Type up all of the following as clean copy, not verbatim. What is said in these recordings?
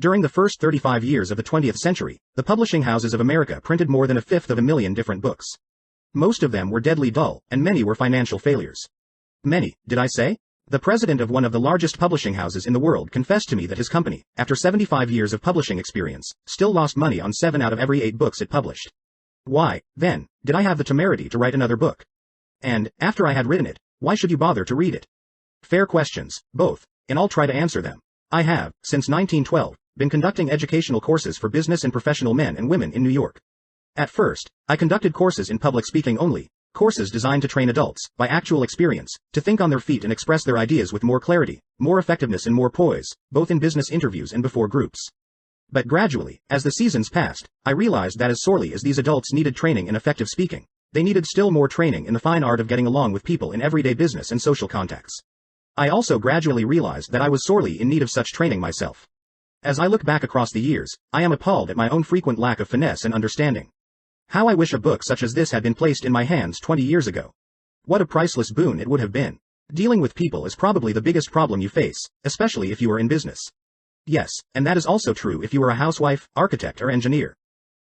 During the first 35 years of the 20th century, the publishing houses of America printed more than 1/5 different books. Most of them were deadly dull, and many were financial failures. Many, did I say? The president of one of the largest publishing houses in the world confessed to me that his company, after 75 years of publishing experience, still lost money on 7 out of every 8 books it published. Why, then, did I have the temerity to write another book? And, after I had written it, why should you bother to read it? Fair questions, both, and I'll try to answer them. I have, since 1912, been conducting educational courses for business and professional men and women in New York. At first, I conducted courses in public speaking only, courses designed to train adults, by actual experience, to think on their feet and express their ideas with more clarity, more effectiveness and more poise, both in business interviews and before groups. But gradually, as the seasons passed, I realized that as sorely as these adults needed training in effective speaking, they needed still more training in the fine art of getting along with people in everyday business and social contacts. I also gradually realized that I was sorely in need of such training myself. As I look back across the years, I am appalled at my own frequent lack of finesse and understanding. How I wish a book such as this had been placed in my hands 20 years ago. What a priceless boon it would have been. Dealing with people is probably the biggest problem you face, especially if you are in business. Yes, and that is also true if you are a housewife, architect or engineer.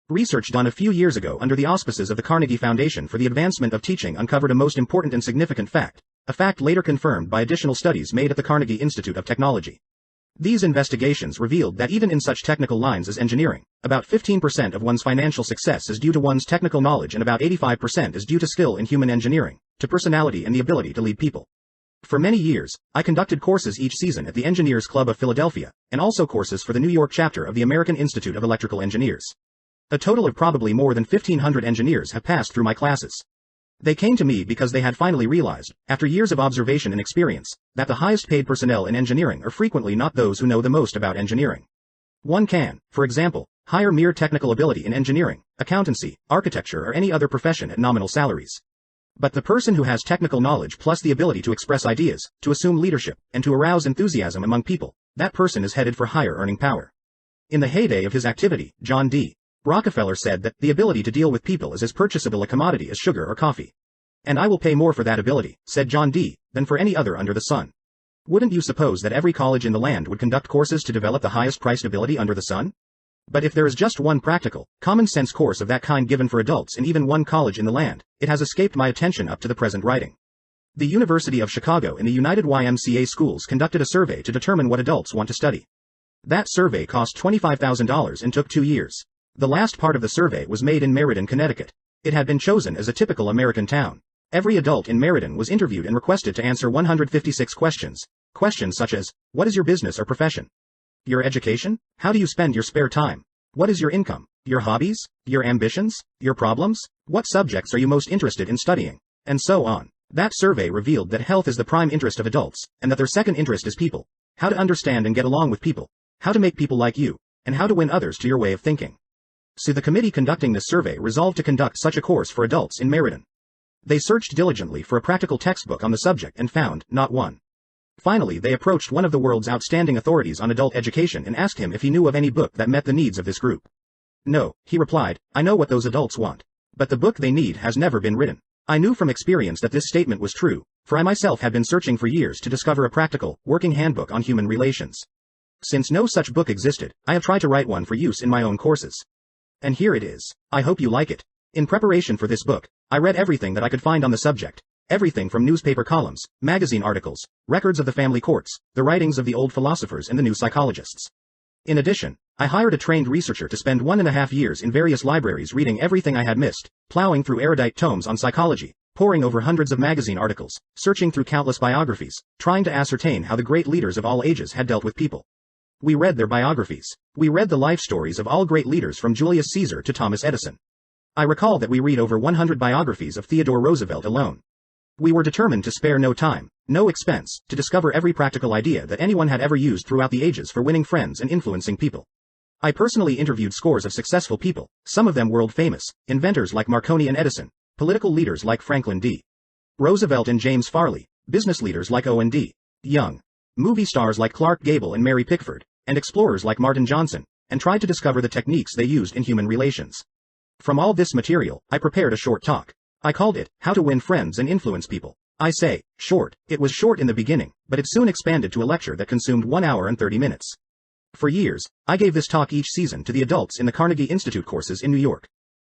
Research done a few years ago under the auspices of the Carnegie Foundation for the Advancement of Teaching uncovered a most important and significant fact, a fact later confirmed by additional studies made at the Carnegie Institute of Technology. These investigations revealed that even in such technical lines as engineering, about 15% of one's financial success is due to one's technical knowledge and about 85% is due to skill in human engineering, to personality and the ability to lead people. For many years, I conducted courses each season at the Engineers Club of Philadelphia, and also courses for the New York chapter of the American Institute of Electrical Engineers. A total of probably more than 1,500 engineers have passed through my classes. They came to me because they had finally realized, after years of observation and experience, that the highest paid personnel in engineering are frequently not those who know the most about engineering. One can, for example, hire mere technical ability in engineering, accountancy, architecture or any other profession at nominal salaries. But the person who has technical knowledge plus the ability to express ideas, to assume leadership, and to arouse enthusiasm among people, that person is headed for higher earning power. In the heyday of his activity, John D. Rockefeller said that the ability to deal with people is as purchasable a commodity as sugar or coffee. And I will pay more for that ability, said John D., than for any other under the sun. Wouldn't you suppose that every college in the land would conduct courses to develop the highest priced ability under the sun? But if there is just one practical, common-sense course of that kind given for adults in even one college in the land, it has escaped my attention up to the present writing. The University of Chicago and the United YMCA schools conducted a survey to determine what adults want to study. That survey cost $25,000 and took 2 years. The last part of the survey was made in Meriden, Connecticut. It had been chosen as a typical American town. Every adult in Meriden was interviewed and requested to answer 156 questions. Questions such as, what is your business or profession? Your education? How do you spend your spare time? What is your income? Your hobbies? Your ambitions? Your problems? What subjects are you most interested in studying? And so on. That survey revealed that health is the prime interest of adults, and that their second interest is people. How to understand and get along with people. How to make people like you. And how to win others to your way of thinking. So the committee conducting this survey resolved to conduct such a course for adults in Meriden. They searched diligently for a practical textbook on the subject and found not one. Finally, they approached one of the world's outstanding authorities on adult education and asked him if he knew of any book that met the needs of this group. No, he replied, I know what those adults want. But the book they need has never been written. I knew from experience that this statement was true, for I myself had been searching for years to discover a practical, working handbook on human relations. Since no such book existed, I have tried to write one for use in my own courses. And here it is. I hope you like it. In preparation for this book, I read everything that I could find on the subject. Everything from newspaper columns, magazine articles, records of the family courts, the writings of the old philosophers and the new psychologists. In addition, I hired a trained researcher to spend 1.5 years in various libraries reading everything I had missed, plowing through erudite tomes on psychology, poring over hundreds of magazine articles, searching through countless biographies, trying to ascertain how the great leaders of all ages had dealt with people. We read their biographies. We read the life stories of all great leaders from Julius Caesar to Thomas Edison. I recall that we read over 100 biographies of Theodore Roosevelt alone. We were determined to spare no time, no expense, to discover every practical idea that anyone had ever used throughout the ages for winning friends and influencing people. I personally interviewed scores of successful people, some of them world famous, inventors like Marconi and Edison, political leaders like Franklin D. Roosevelt and James Farley, business leaders like Owen D. Young, movie stars like Clark Gable and Mary Pickford, and explorers like Martin Johnson, and tried to discover the techniques they used in human relations. From all this material, I prepared a short talk. I called it, How to Win Friends and Influence People. I say, short. It was short in the beginning, but it soon expanded to a lecture that consumed 1 hour and 30 minutes. For years, I gave this talk each season to the adults in the Carnegie Institute courses in New York.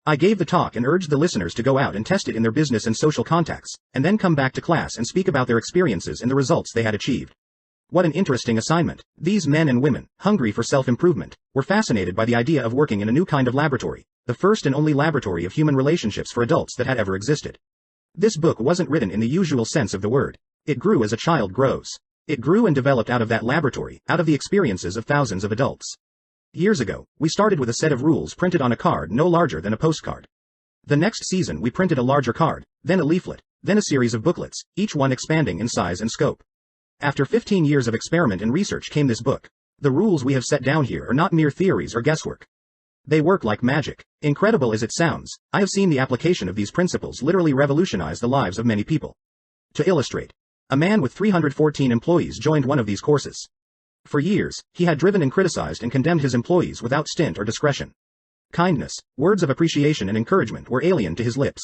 I gave the talk and urged the listeners to go out and test it in their business and social contacts, and then come back to class and speak about their experiences and the results they had achieved. What an interesting assignment. These men and women, hungry for self-improvement, were fascinated by the idea of working in a new kind of laboratory, the first and only laboratory of human relationships for adults that had ever existed. This book wasn't written in the usual sense of the word. It grew as a child grows. It grew and developed out of that laboratory, out of the experiences of thousands of adults. Years ago, we started with a set of rules printed on a card no larger than a postcard. The next season we printed a larger card, then a leaflet, then a series of booklets, each one expanding in size and scope. After 15 years of experiment and research came this book. The rules we have set down here are not mere theories or guesswork. They work like magic. Incredible as it sounds, I have seen the application of these principles literally revolutionize the lives of many people. To illustrate, a man with 314 employees joined one of these courses. For years, he had driven and criticized and condemned his employees without stint or discretion. Kindness, words of appreciation and encouragement were alien to his lips.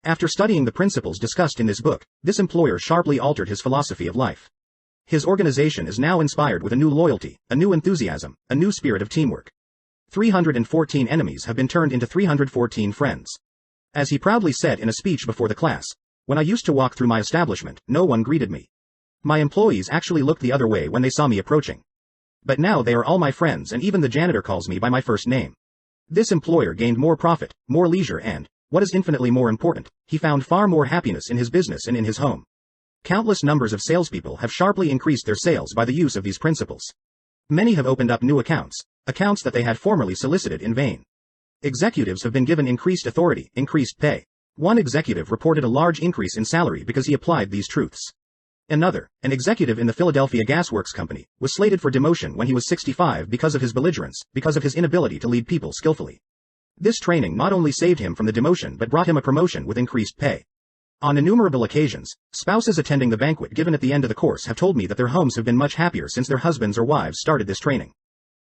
After studying the principles discussed in this book, this employer sharply altered his philosophy of life. His organization is now inspired with a new loyalty, a new enthusiasm, a new spirit of teamwork. 314 enemies have been turned into 314 friends. As he proudly said in a speech before the class, "When I used to walk through my establishment, no one greeted me. My employees actually looked the other way when they saw me approaching. But now they are all my friends and even the janitor calls me by my first name." This employer gained more profit, more leisure and, what is infinitely more important, he found far more happiness in his business and in his home. Countless numbers of salespeople have sharply increased their sales by the use of these principles. Many have opened up new accounts that they had formerly solicited in vain. Executives have been given increased authority, increased pay. One executive reported a large increase in salary because he applied these truths. Another, an executive in the Philadelphia Gas Works Company, was slated for demotion when he was 65 because of his belligerence, because of his inability to lead people skillfully. This training not only saved him from the demotion but brought him a promotion with increased pay. On innumerable occasions, spouses attending the banquet given at the end of the course have told me that their homes have been much happier since their husbands or wives started this training.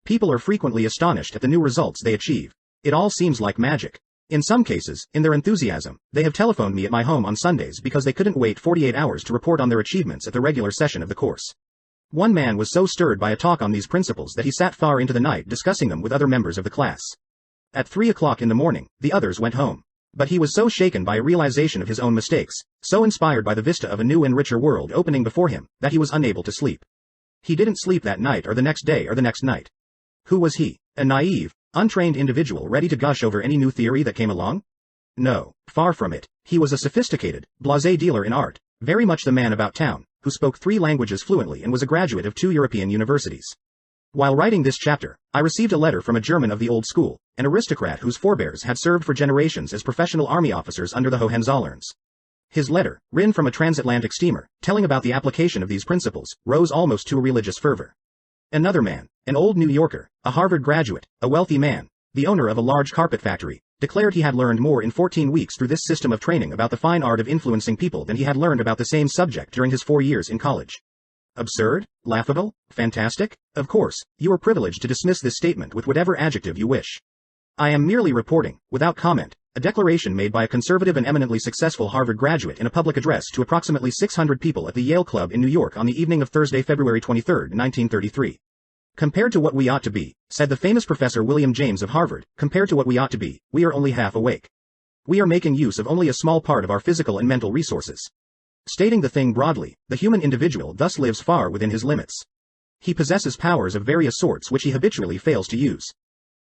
People are frequently astonished at the new results they achieve. It all seems like magic. In some cases, in their enthusiasm, they have telephoned me at my home on Sundays because they couldn't wait 48 hours to report on their achievements at the regular session of the course. One man was so stirred by a talk on these principles that he sat far into the night discussing them with other members of the class. At 3 o'clock in the morning, the others went home. But he was so shaken by a realization of his own mistakes, so inspired by the vista of a new and richer world opening before him, that he was unable to sleep. He didn't sleep that night or the next day or the next night. Who was he? A naive, untrained individual ready to gush over any new theory that came along? No, far from it. He was a sophisticated, blasé dealer in art, very much the man about town, who spoke 3 languages fluently and was a graduate of 2 European universities. While writing this chapter, I received a letter from a German of the old school, an aristocrat whose forebears had served for generations as professional army officers under the Hohenzollerns. His letter, written from a transatlantic steamer, telling about the application of these principles, rose almost to a religious fervor. Another man, an old New Yorker, a Harvard graduate, a wealthy man, the owner of a large carpet factory, declared he had learned more in 14 weeks through this system of training about the fine art of influencing people than he had learned about the same subject during his 4 years in college. Absurd? Laughable? Fantastic? Of course, you are privileged to dismiss this statement with whatever adjective you wish. I am merely reporting, without comment, a declaration made by a conservative and eminently successful Harvard graduate in a public address to approximately 600 people at the Yale Club in New York on the evening of Thursday, February 23, 1933. Compared to what we ought to be, said the famous Professor William James of Harvard, compared to what we ought to be, we are only half awake. We are making use of only a small part of our physical and mental resources. Stating the thing broadly, the human individual thus lives far within his limits. He possesses powers of various sorts which he habitually fails to use.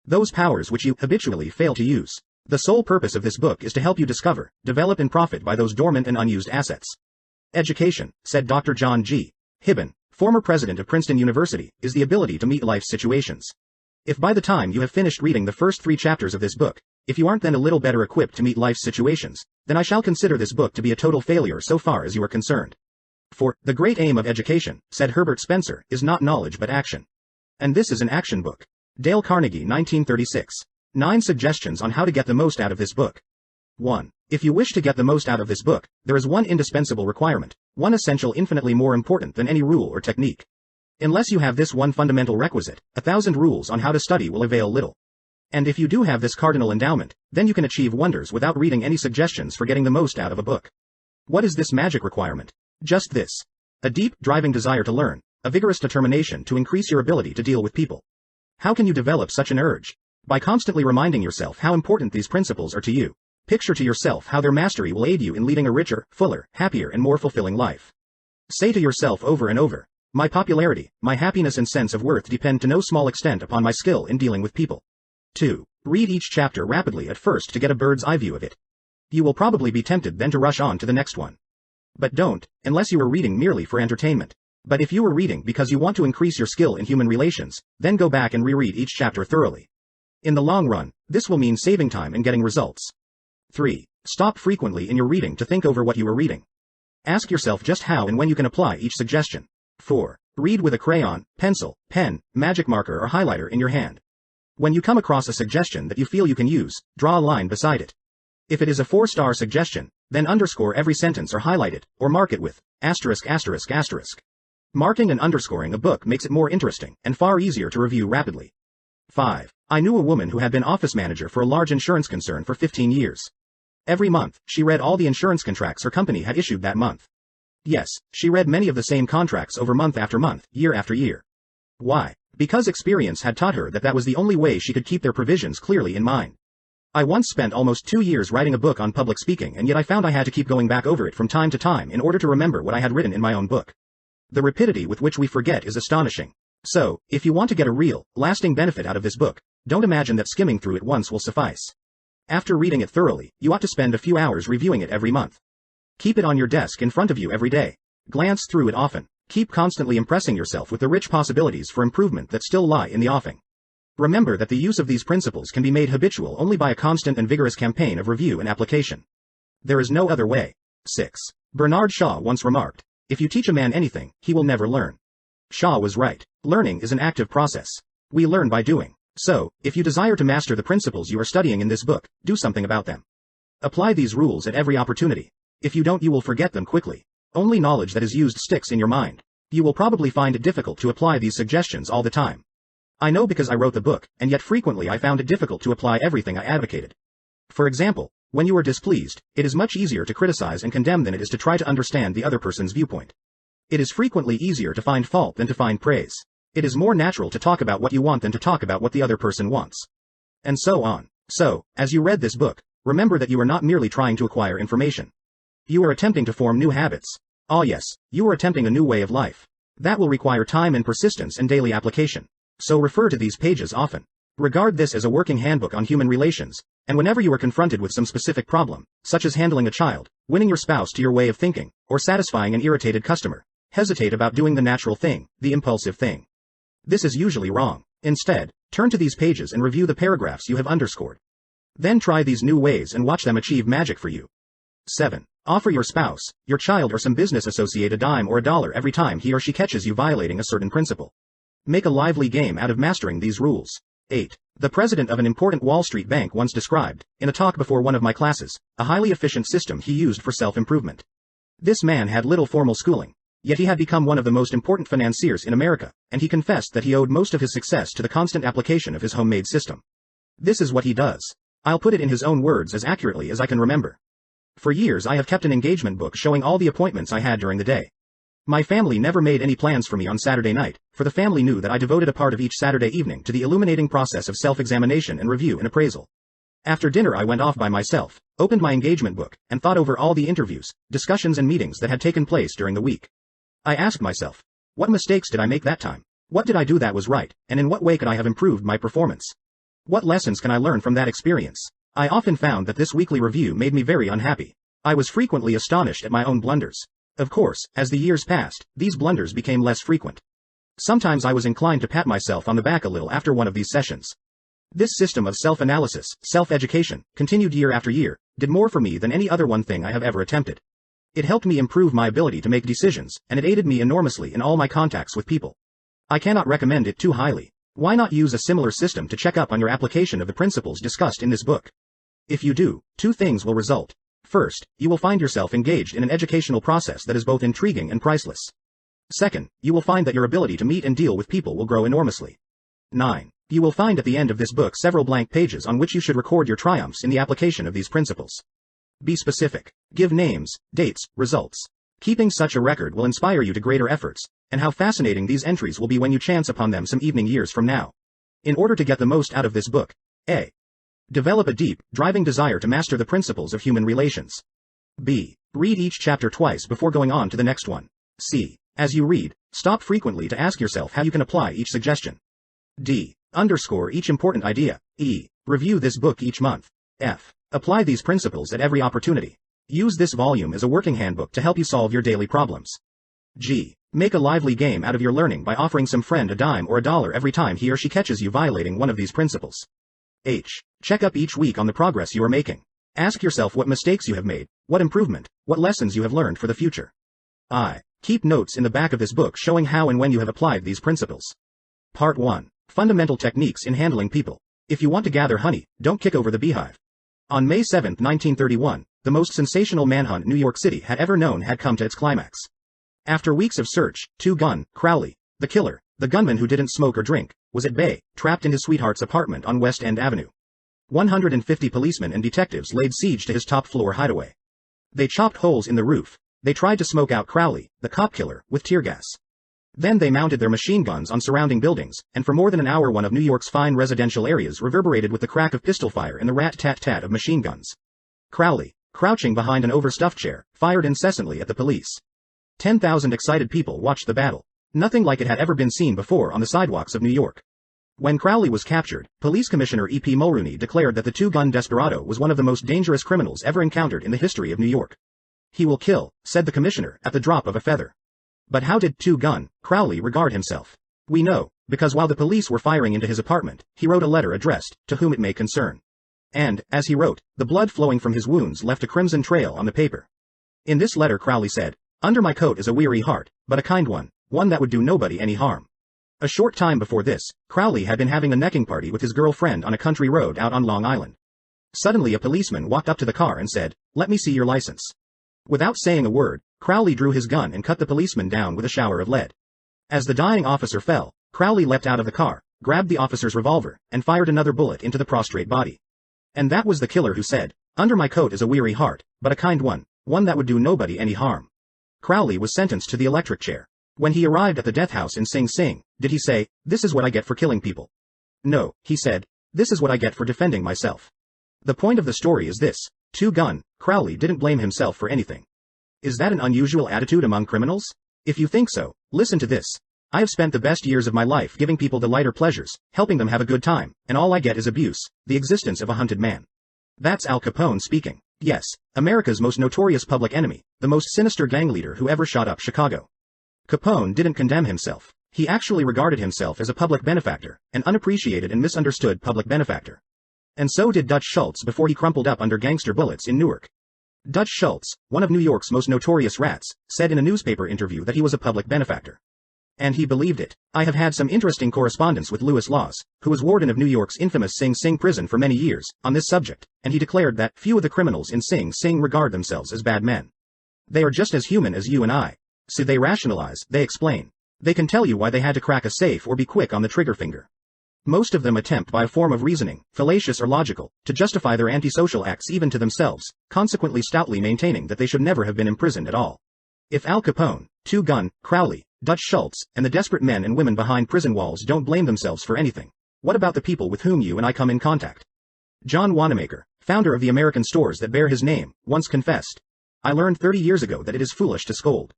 Those powers which you habitually fail to use. The sole purpose of this book is to help you discover, develop and profit by those dormant and unused assets. Education, said Dr. John G. Hibben, former president of Princeton University, is the ability to meet life's situations. If by the time you have finished reading the first 3 chapters of this book, if you aren't then a little better equipped to meet life's situations, then I shall consider this book to be a total failure so far as you are concerned. For, the great aim of education, said Herbert Spencer, is not knowledge but action. And this is an action book. Dale Carnegie, 1936. 9 suggestions on how to get the most out of this book. 1. If you wish to get the most out of this book, there is one indispensable requirement, one essential infinitely more important than any rule or technique. Unless you have this one fundamental requisite, 1,000 rules on how to study will avail little. And if you do have this cardinal endowment, then you can achieve wonders without reading any suggestions for getting the most out of a book. What is this magic requirement? Just this. A deep, driving desire to learn, a vigorous determination to increase your ability to deal with people. How can you develop such an urge? By constantly reminding yourself how important these principles are to you. Picture to yourself how their mastery will aid you in leading a richer, fuller, happier and more fulfilling life. Say to yourself over and over, my popularity, my happiness and sense of worth depend to no small extent upon my skill in dealing with people. 2. Read each chapter rapidly at first to get a bird's eye view of it. You will probably be tempted then to rush on to the next one. But don't, unless you are reading merely for entertainment. But if you are reading because you want to increase your skill in human relations, then go back and reread each chapter thoroughly. In the long run, this will mean saving time and getting results. 3. Stop frequently in your reading to think over what you are reading. Ask yourself just how and when you can apply each suggestion. 4. Read with a crayon, pencil, pen, magic marker or highlighter in your hand. When you come across a suggestion that you feel you can use, draw a line beside it. If it is a 4-star suggestion, then underscore every sentence or highlight it, or mark it with asterisk asterisk asterisk. Marking and underscoring a book makes it more interesting and far easier to review rapidly. 5. I knew a woman who had been office manager for a large insurance concern for 15 years. Every month, she read all the insurance contracts her company had issued that month. Yes, she read many of the same contracts over month after month, year after year. Why? Because experience had taught her that that was the only way she could keep their provisions clearly in mind. I once spent almost 2 years writing a book on public speaking, and yet I found I had to keep going back over it from time to time in order to remember what I had written in my own book. The rapidity with which we forget is astonishing. So, if you want to get a real, lasting benefit out of this book, don't imagine that skimming through it once will suffice. After reading it thoroughly, you ought to spend a few hours reviewing it every month. Keep it on your desk in front of you every day. Glance through it often. Keep constantly impressing yourself with the rich possibilities for improvement that still lie in the offing. Remember that the use of these principles can be made habitual only by a constant and vigorous campaign of review and application. There is no other way. 6. Bernard Shaw once remarked, if you teach a man anything, he will never learn. Shaw was right. Learning is an active process. We learn by doing. So, if you desire to master the principles you are studying in this book, do something about them. Apply these rules at every opportunity. If you don't, you will forget them quickly. Only knowledge that is used sticks in your mind. You will probably find it difficult to apply these suggestions all the time. I know because I wrote the book, and yet frequently I found it difficult to apply everything I advocated. For example, when you are displeased, it is much easier to criticize and condemn than it is to try to understand the other person's viewpoint. It is frequently easier to find fault than to find praise. It is more natural to talk about what you want than to talk about what the other person wants. And so on. So, as you read this book, remember that you are not merely trying to acquire information. You are attempting to form new habits. Ah yes, you are attempting a new way of life. That will require time and persistence and daily application. So refer to these pages often. Regard this as a working handbook on human relations, and whenever you are confronted with some specific problem, such as handling a child, winning your spouse to your way of thinking, or satisfying an irritated customer, hesitate about doing the natural thing, the impulsive thing. This is usually wrong. Instead, turn to these pages and review the paragraphs you have underscored. Then try these new ways and watch them achieve magic for you. 7. Offer your spouse, your child or some business associate a dime or a dollar every time he or she catches you violating a certain principle. Make a lively game out of mastering these rules. 8. The president of an important Wall Street bank once described, in a talk before one of my classes, a highly efficient system he used for self-improvement. This man had little formal schooling, yet he had become one of the most important financiers in America, and he confessed that he owed most of his success to the constant application of his homemade system. This is what he does. I'll put it in his own words as accurately as I can remember. For years I have kept an engagement book showing all the appointments I had during the day. My family never made any plans for me on Saturday night, for the family knew that I devoted a part of each Saturday evening to the illuminating process of self-examination and review and appraisal. After dinner I went off by myself, opened my engagement book, and thought over all the interviews, discussions and meetings that had taken place during the week. I asked myself, what mistakes did I make that time? What did I do that was right, and in what way could I have improved my performance? What lessons can I learn from that experience? I often found that this weekly review made me very unhappy. I was frequently astonished at my own blunders. Of course, as the years passed, these blunders became less frequent. Sometimes I was inclined to pat myself on the back a little after one of these sessions. This system of self-analysis, self-education, continued year after year, did more for me than any other one thing I have ever attempted. It helped me improve my ability to make decisions, and it aided me enormously in all my contacts with people. I cannot recommend it too highly. Why not use a similar system to check up on your application of the principles discussed in this book? If you do, 2 things will result. First, you will find yourself engaged in an educational process that is both intriguing and priceless. Second, you will find that your ability to meet and deal with people will grow enormously. 9. You will find at the end of this book several blank pages on which you should record your triumphs in the application of these principles. Be specific. Give names, dates, results. Keeping such a record will inspire you to greater efforts, and how fascinating these entries will be when you chance upon them some evening years from now. In order to get the most out of this book, A. Develop a deep, driving desire to master the principles of human relations. B. Read each chapter twice before going on to the next one. C. As you read, stop frequently to ask yourself how you can apply each suggestion. D. Underscore each important idea. E. Review this book each month. F. Apply these principles at every opportunity. Use this volume as a working handbook to help you solve your daily problems. G. Make a lively game out of your learning by offering some friend a dime or $1 every time he or she catches you violating one of these principles. H. Check up each week on the progress you are making. Ask yourself what mistakes you have made, what improvement, what lessons you have learned for the future. I. Keep notes in the back of this book showing how and when you have applied these principles. Part 1. Fundamental Techniques in Handling People. If you want to gather honey, don't kick over the beehive. On May 7, 1931, the most sensational manhunt New York City had ever known had come to its climax. After weeks of search, Two-Gun Crowley, the killer, the gunman who didn't smoke or drink, was at bay, trapped in his sweetheart's apartment on West End Avenue. 150 policemen and detectives laid siege to his top-floor hideaway. They chopped holes in the roof. They tried to smoke out Crowley, the cop killer, with tear gas. Then they mounted their machine guns on surrounding buildings, and for more than an hour one of New York's fine residential areas reverberated with the crack of pistol fire and the rat-tat-tat of machine guns. Crowley, crouching behind an overstuffed chair, fired incessantly at the police. 10,000 excited people watched the battle. Nothing like it had ever been seen before on the sidewalks of New York. When Crowley was captured, Police Commissioner E.P. Mulrooney declared that the two-gun desperado was one of the most dangerous criminals ever encountered in the history of New York. He will kill, said the commissioner, at the drop of a feather. But how did Two-Gun Crowley regard himself? We know, because while the police were firing into his apartment, he wrote a letter addressed, to whom it may concern. And, as he wrote, the blood flowing from his wounds left a crimson trail on the paper. In this letter Crowley said, "Under my coat is a weary heart, but a kind one that would do nobody any harm." A short time before this, Crowley had been having a necking party with his girlfriend on a country road out on Long Island. Suddenly a policeman walked up to the car and said, "Let me see your license." Without saying a word, Crowley drew his gun and cut the policeman down with a shower of lead. As the dying officer fell, Crowley leapt out of the car, grabbed the officer's revolver, and fired another bullet into the prostrate body. And that was the killer who said, "Under my coat is a weary heart, but a kind one that would do nobody any harm." Crowley was sentenced to the electric chair. When he arrived at the death house in Sing Sing, did he say, "This is what I get for killing people"? No, he said, "This is what I get for defending myself." The point of the story is this: Two-Gun Crowley didn't blame himself for anything. Is that an unusual attitude among criminals? If you think so, listen to this. I have spent the best years of my life giving people the lighter pleasures, helping them have a good time, and all I get is abuse, the existence of a hunted man. That's Al Capone speaking. Yes, America's most notorious public enemy, the most sinister gang leader who ever shot up Chicago. Capone didn't condemn himself. He actually regarded himself as a public benefactor, an unappreciated and misunderstood public benefactor. And so did Dutch Schultz before he crumpled up under gangster bullets in Newark. Dutch Schultz, one of New York's most notorious rats, said in a newspaper interview that he was a public benefactor. And he believed it. I have had some interesting correspondence with Lewis Laws, who was warden of New York's infamous Sing Sing prison for many years, on this subject, and he declared that few of the criminals in Sing Sing regard themselves as bad men. They are just as human as you and I. So they rationalize, they explain. They can tell you why they had to crack a safe or be quick on the trigger finger. Most of them attempt by a form of reasoning, fallacious or logical, to justify their antisocial acts even to themselves, consequently stoutly maintaining that they should never have been imprisoned at all. If Al Capone, Two-Gun Crowley, Dutch Schultz, and the desperate men and women behind prison walls don't blame themselves for anything, what about the people with whom you and I come in contact? John Wanamaker, founder of the American stores that bear his name, once confessed, "I learned 30 years ago that it is foolish to scold.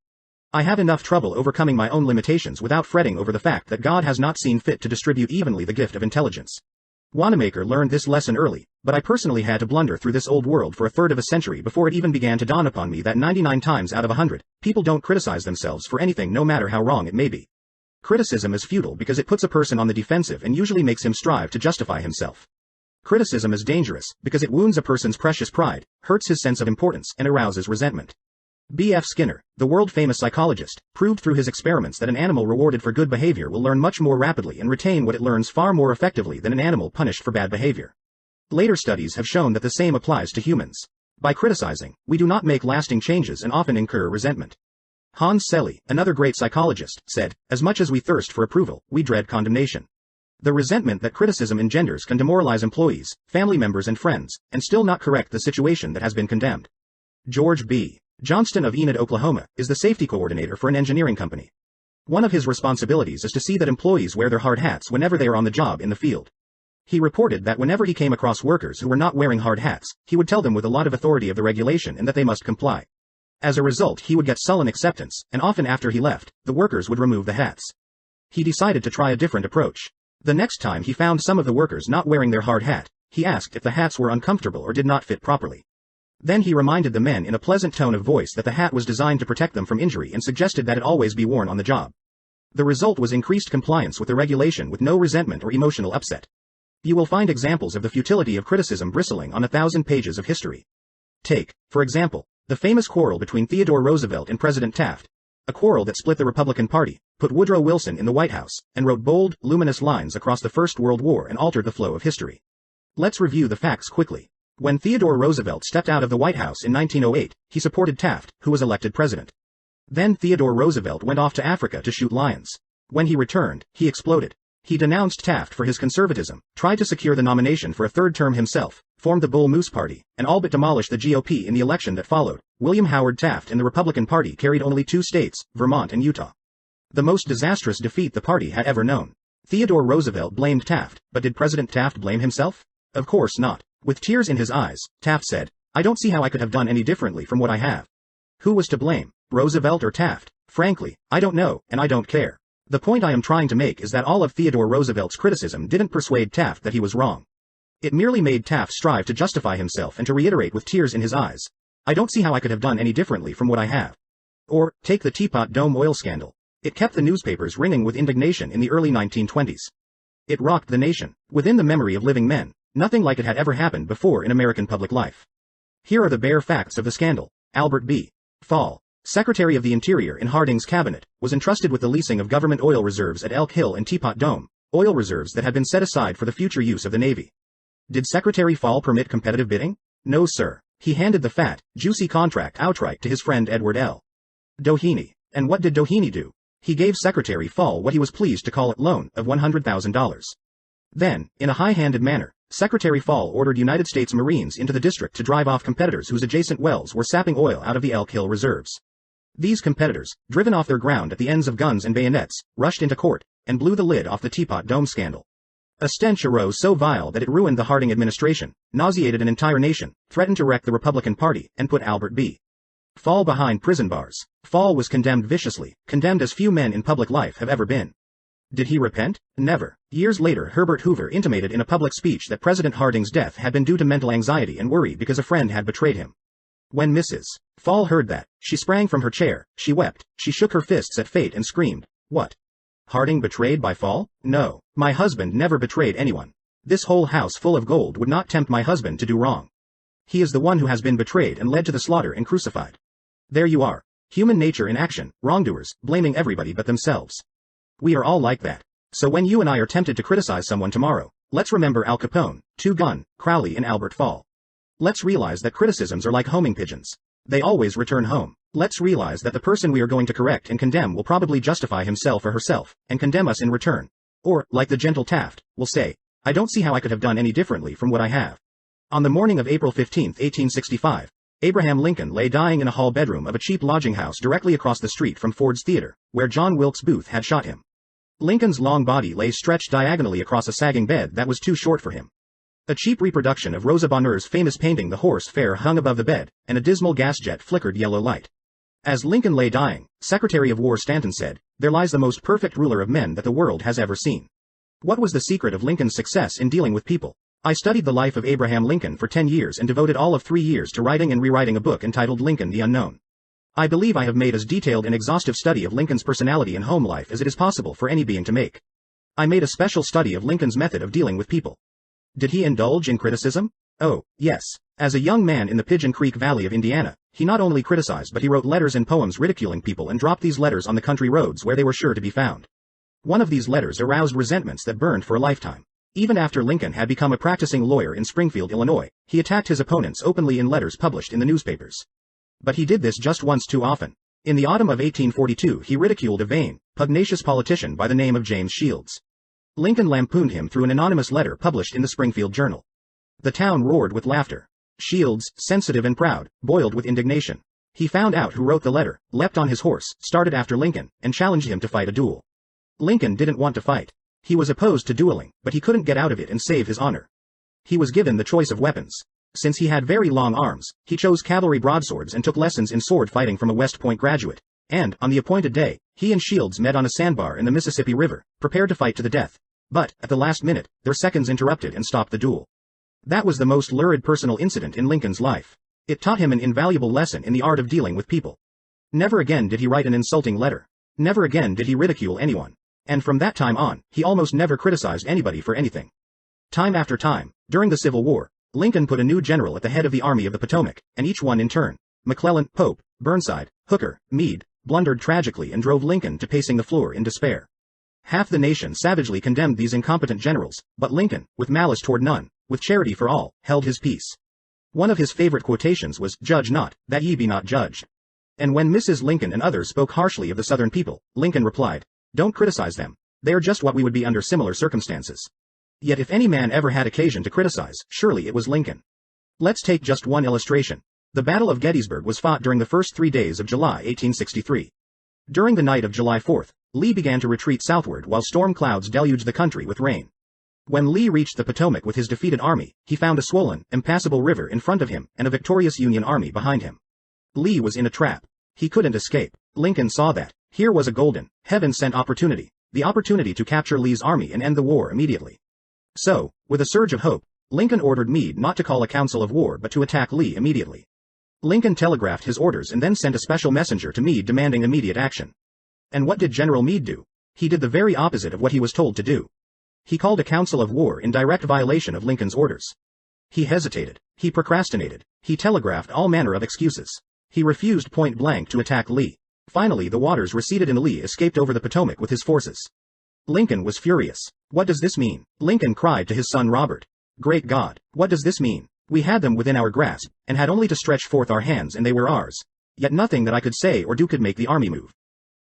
I have enough trouble overcoming my own limitations without fretting over the fact that God has not seen fit to distribute evenly the gift of intelligence." Wanamaker learned this lesson early, but I personally had to blunder through this old world for a third of a century before it even began to dawn upon me that 99 times out of 100, people don't criticize themselves for anything no matter how wrong it may be. Criticism is futile because it puts a person on the defensive and usually makes him strive to justify himself. Criticism is dangerous because it wounds a person's precious pride, hurts his sense of importance, and arouses resentment. B.F. Skinner, the world-famous psychologist, proved through his experiments that an animal rewarded for good behavior will learn much more rapidly and retain what it learns far more effectively than an animal punished for bad behavior. Later studies have shown that the same applies to humans. By criticizing, we do not make lasting changes and often incur resentment. Hans Selye, another great psychologist, said, "As much as we thirst for approval, we dread condemnation." The resentment that criticism engenders can demoralize employees, family members and friends, and still not correct the situation that has been condemned. George B. Johnston of Enid, Oklahoma, is the safety coordinator for an engineering company. One of his responsibilities is to see that employees wear their hard hats whenever they are on the job in the field. He reported that whenever he came across workers who were not wearing hard hats, he would tell them with a lot of authority of the regulation and that they must comply. As a result, he would get sullen acceptance, and often after he left, the workers would remove the hats. He decided to try a different approach. The next time he found some of the workers not wearing their hard hat, he asked if the hats were uncomfortable or did not fit properly. Then he reminded the men in a pleasant tone of voice that the hat was designed to protect them from injury and suggested that it always be worn on the job. The result was increased compliance with the regulation with no resentment or emotional upset. You will find examples of the futility of criticism bristling on 1,000 pages of history. Take, for example, the famous quarrel between Theodore Roosevelt and President Taft, a quarrel that split the Republican Party, put Woodrow Wilson in the White House, and wrote bold, luminous lines across the First World War and altered the flow of history. Let's review the facts quickly. When Theodore Roosevelt stepped out of the White House in 1908, he supported Taft, who was elected president. Then Theodore Roosevelt went off to Africa to shoot lions. When he returned, he exploded. He denounced Taft for his conservatism, tried to secure the nomination for a third term himself, formed the Bull Moose Party, and all but demolished the GOP in the election that followed. William Howard Taft and the Republican Party carried only 2 states, Vermont and Utah. The most disastrous defeat the party had ever known. Theodore Roosevelt blamed Taft, but did President Taft blame himself? Of course not. With tears in his eyes, Taft said, "I don't see how I could have done any differently from what I have." Who was to blame, Roosevelt or Taft? Frankly, I don't know, and I don't care. The point I am trying to make is that all of Theodore Roosevelt's criticism didn't persuade Taft that he was wrong. It merely made Taft strive to justify himself and to reiterate with tears in his eyes, "I don't see how I could have done any differently from what I have." Or, take the Teapot Dome oil scandal. It kept the newspapers ringing with indignation in the early 1920s. It rocked the nation. Within the memory of living men, nothing like it had ever happened before in American public life. Here are the bare facts of the scandal. Albert B. Fall, Secretary of the Interior in Harding's cabinet, was entrusted with the leasing of government oil reserves at Elk Hill and Teapot Dome, oil reserves that had been set aside for the future use of the Navy. Did Secretary Fall permit competitive bidding? No sir. He handed the fat, juicy contract outright to his friend Edward L. Doheny. And what did Doheny do? He gave Secretary Fall what he was pleased to call a loan of $100,000. Then, in a high-handed manner, Secretary Fall ordered United States Marines into the district to drive off competitors whose adjacent wells were sapping oil out of the Elk Hill reserves. These competitors, driven off their ground at the ends of guns and bayonets, rushed into court, and blew the lid off the Teapot Dome scandal. A stench arose so vile that it ruined the Harding administration, nauseated an entire nation, threatened to wreck the Republican Party, and put Albert B. Fall behind prison bars. Fall was condemned viciously, condemned as few men in public life have ever been. Did he repent? Never. Years later, Herbert Hoover intimated in a public speech that President Harding's death had been due to mental anxiety and worry because a friend had betrayed him. When Mrs. Fall heard that, she sprang from her chair, she wept, she shook her fists at fate and screamed, "What? Harding betrayed by Fall? No. My husband never betrayed anyone. This whole house full of gold would not tempt my husband to do wrong. He is the one who has been betrayed and led to the slaughter and crucified." There you are. Human nature in action, wrongdoers, blaming everybody but themselves. We are all like that. So when you and I are tempted to criticize someone tomorrow, let's remember Al Capone, Two Gun, Crowley and Albert Fall. Let's realize that criticisms are like homing pigeons. They always return home. Let's realize that the person we are going to correct and condemn will probably justify himself or herself, and condemn us in return. Or, like the gentle Taft, will say, "I don't see how I could have done any differently from what I have." On the morning of April 15, 1865, Abraham Lincoln lay dying in a hall bedroom of a cheap lodging house directly across the street from Ford's Theater, where John Wilkes Booth had shot him. Lincoln's long body lay stretched diagonally across a sagging bed that was too short for him. A cheap reproduction of Rosa Bonheur's famous painting The Horse Fair hung above the bed, and a dismal gas jet flickered yellow light. As Lincoln lay dying, Secretary of War Stanton said, "There lies the most perfect ruler of men that the world has ever seen." What was the secret of Lincoln's success in dealing with people? I studied the life of Abraham Lincoln for 10 years and devoted all of 3 years to writing and rewriting a book entitled Lincoln the Unknown. I believe I have made as detailed and exhaustive study of Lincoln's personality and home life as it is possible for any being to make. I made a special study of Lincoln's method of dealing with people. Did he indulge in criticism? Oh, yes. As a young man in the Pigeon Creek Valley of Indiana, he not only criticized but he wrote letters and poems ridiculing people and dropped these letters on the country roads where they were sure to be found. One of these letters aroused resentments that burned for a lifetime. Even after Lincoln had become a practicing lawyer in Springfield, Illinois, he attacked his opponents openly in letters published in the newspapers. But he did this just once too often. In the autumn of 1842 he ridiculed a vain, pugnacious politician by the name of James Shields. Lincoln lampooned him through an anonymous letter published in the Springfield Journal. The town roared with laughter. Shields, sensitive and proud, boiled with indignation. He found out who wrote the letter, leapt on his horse, started after Lincoln, and challenged him to fight a duel. Lincoln didn't want to fight. He was opposed to dueling, but he couldn't get out of it and save his honor. He was given the choice of weapons. Since he had very long arms, he chose cavalry broadswords and took lessons in sword fighting from a West Point graduate. And, on the appointed day, he and Shields met on a sandbar in the Mississippi River, prepared to fight to the death. But, at the last minute, their seconds interrupted and stopped the duel. That was the most lurid personal incident in Lincoln's life. It taught him an invaluable lesson in the art of dealing with people. Never again did he write an insulting letter. Never again did he ridicule anyone. And from that time on, he almost never criticized anybody for anything. Time after time, during the Civil War, Lincoln put a new general at the head of the Army of the Potomac, and each one in turn, McClellan, Pope, Burnside, Hooker, Meade, blundered tragically and drove Lincoln to pacing the floor in despair. Half the nation savagely condemned these incompetent generals, but Lincoln, with malice toward none, with charity for all, held his peace. One of his favorite quotations was, "Judge not, that ye be not judged." And when Mrs. Lincoln and others spoke harshly of the Southern people, Lincoln replied, "Don't criticize them. They are just what we would be under similar circumstances." Yet if any man ever had occasion to criticize, surely it was Lincoln. Let's take just one illustration. The Battle of Gettysburg was fought during the first 3 days of July 1863. During the night of July 4th, Lee began to retreat southward while storm clouds deluged the country with rain. When Lee reached the Potomac with his defeated army, he found a swollen, impassable river in front of him and a victorious Union army behind him. Lee was in a trap. He couldn't escape. Lincoln saw that. Here was a golden, heaven-sent opportunity, the opportunity to capture Lee's army and end the war immediately. So, with a surge of hope, Lincoln ordered Meade not to call a council of war but to attack Lee immediately. Lincoln telegraphed his orders and then sent a special messenger to Meade demanding immediate action. And what did General Meade do? He did the very opposite of what he was told to do. He called a council of war in direct violation of Lincoln's orders. He hesitated. He procrastinated. He telegraphed all manner of excuses. He refused point blank to attack Lee. Finally the waters receded and Lee escaped over the Potomac with his forces. Lincoln was furious. What does this mean? Lincoln cried to his son Robert. Great God, what does this mean? We had them within our grasp, and had only to stretch forth our hands and they were ours. Yet nothing that I could say or do could make the army move.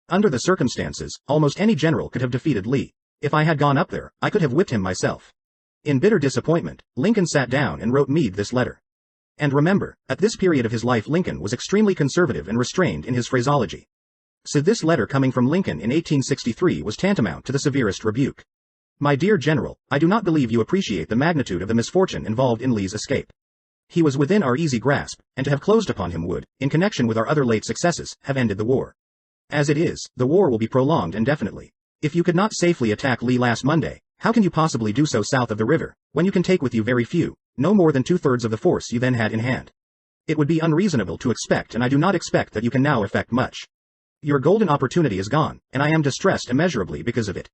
Under the circumstances, almost any general could have defeated Lee. If I had gone up there, I could have whipped him myself. In bitter disappointment, Lincoln sat down and wrote Meade this letter. And remember, at this period of his life Lincoln was extremely conservative and restrained in his phraseology. So this letter coming from Lincoln in 1863 was tantamount to the severest rebuke. My dear General, I do not believe you appreciate the magnitude of the misfortune involved in Lee's escape. He was within our easy grasp, and to have closed upon him would, in connection with our other late successes, have ended the war. As it is, the war will be prolonged indefinitely. If you could not safely attack Lee last Monday, how can you possibly do so south of the river, when you can take with you very few, no more than 2/3 of the force you then had in hand? It would be unreasonable to expect, and I do not expect that you can now effect much. Your golden opportunity is gone, and I am distressed immeasurably because of it.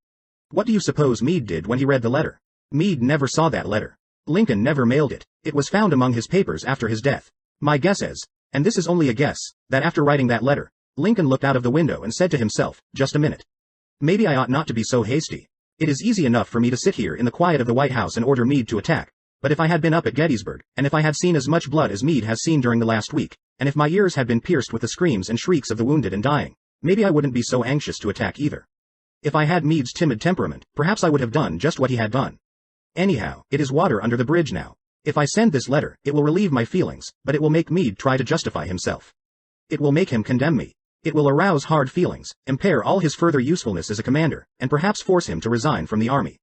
What do you suppose Meade did when he read the letter? Meade never saw that letter. Lincoln never mailed it. It was found among his papers after his death. My guess is, and this is only a guess, that after writing that letter, Lincoln looked out of the window and said to himself, just a minute. Maybe I ought not to be so hasty. It is easy enough for me to sit here in the quiet of the White House and order Meade to attack. But if I had been up at Gettysburg, and if I had seen as much blood as Meade has seen during the last week, and if my ears had been pierced with the screams and shrieks of the wounded and dying, maybe I wouldn't be so anxious to attack either. If I had Meade's timid temperament, perhaps I would have done just what he had done. Anyhow, it is water under the bridge now. If I send this letter, it will relieve my feelings, but it will make Meade try to justify himself. It will make him condemn me. It will arouse hard feelings, impair all his further usefulness as a commander, and perhaps force him to resign from the army.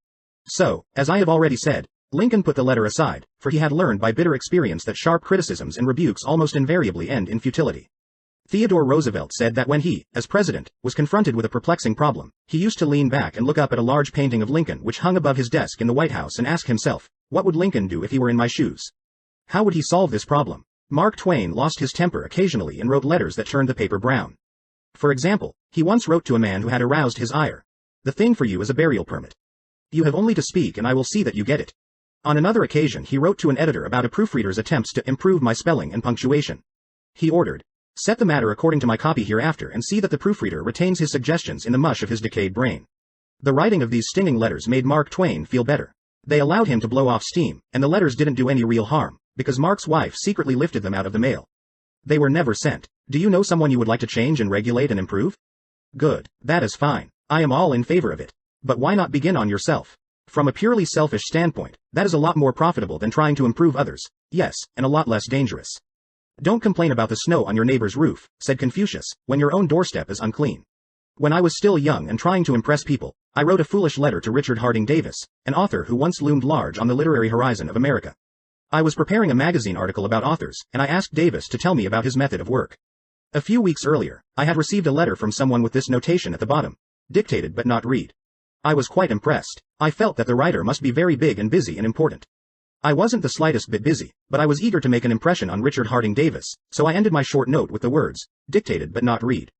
So, as I have already said, Lincoln put the letter aside, for he had learned by bitter experience that sharp criticisms and rebukes almost invariably end in futility. Theodore Roosevelt said that when he, as president, was confronted with a perplexing problem, he used to lean back and look up at a large painting of Lincoln which hung above his desk in the White House and ask himself, what would Lincoln do if he were in my shoes? How would he solve this problem? Mark Twain lost his temper occasionally and wrote letters that turned the paper brown. For example, he once wrote to a man who had aroused his ire. The thing for you is a burial permit. You have only to speak and I will see that you get it. On another occasion he wrote to an editor about a proofreader's attempts to improve my spelling and punctuation. He ordered, set the matter according to my copy hereafter and see that the proofreader retains his suggestions in the mush of his decayed brain. The writing of these stinging letters made Mark Twain feel better. They allowed him to blow off steam, and the letters didn't do any real harm, because Mark's wife secretly lifted them out of the mail. They were never sent. Do you know someone you would like to change and regulate and improve? Good. That is fine. I am all in favor of it. But why not begin on yourself? From a purely selfish standpoint, that is a lot more profitable than trying to improve others. Yes, and a lot less dangerous. Don't complain about the snow on your neighbor's roof, said Confucius, when your own doorstep is unclean. When I was still young and trying to impress people, I wrote a foolish letter to Richard Harding Davis, an author who once loomed large on the literary horizon of America. I was preparing a magazine article about authors, and I asked Davis to tell me about his method of work. A few weeks earlier, I had received a letter from someone with this notation at the bottom: dictated but not read. I was quite impressed. I felt that the writer must be very big and busy and important. I wasn't the slightest bit busy, but I was eager to make an impression on Richard Harding Davis, so I ended my short note with the words, dictated but not read.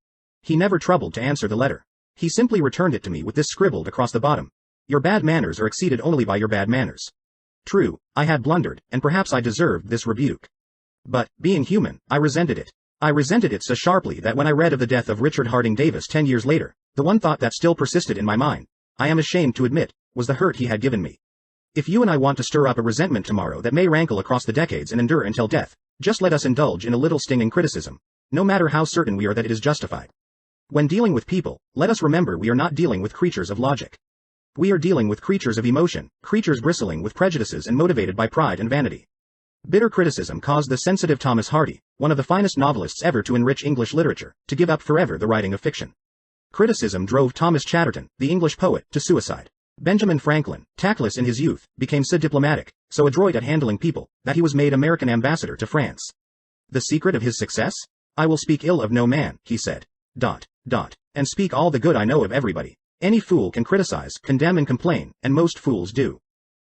He never troubled to answer the letter. He simply returned it to me with this scribbled across the bottom: your bad manners are exceeded only by your bad manners. True, I had blundered, and perhaps I deserved this rebuke. But, being human, I resented it. I resented it so sharply that when I read of the death of Richard Harding Davis 10 years later, the one thought that still persisted in my mind, I am ashamed to admit, was the hurt he had given me. If you and I want to stir up a resentment tomorrow that may rankle across the decades and endure until death, just let us indulge in a little stinging criticism, no matter how certain we are that it is justified. When dealing with people, let us remember we are not dealing with creatures of logic. We are dealing with creatures of emotion, creatures bristling with prejudices and motivated by pride and vanity. Bitter criticism caused the sensitive Thomas Hardy, one of the finest novelists ever to enrich English literature, to give up forever the writing of fiction. Criticism drove Thomas Chatterton, the English poet, to suicide. Benjamin Franklin, tactless in his youth, became so diplomatic, so adroit at handling people, that he was made American ambassador to France. The secret of his success? I will speak ill of no man, he said. And speak all the good I know of everybody. Any fool can criticize, condemn and complain, and most fools do.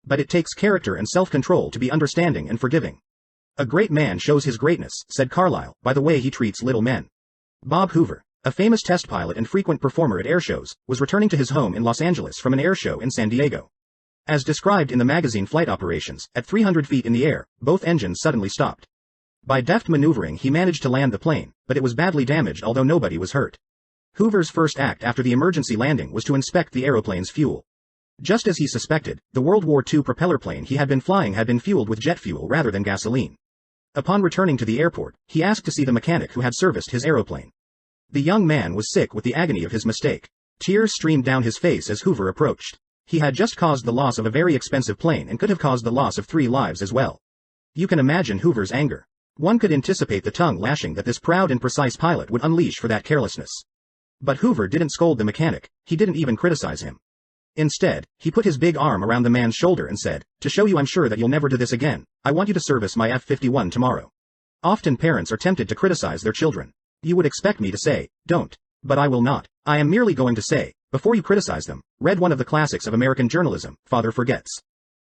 But it takes character and self-control to be understanding and forgiving. A great man shows his greatness, said Carlyle, by the way he treats little men. Bob Hoover, a famous test pilot and frequent performer at airshows, was returning to his home in Los Angeles from an airshow in San Diego. As described in the magazine Flight Operations, at 300 feet in the air, both engines suddenly stopped. By deft maneuvering he managed to land the plane, but it was badly damaged although nobody was hurt. Hoover's first act after the emergency landing was to inspect the aeroplane's fuel. Just as he suspected, the World War II propeller plane he had been flying had been fueled with jet fuel rather than gasoline. Upon returning to the airport, he asked to see the mechanic who had serviced his aeroplane. The young man was sick with the agony of his mistake. Tears streamed down his face as Hoover approached. He had just caused the loss of a very expensive plane and could have caused the loss of 3 lives as well. You can imagine Hoover's anger. One could anticipate the tongue lashing that this proud and precise pilot would unleash for that carelessness. But Hoover didn't scold the mechanic, he didn't even criticize him. Instead, he put his big arm around the man's shoulder and said, to show you I'm sure that you'll never do this again, I want you to service my F-51 tomorrow. Often parents are tempted to criticize their children. You would expect me to say, don't. But I will not. I am merely going to say, before you criticize them, read one of the classics of American journalism, Father Forgets.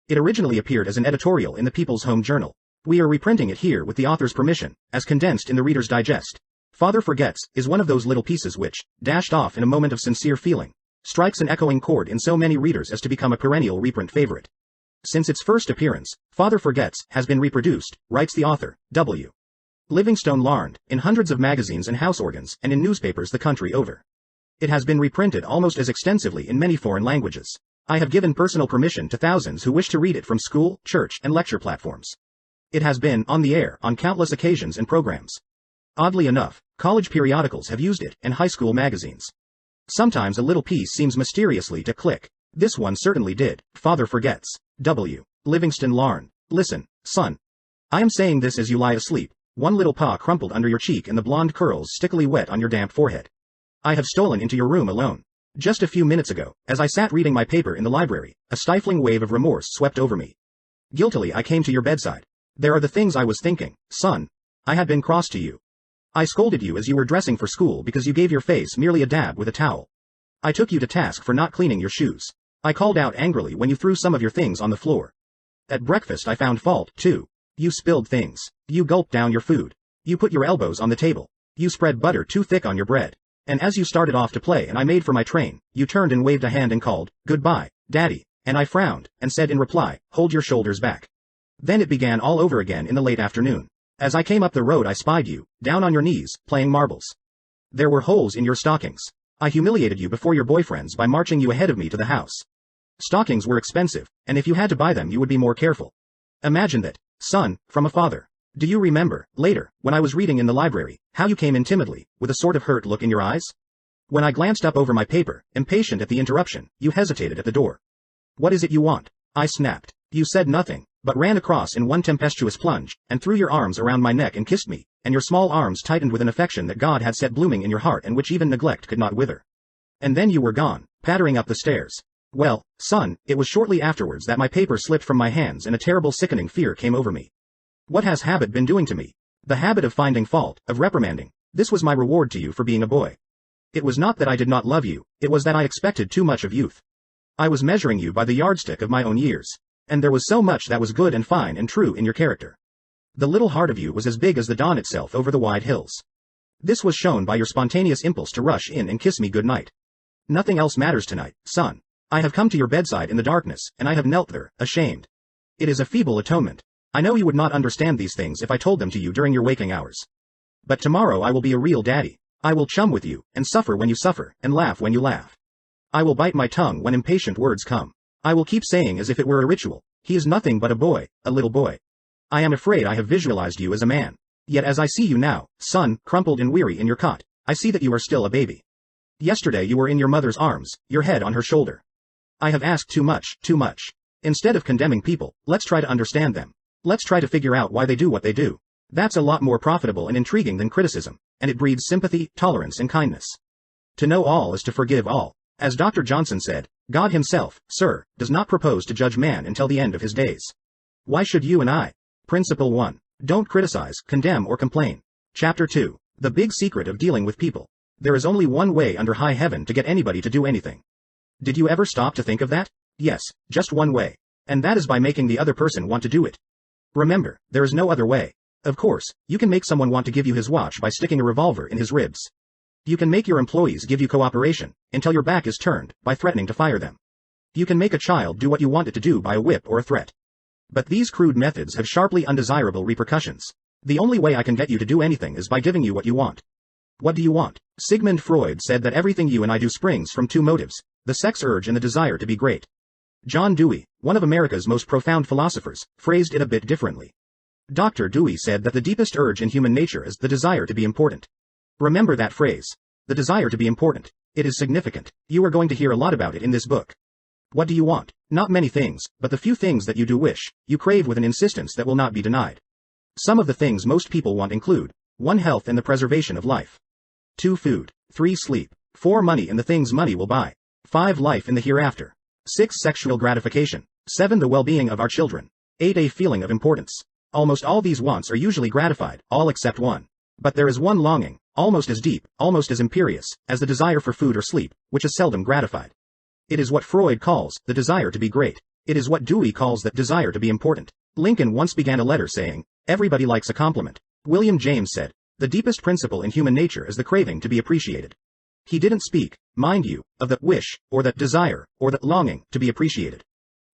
It originally appeared as an editorial in the People's Home Journal. We are reprinting it here with the author's permission, as condensed in the Reader's Digest. Father Forgets is one of those little pieces which, dashed off in a moment of sincere feeling, strikes an echoing chord in so many readers as to become a perennial reprint favorite. Since its first appearance, Father Forgets has been reproduced, writes the author, W. Livingstone Larned, in hundreds of magazines and house organs, and in newspapers the country over. It has been reprinted almost as extensively in many foreign languages. I have given personal permission to thousands who wish to read it from school, church, and lecture platforms. It has been on the air on countless occasions and programs. Oddly enough, college periodicals have used it, and high school magazines. Sometimes a little piece seems mysteriously to click. This one certainly did. Father Forgets. W. Livingston Larned. Listen, son. I am saying this as you lie asleep, one little paw crumpled under your cheek and the blonde curls stickily wet on your damp forehead. I have stolen into your room alone. Just a few minutes ago, as I sat reading my paper in the library, a stifling wave of remorse swept over me. Guiltily I came to your bedside. There are the things I was thinking, son. I had been cross to you. I scolded you as you were dressing for school because you gave your face merely a dab with a towel. I took you to task for not cleaning your shoes. I called out angrily when you threw some of your things on the floor. At breakfast I found fault, too. You spilled things. You gulped down your food. You put your elbows on the table. You spread butter too thick on your bread. And as you started off to play and I made for my train, you turned and waved a hand and called, "Goodbye, Daddy," and I frowned, and said in reply, "Hold your shoulders back." Then it began all over again in the late afternoon. As I came up the road I spied you, down on your knees, playing marbles. There were holes in your stockings. I humiliated you before your boyfriends by marching you ahead of me to the house. Stockings were expensive, and if you had to buy them you would be more careful. Imagine that, son, from a father. Do you remember, later, when I was reading in the library, how you came in timidly, with a sort of hurt look in your eyes? When I glanced up over my paper, impatient at the interruption, you hesitated at the door. What is it you want? I snapped. You said nothing, but ran across in one tempestuous plunge, and threw your arms around my neck and kissed me, and your small arms tightened with an affection that God had set blooming in your heart and which even neglect could not wither. And then you were gone, pattering up the stairs. Well, son, it was shortly afterwards that my paper slipped from my hands and a terrible sickening fear came over me. What has habit been doing to me? The habit of finding fault, of reprimanding. This was my reward to you for being a boy. It was not that I did not love you, it was that I expected too much of youth. I was measuring you by the yardstick of my own years. And there was so much that was good and fine and true in your character. The little heart of you was as big as the dawn itself over the wide hills. This was shown by your spontaneous impulse to rush in and kiss me good night. Nothing else matters tonight, son. I have come to your bedside in the darkness, and I have knelt there, ashamed. It is a feeble atonement. I know you would not understand these things if I told them to you during your waking hours. But tomorrow I will be a real daddy. I will chum with you, and suffer when you suffer, and laugh when you laugh. I will bite my tongue when impatient words come. I will keep saying as if it were a ritual, he is nothing but a boy, a little boy. I am afraid I have visualized you as a man. Yet as I see you now, son, crumpled and weary in your cot, I see that you are still a baby. Yesterday you were in your mother's arms, your head on her shoulder. I have asked too much, too much. Instead of condemning people, let's try to understand them. Let's try to figure out why they do what they do. That's a lot more profitable and intriguing than criticism, and it breeds sympathy, tolerance and kindness. To know all is to forgive all. As Dr. Johnson said, God himself, sir, does not propose to judge man until the end of his days. Why should you and I? Principle 1. Don't criticize, condemn or complain. Chapter 2. The big secret of dealing with people. There is only one way under high heaven to get anybody to do anything. Did you ever stop to think of that? Yes, just one way. And that is by making the other person want to do it. Remember, there is no other way. Of course, you can make someone want to give you his watch by sticking a revolver in his ribs. You can make your employees give you cooperation, until your back is turned, by threatening to fire them. You can make a child do what you want it to do by a whip or a threat. But these crude methods have sharply undesirable repercussions. The only way I can get you to do anything is by giving you what you want. What do you want? Sigmund Freud said that everything you and I do springs from two motives, the sex urge and the desire to be great. John Dewey, one of America's most profound philosophers, phrased it a bit differently. Dr. Dewey said that the deepest urge in human nature is the desire to be important. Remember that phrase. The desire to be important. It is significant. You are going to hear a lot about it in this book. What do you want? Not many things, but the few things that you do wish, you crave with an insistence that will not be denied. Some of the things most people want include 1. Health and the preservation of life. 2. Food. 3. Sleep. 4. Money and the things money will buy. 5. Life in the hereafter. 6. Sexual gratification. 7. The well-being of our children. 8. A feeling of importance. Almost all these wants are usually gratified, all except one. But there is one longing, almost as deep, almost as imperious, as the desire for food or sleep, which is seldom gratified. It is what Freud calls the desire to be great. It is what Dewey calls the desire to be important. Lincoln once began a letter saying, "Everybody likes a compliment." William James said, "The deepest principle in human nature is the craving to be appreciated." He didn't speak, mind you, of the wish, or the desire, or the longing to be appreciated.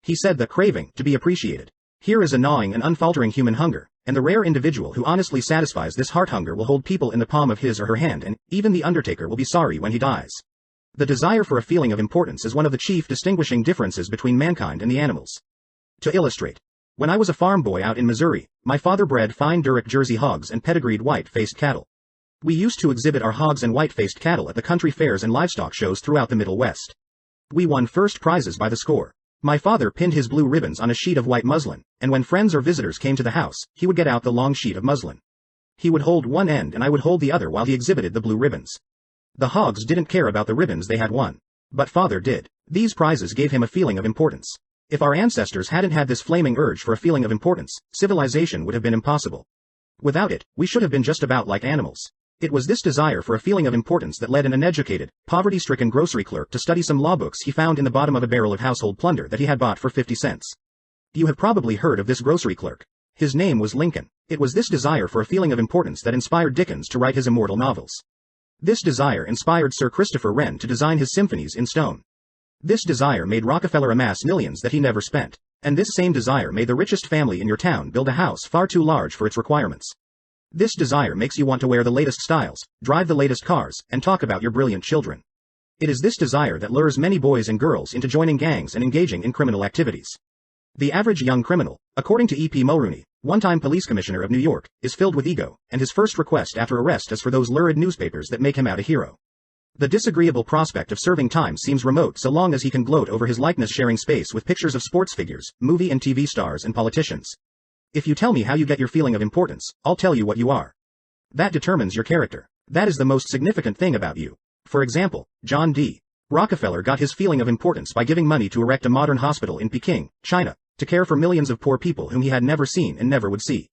He said the craving to be appreciated. Here is a gnawing and unfaltering human hunger, and the rare individual who honestly satisfies this heart hunger will hold people in the palm of his or her hand, and even the undertaker will be sorry when he dies. The desire for a feeling of importance is one of the chief distinguishing differences between mankind and the animals. To illustrate, when I was a farm boy out in Missouri, my father bred fine Duroc Jersey hogs and pedigreed white-faced cattle. We used to exhibit our hogs and white-faced cattle at the country fairs and livestock shows throughout the Middle West. We won first prizes by the score. My father pinned his blue ribbons on a sheet of white muslin, and when friends or visitors came to the house, he would get out the long sheet of muslin. He would hold one end and I would hold the other while he exhibited the blue ribbons. The hogs didn't care about the ribbons they had won. But father did. These prizes gave him a feeling of importance. If our ancestors hadn't had this flaming urge for a feeling of importance, civilization would have been impossible. Without it, we should have been just about like animals. It was this desire for a feeling of importance that led an uneducated, poverty-stricken grocery clerk to study some law books he found in the bottom of a barrel of household plunder that he had bought for 50 cents. You have probably heard of this grocery clerk. His name was Lincoln. It was this desire for a feeling of importance that inspired Dickens to write his immortal novels. This desire inspired Sir Christopher Wren to design his symphonies in stone. This desire made Rockefeller amass millions that he never spent. And this same desire made the richest family in your town build a house far too large for its requirements. This desire makes you want to wear the latest styles, drive the latest cars, and talk about your brilliant children. It is this desire that lures many boys and girls into joining gangs and engaging in criminal activities. The average young criminal, according to E.P. Mulrooney, one-time police commissioner of New York, is filled with ego, and his first request after arrest is for those lurid newspapers that make him out a hero. The disagreeable prospect of serving time seems remote so long as he can gloat over his likeness-sharing space with pictures of sports figures, movie and TV stars and politicians. If you tell me how you get your feeling of importance, I'll tell you what you are. That determines your character. That is the most significant thing about you. For example, John D. Rockefeller got his feeling of importance by giving money to erect a modern hospital in Peking, China, to care for millions of poor people whom he had never seen and never would see.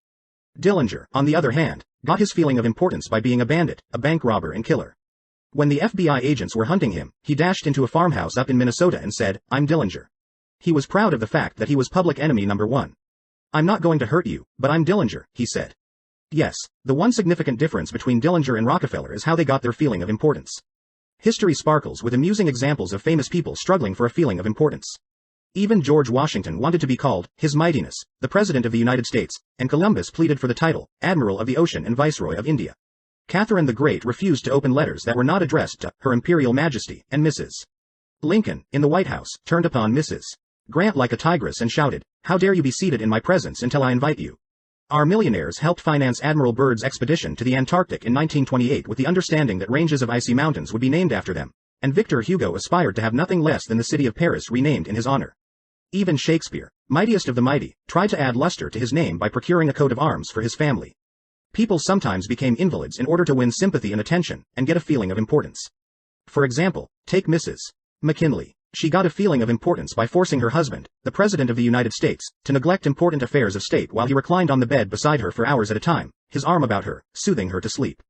Dillinger, on the other hand, got his feeling of importance by being a bandit, a bank robber and killer. When the FBI agents were hunting him, he dashed into a farmhouse up in Minnesota and said, "I'm Dillinger." He was proud of the fact that he was public enemy number one. "I'm not going to hurt you, but I'm Dillinger," he said. Yes, the one significant difference between Dillinger and Rockefeller is how they got their feeling of importance. History sparkles with amusing examples of famous people struggling for a feeling of importance. Even George Washington wanted to be called His Mightiness, the President of the United States, and Columbus pleaded for the title, Admiral of the Ocean and Viceroy of India. Catherine the Great refused to open letters that were not addressed to Her Imperial Majesty and Mrs. Lincoln, in the White House, turned upon Mrs. Grant like a tigress and shouted, "How dare you be seated in my presence until I invite you?" Our millionaires helped finance Admiral Byrd's expedition to the Antarctic in 1928 with the understanding that ranges of icy mountains would be named after them, and Victor Hugo aspired to have nothing less than the city of Paris renamed in his honor. Even Shakespeare, mightiest of the mighty, tried to add luster to his name by procuring a coat of arms for his family. People sometimes became invalids in order to win sympathy and attention, and get a feeling of importance. For example, take Mrs. McKinley. She got a feeling of importance by forcing her husband, the President of the United States, to neglect important affairs of state while he reclined on the bed beside her for hours at a time, his arm about her, soothing her to sleep.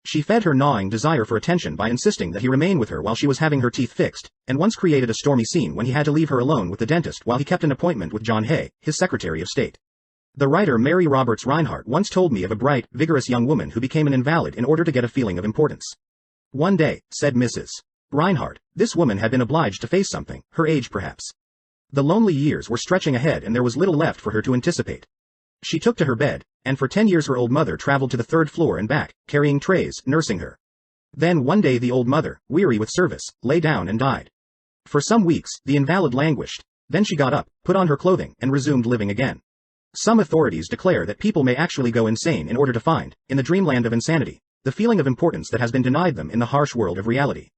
She fed her gnawing desire for attention by insisting that he remain with her while she was having her teeth fixed, and once created a stormy scene when he had to leave her alone with the dentist while he kept an appointment with John Hay, his Secretary of State. The writer Mary Roberts Rinehart once told me of a bright, vigorous young woman who became an invalid in order to get a feeling of importance. "One day," said Mrs. Rinehart, "this woman had been obliged to face something, her age perhaps. The lonely years were stretching ahead and there was little left for her to anticipate. She took to her bed, and for 10 years her old mother traveled to the 3rd floor and back, carrying trays, nursing her. Then one day the old mother, weary with service, lay down and died. For some weeks, the invalid languished, then she got up, put on her clothing, and resumed living again." Some authorities declare that people may actually go insane in order to find, in the dreamland of insanity, the feeling of importance that has been denied them in the harsh world of reality.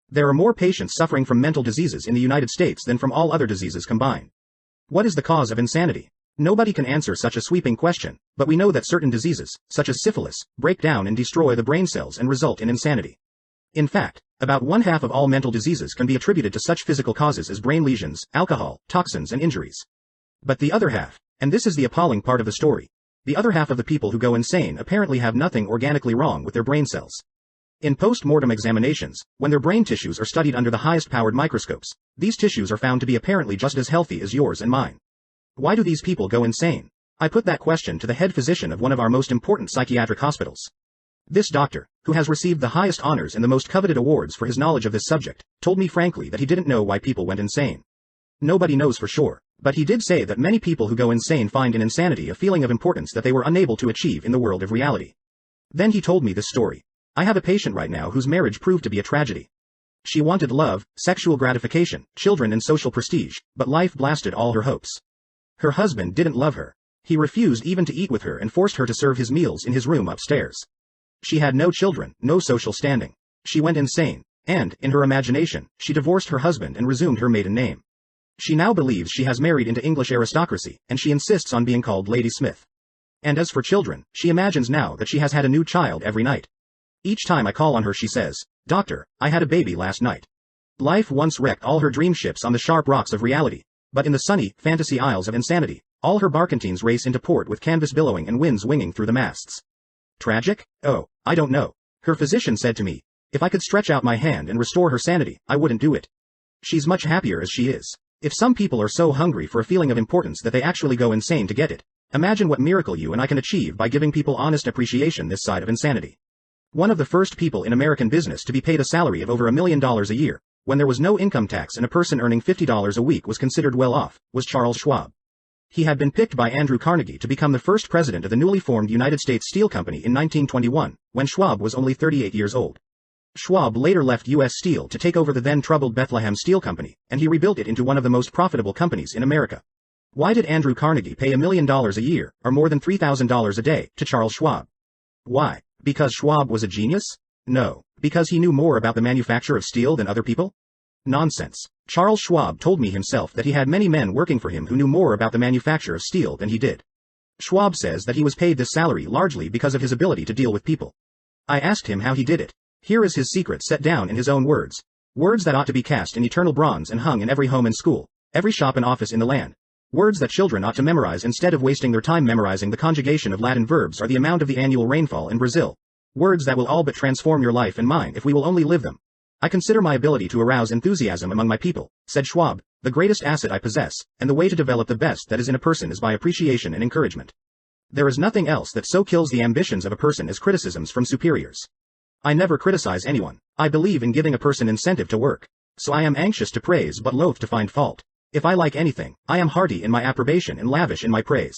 There are more patients suffering from mental diseases in the United States than from all other diseases combined. What is the cause of insanity? Nobody can answer such a sweeping question, but we know that certain diseases, such as syphilis, break down and destroy the brain cells and result in insanity. In fact, about 1/2 of all mental diseases can be attributed to such physical causes as brain lesions, alcohol, toxins and injuries. But the other half, and this is the appalling part of the story, the other half of the people who go insane apparently have nothing organically wrong with their brain cells. In post-mortem examinations, when their brain tissues are studied under the highest-powered microscopes, these tissues are found to be apparently just as healthy as yours and mine. Why do these people go insane? I put that question to the head physician of one of our most important psychiatric hospitals. This doctor, who has received the highest honors and the most coveted awards for his knowledge of this subject, told me frankly that he didn't know why people went insane. Nobody knows for sure, but he did say that many people who go insane find in insanity a feeling of importance that they were unable to achieve in the world of reality. Then he told me this story. "I have a patient right now whose marriage proved to be a tragedy. She wanted love, sexual gratification, children and social prestige, but life blasted all her hopes. Her husband didn't love her. He refused even to eat with her and forced her to serve his meals in his room upstairs. She had no children, no social standing. She went insane, and, in her imagination, she divorced her husband and resumed her maiden name. She now believes she has married into English aristocracy, and she insists on being called Lady Smith. And as for children, she imagines now that she has had a new child every night. Each time I call on her she says, 'Doctor, I had a baby last night.' Life once wrecked all her dream ships on the sharp rocks of reality, but in the sunny, fantasy isles of insanity, all her barkentines race into port with canvas billowing and winds winging through the masts. Tragic? Oh, I don't know. Her physician said to me, if I could stretch out my hand and restore her sanity, I wouldn't do it. She's much happier as she is. If some people are so hungry for a feeling of importance that they actually go insane to get it, imagine what miracle you and I can achieve by giving people honest appreciation this side of insanity. One of the first people in American business to be paid a salary of over $1 million a year, when there was no income tax and a person earning $50 a week was considered well off, was Charles Schwab. He had been picked by Andrew Carnegie to become the first president of the newly formed United States Steel Company in 1921, when Schwab was only 38 years old. Schwab later left U.S. Steel to take over the then troubled Bethlehem Steel Company, and he rebuilt it into one of the most profitable companies in America. Why did Andrew Carnegie pay $1 million a year, or more than $3,000 a day, to Charles Schwab? Why? Because Schwab was a genius? No. Because he knew more about the manufacture of steel than other people? Nonsense. Charles Schwab told me himself that he had many men working for him who knew more about the manufacture of steel than he did. Schwab says that he was paid this salary largely because of his ability to deal with people. I asked him how he did it. Here is his secret set down in his own words. Words that ought to be cast in eternal bronze and hung in every home and school, every shop and office in the land. Words that children ought to memorize instead of wasting their time memorizing the conjugation of Latin verbs or the amount of the annual rainfall in Brazil. Words that will all but transform your life and mine if we will only live them. I consider my ability to arouse enthusiasm among my people, said Schwab, the greatest asset I possess, and the way to develop the best that is in a person is by appreciation and encouragement. There is nothing else that so kills the ambitions of a person as criticisms from superiors. I never criticize anyone. I believe in giving a person incentive to work. So I am anxious to praise but loath to find fault. If I like anything, I am hearty in my approbation and lavish in my praise.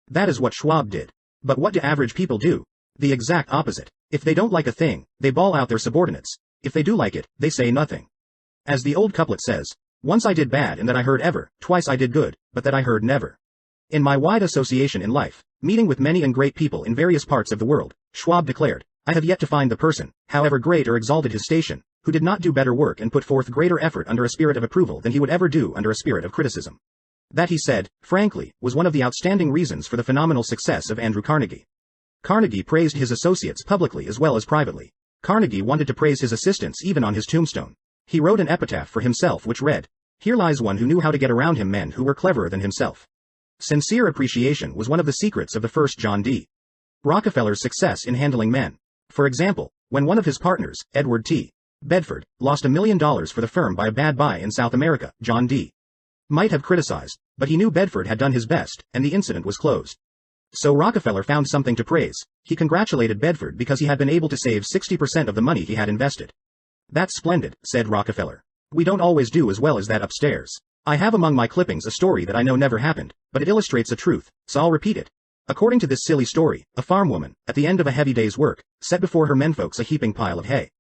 That is what Schwab did. But what do average people do? The exact opposite. If they don't like a thing, they bawl out their subordinates. If they do like it, they say nothing. As the old couplet says, once I did bad and that I heard ever, twice I did good, but that I heard never. In my wide association in life, meeting with many and great people in various parts of the world, Schwab declared, I have yet to find the person, however great or exalted his station, who did not do better work and put forth greater effort under a spirit of approval than he would ever do under a spirit of criticism. That, he said, frankly, was one of the outstanding reasons for the phenomenal success of Andrew Carnegie. Carnegie praised his associates publicly as well as privately. Carnegie wanted to praise his assistants even on his tombstone. He wrote an epitaph for himself which read, Here lies one who knew how to get around him men who were cleverer than himself. Sincere appreciation was one of the secrets of the first John D. Rockefeller's success in handling men. For example, when one of his partners, Edward T. Bedford, lost $1 million for the firm by a bad buy in South America, John D. might have criticized, but he knew Bedford had done his best, and the incident was closed. So Rockefeller found something to praise. He congratulated Bedford because he had been able to save 60% of the money he had invested. That's splendid, said Rockefeller. We don't always do as well as that upstairs. I have among my clippings a story that I know never happened, but it illustrates a truth, so I'll repeat it. According to this silly story, a farm woman, at the end of a heavy day's work, set before her menfolks a heaping pile of hay.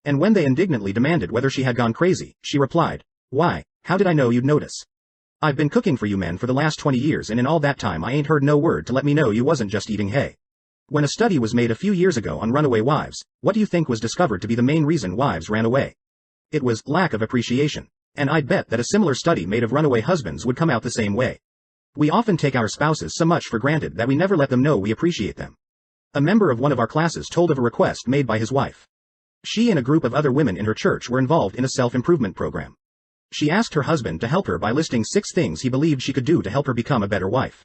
And when they indignantly demanded whether she had gone crazy, she replied, Why, how did I know you'd notice? I've been cooking for you men for the last 20 years and in all that time I ain't heard no word to let me know you wasn't just eating hay. When a study was made a few years ago on runaway wives, what do you think was discovered to be the main reason wives ran away? It was lack of appreciation. And I'd bet that a similar study made of runaway husbands would come out the same way. We often take our spouses so much for granted that we never let them know we appreciate them. A member of one of our classes told of a request made by his wife. She and a group of other women in her church were involved in a self-improvement program. She asked her husband to help her by listing 6 things he believed she could do to help her become a better wife.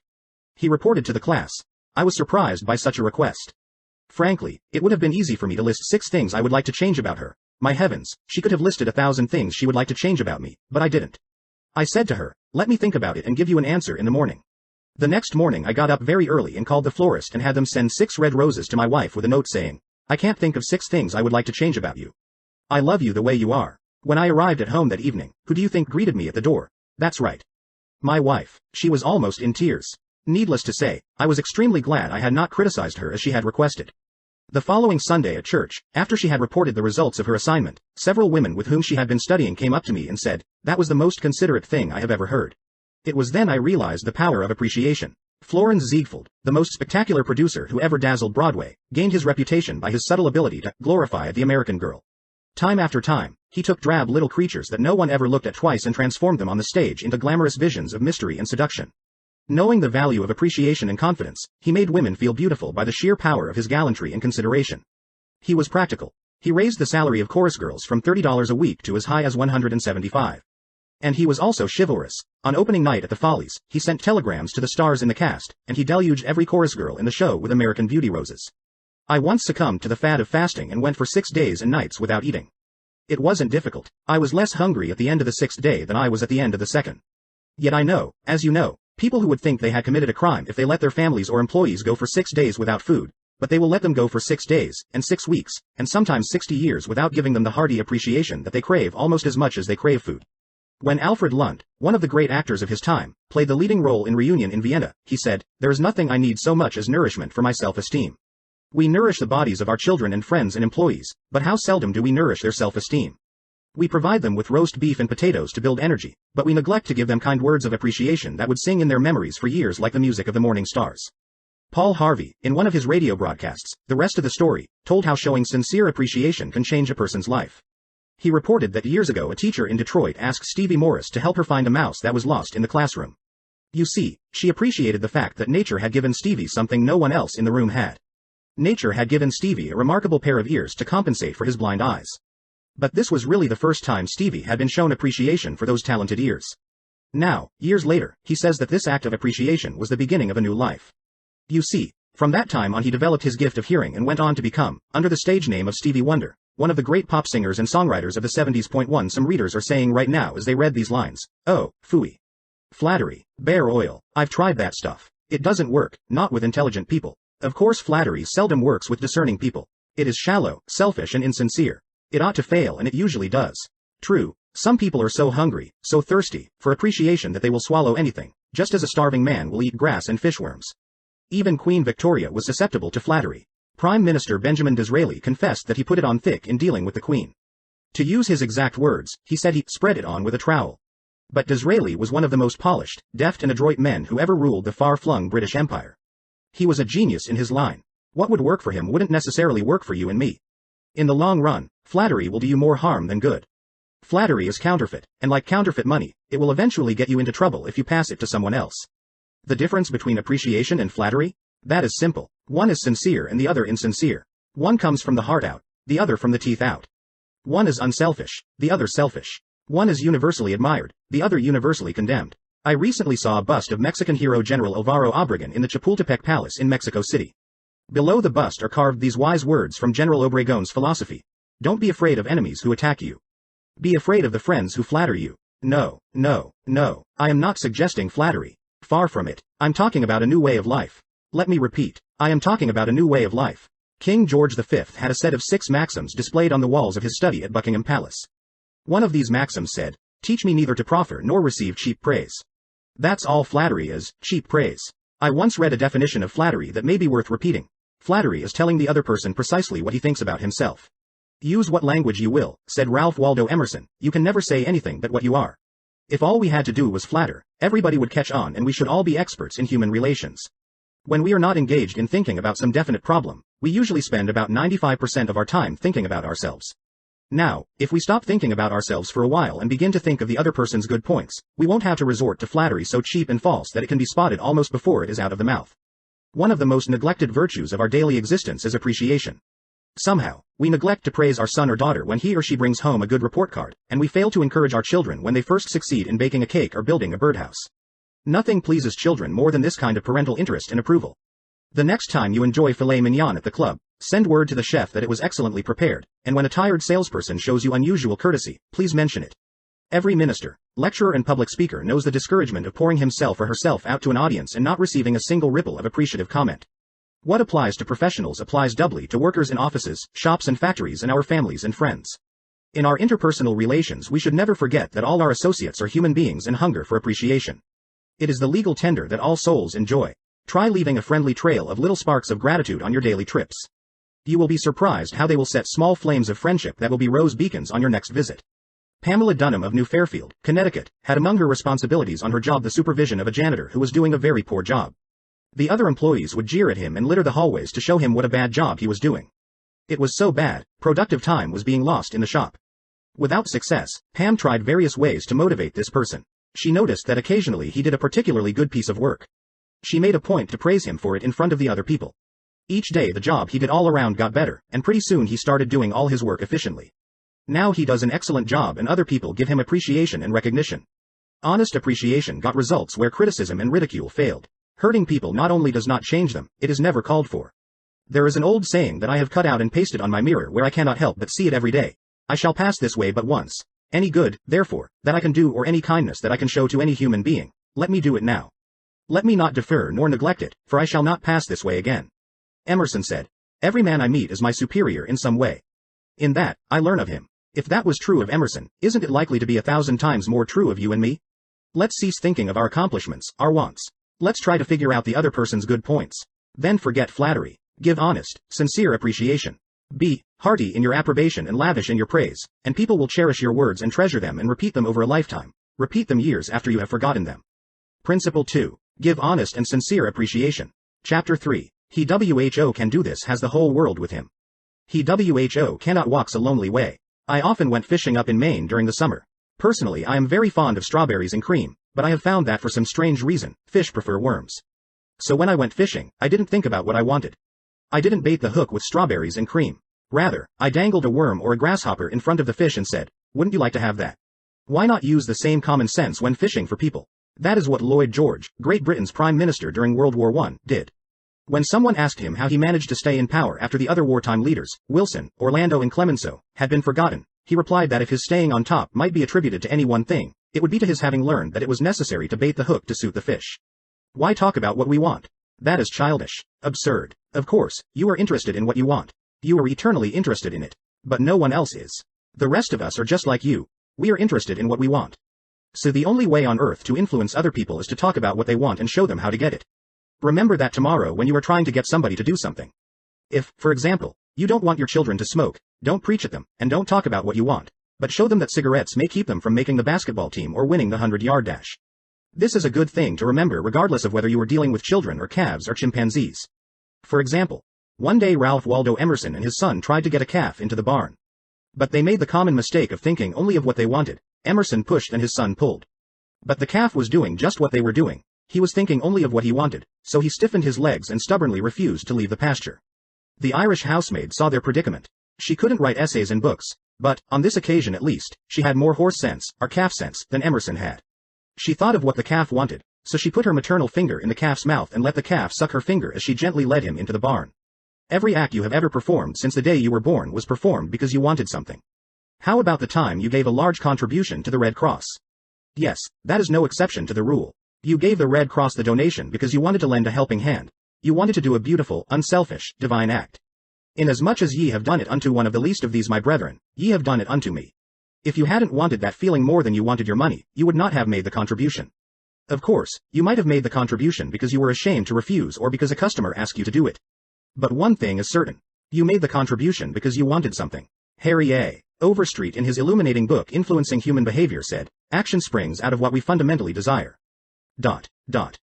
He reported to the class, I was surprised by such a request. Frankly, it would have been easy for me to list 6 things I would like to change about her. My heavens, she could have listed 1,000 things she would like to change about me, but I didn't. I said to her, let me think about it and give you an answer in the morning. The next morning I got up very early and called the florist and had them send 6 red roses to my wife with a note saying, I can't think of 6 things I would like to change about you. I love you the way you are. When I arrived at home that evening, who do you think greeted me at the door? That's right. My wife. She was almost in tears. Needless to say, I was extremely glad I had not criticized her as she had requested. The following Sunday at church, after she had reported the results of her assignment, several women with whom she had been studying came up to me and said, that was the most considerate thing I have ever heard. It was then I realized the power of appreciation. Florenz Ziegfeld, the most spectacular producer who ever dazzled Broadway, gained his reputation by his subtle ability to glorify the American girl. Time after time, he took drab little creatures that no one ever looked at twice and transformed them on the stage into glamorous visions of mystery and seduction. Knowing the value of appreciation and confidence, he made women feel beautiful by the sheer power of his gallantry and consideration. He was practical. He raised the salary of chorus girls from $30 a week to as high as $175. And he was also chivalrous. On opening night at the Follies, he sent telegrams to the stars in the cast, and he deluged every chorus girl in the show with American Beauty roses. I once succumbed to the fad of fasting and went for 6 days and nights without eating. It wasn't difficult. I was less hungry at the end of the 6th day than I was at the end of the 2nd. Yet I know, as you know, people who would think they had committed a crime if they let their families or employees go for 6 days without food, but they will let them go for 6 days, and 6 weeks, and sometimes 60 years without giving them the hearty appreciation that they crave almost as much as they crave food. When Alfred Lund, one of the great actors of his time, played the leading role in Reunion in Vienna, he said, "There is nothing I need so much as nourishment for my self-esteem." We nourish the bodies of our children and friends and employees, but how seldom do we nourish their self-esteem? We provide them with roast beef and potatoes to build energy, but we neglect to give them kind words of appreciation that would sing in their memories for years like the music of the morning stars. Paul Harvey, in one of his radio broadcasts, The Rest of the Story, told how showing sincere appreciation can change a person's life. He reported that years ago a teacher in Detroit asked Stevie Morris to help her find a mouse that was lost in the classroom. You see, she appreciated the fact that nature had given Stevie something no one else in the room had. Nature had given Stevie a remarkable pair of ears to compensate for his blind eyes. But this was really the first time Stevie had been shown appreciation for those talented ears. Now, years later, he says that this act of appreciation was the beginning of a new life. You see, from that time on he developed his gift of hearing and went on to become, under the stage name of Stevie Wonder, one of the great pop singers and songwriters of the 70s. Some readers are saying right now as they read these lines, "Oh, phooey. Flattery, bear oil, I've tried that stuff. It doesn't work, not with intelligent people. Of course flattery seldom works with discerning people. It is shallow, selfish and insincere. It ought to fail and it usually does. True, some people are so hungry, so thirsty, for appreciation that they will swallow anything, just as a starving man will eat grass and fishworms. Even Queen Victoria was susceptible to flattery. Prime Minister Benjamin Disraeli confessed that he put it on thick in dealing with the Queen. To use his exact words, he said he spread it on with a trowel. But Disraeli was one of the most polished, deft and adroit men who ever ruled the far-flung British Empire. He was a genius in his line. What would work for him wouldn't necessarily work for you and me. In the long run, flattery will do you more harm than good. Flattery is counterfeit, and like counterfeit money, it will eventually get you into trouble if you pass it to someone else. The difference between appreciation and flattery? That is simple. One is sincere and the other insincere. One comes from the heart out, the other from the teeth out. One is unselfish, the other selfish. One is universally admired, the other universally condemned. I recently saw a bust of Mexican hero General Alvaro Obregón in the Chapultepec Palace in Mexico City. Below the bust are carved these wise words from General Obregón's philosophy. Don't be afraid of enemies who attack you. Be afraid of the friends who flatter you. No, no, no, I am not suggesting flattery. Far from it. I'm talking about a new way of life. Let me repeat. I am talking about a new way of life. King George V had a set of 6 maxims displayed on the walls of his study at Buckingham Palace. One of these maxims said, "Teach me neither to proffer nor receive cheap praise." That's all flattery is, cheap praise. I once read a definition of flattery that may be worth repeating. Flattery is telling the other person precisely what he thinks about himself. Use what language you will, said Ralph Waldo Emerson, you can never say anything but what you are. If all we had to do was flatter, everybody would catch on and we should all be experts in human relations. When we are not engaged in thinking about some definite problem, we usually spend about 95% of our time thinking about ourselves. Now, if we stop thinking about ourselves for a while and begin to think of the other person's good points, we won't have to resort to flattery so cheap and false that it can be spotted almost before it is out of the mouth. One of the most neglected virtues of our daily existence is appreciation. Somehow, we neglect to praise our son or daughter when he or she brings home a good report card, and we fail to encourage our children when they first succeed in baking a cake or building a birdhouse. Nothing pleases children more than this kind of parental interest and approval. The next time you enjoy filet mignon at the club, send word to the chef that it was excellently prepared, and when a tired salesperson shows you unusual courtesy, please mention it. Every minister, lecturer and public speaker knows the discouragement of pouring himself or herself out to an audience and not receiving a single ripple of appreciative comment. What applies to professionals applies doubly to workers in offices, shops and factories and our families and friends. In our interpersonal relations we should never forget that all our associates are human beings and hunger for appreciation. It is the legal tender that all souls enjoy. Try leaving a friendly trail of little sparks of gratitude on your daily trips. You will be surprised how they will set small flames of friendship that will be rose beacons on your next visit. Pamela Dunham of New Fairfield, Connecticut, had among her responsibilities on her job the supervision of a janitor who was doing a very poor job. The other employees would jeer at him and litter the hallways to show him what a bad job he was doing. It was so bad, productive time was being lost in the shop. Without success, Pam tried various ways to motivate this person. She noticed that occasionally he did a particularly good piece of work. She made a point to praise him for it in front of the other people. Each day the job he did all around got better, and pretty soon he started doing all his work efficiently. Now he does an excellent job and other people give him appreciation and recognition. Honest appreciation got results where criticism and ridicule failed. Hurting people not only does not change them, it is never called for. There is an old saying that I have cut out and pasted on my mirror where I cannot help but see it every day. I shall pass this way but once. Any good, therefore, that I can do or any kindness that I can show to any human being, let me do it now. Let me not defer nor neglect it, for I shall not pass this way again. Emerson said, "Every man I meet is my superior in some way. In that, I learn of him." If that was true of Emerson, isn't it likely to be 1,000 times more true of you and me? Let's cease thinking of our accomplishments, our wants. Let's try to figure out the other person's good points. Then forget flattery. Give honest, sincere appreciation. Be hearty in your approbation and lavish in your praise, and people will cherish your words and treasure them and repeat them over a lifetime. Repeat them years after you have forgotten them. Principle 2. Give honest and sincere appreciation. Chapter 3. He who can do this has the whole world with him. He who cannot walks a lonely way. I often went fishing up in Maine during the summer. Personally I am very fond of strawberries and cream, but I have found that for some strange reason, fish prefer worms. So when I went fishing, I didn't think about what I wanted. I didn't bait the hook with strawberries and cream. Rather, I dangled a worm or a grasshopper in front of the fish and said, "Wouldn't you like to have that?" Why not use the same common sense when fishing for people? That is what Lloyd George, Great Britain's Prime Minister during World War I, did. When someone asked him how he managed to stay in power after the other wartime leaders, Wilson, Orlando and Clemenceau, had been forgotten, he replied that if his staying on top might be attributed to any one thing, it would be to his having learned that it was necessary to bait the hook to suit the fish. Why talk about what we want? That is childish. Absurd. Of course, you are interested in what you want. You are eternally interested in it. But no one else is. The rest of us are just like you. We are interested in what we want. So the only way on earth to influence other people is to talk about what they want and show them how to get it. Remember that tomorrow when you are trying to get somebody to do something. If, for example, you don't want your children to smoke, don't preach at them, and don't talk about what you want, but show them that cigarettes may keep them from making the basketball team or winning the 100-yard dash. This is a good thing to remember regardless of whether you are dealing with children or calves or chimpanzees. For example, one day Ralph Waldo Emerson and his son tried to get a calf into the barn. But they made the common mistake of thinking only of what they wanted. Emerson pushed and his son pulled. But the calf was doing just what they were doing. He was thinking only of what he wanted, so he stiffened his legs and stubbornly refused to leave the pasture. The Irish housemaid saw their predicament. She couldn't write essays and books, but, on this occasion at least, she had more horse sense, or calf sense, than Emerson had. She thought of what the calf wanted, so she put her maternal finger in the calf's mouth and let the calf suck her finger as she gently led him into the barn. Every act you have ever performed since the day you were born was performed because you wanted something. How about the time you gave a large contribution to the Red Cross? Yes, that is no exception to the rule. You gave the Red Cross the donation because you wanted to lend a helping hand. You wanted to do a beautiful, unselfish, divine act. Inasmuch as ye have done it unto one of the least of these my brethren, ye have done it unto me. If you hadn't wanted that feeling more than you wanted your money, you would not have made the contribution. Of course, you might have made the contribution because you were ashamed to refuse or because a customer asked you to do it. But one thing is certain. You made the contribution because you wanted something. Harry A. Overstreet in his illuminating book Influencing Human Behavior said, "Action springs out of what we fundamentally desire."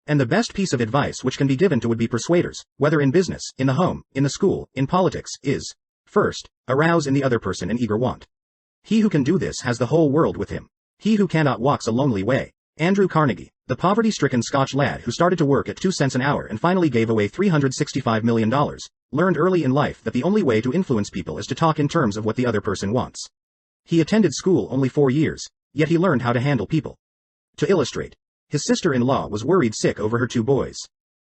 And the best piece of advice which can be given to would-be persuaders, whether in business, in the home, in the school, in politics, is, first, arouse in the other person an eager want. He who can do this has the whole world with him. He who cannot walks a lonely way. Andrew Carnegie, the poverty-stricken Scotch lad who started to work at 2 cents an hour and finally gave away $365 million, learned early in life that the only way to influence people is to talk in terms of what the other person wants. He attended school only 4 years, yet he learned how to handle people. To illustrate, his sister-in-law was worried sick over her 2 boys.